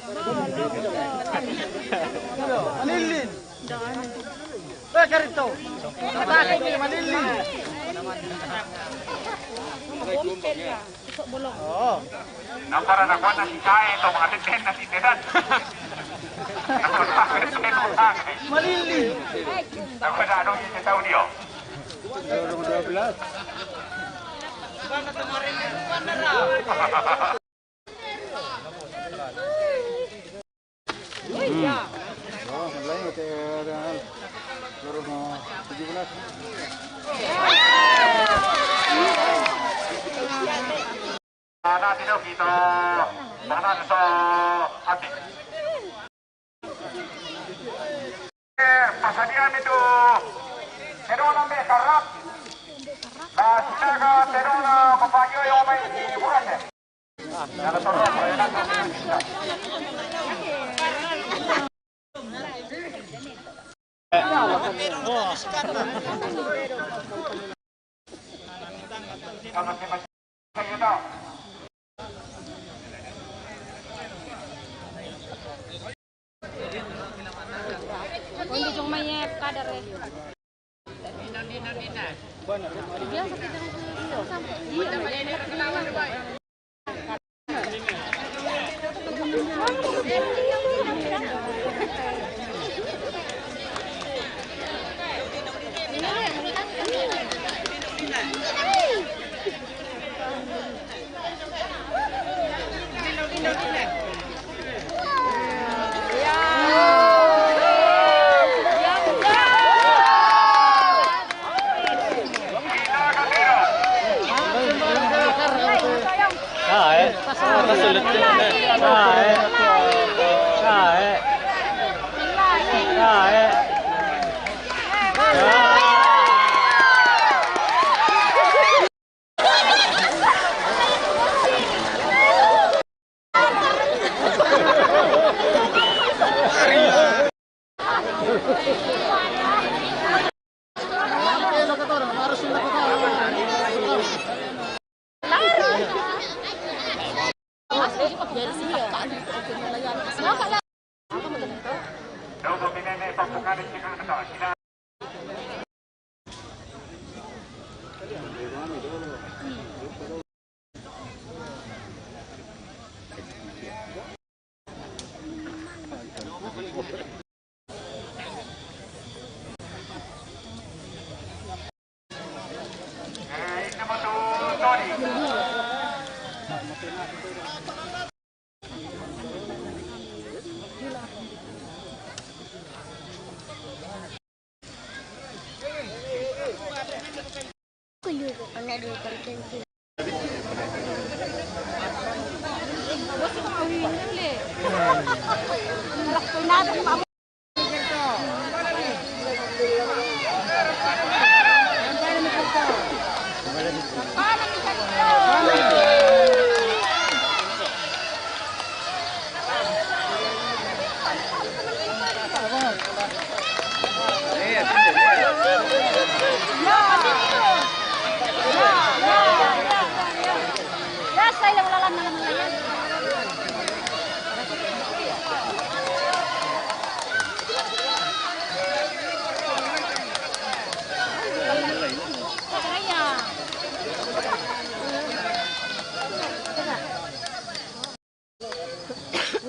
Manilin. Karito. Batako kay Manilin. Oh. Nampara na kwa na si Kai ito mga titen na titeran. Manilin. Ako na anong yung tao niyo? 12. Pasadian itu terong ambil karap. Sudah ke terong papayo yang main di bulan ya. Kalau terong Hindi yung may kadar eh. Dia sakit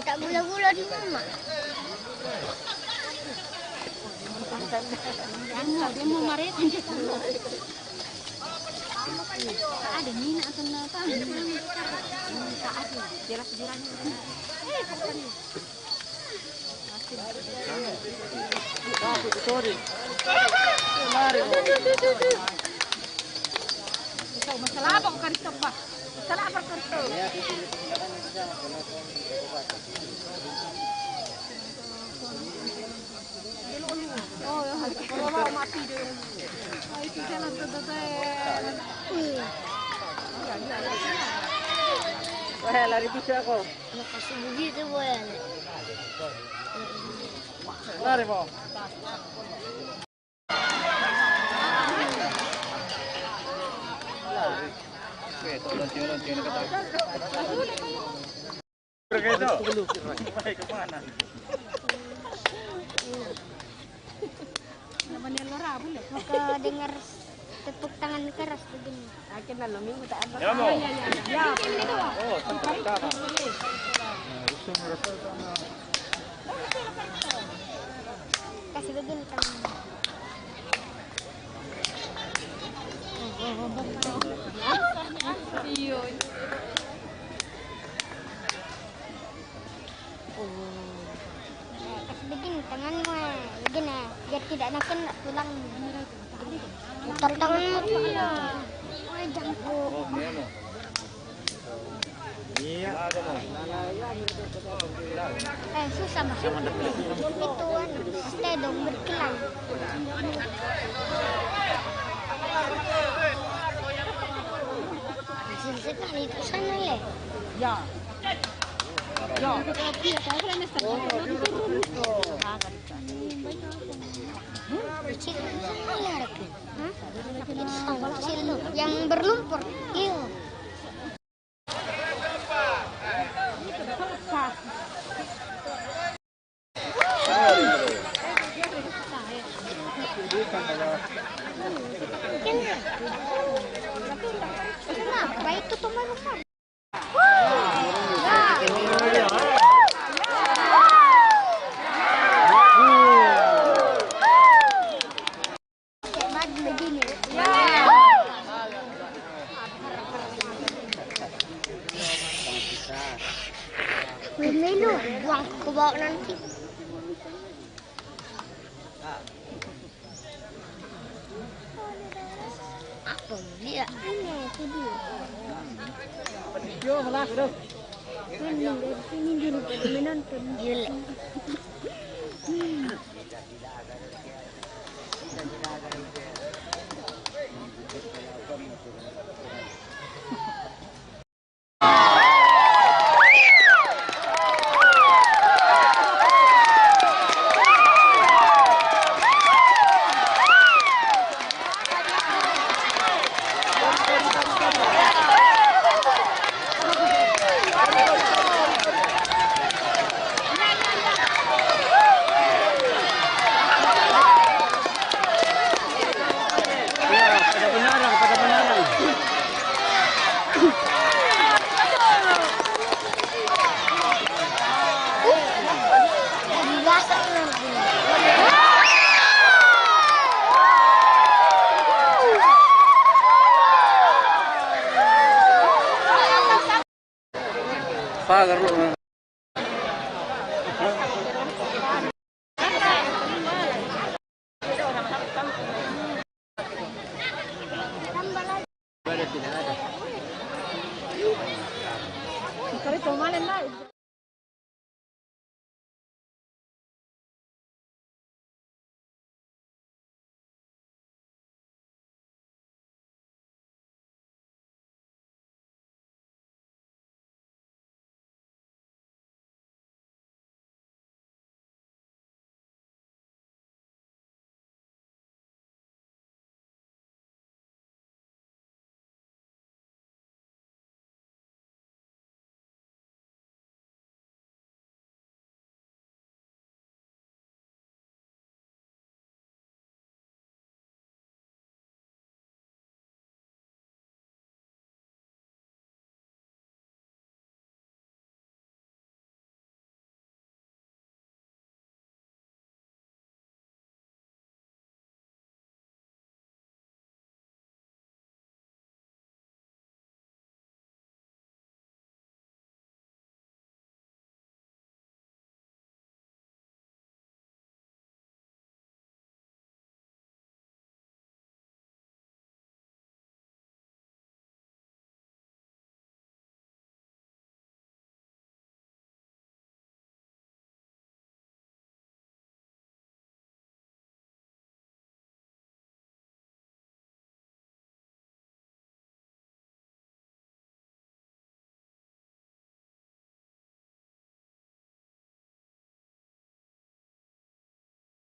minta gula-gula di mama. Dia mau marah kan dia tahu. Ada minat atau apa? Saat jelas jiranya. Sorry. Mari. Masalah apa kau risau pak? Masalah apa kau risau? Oh ya, kalau mati deh. Itu jalan terdekat. Wah, lari bisa kok. Kasih begitu boleh. Lari mau. Oke, tolong kata. Begitu. Baik ke mana? Namanya Lora boleh. Maka dengar tepuk tangan keras begini. Akhir lalu minggu tak ada. Ya mau. Ya. Oh, tepuk tangan. Kasih begini tangan. Iyo. Kasih begini tanganmu, begini biar tidak nak kena tulang. Taruh tanganmu. Jangkuk. Iya. Susah masuk. Ituan, stay dong berkelan. Sekali ke sana le. Ya. Ya. Yang berlumpur. Iya. Kenapa itu teman rumah? Melu, buang ke bawah nanti. Apa dia? Ini itu dia. Yo, malah sudah. Ini dulu menonton. Gila. Pagar lu. Kalau itu mana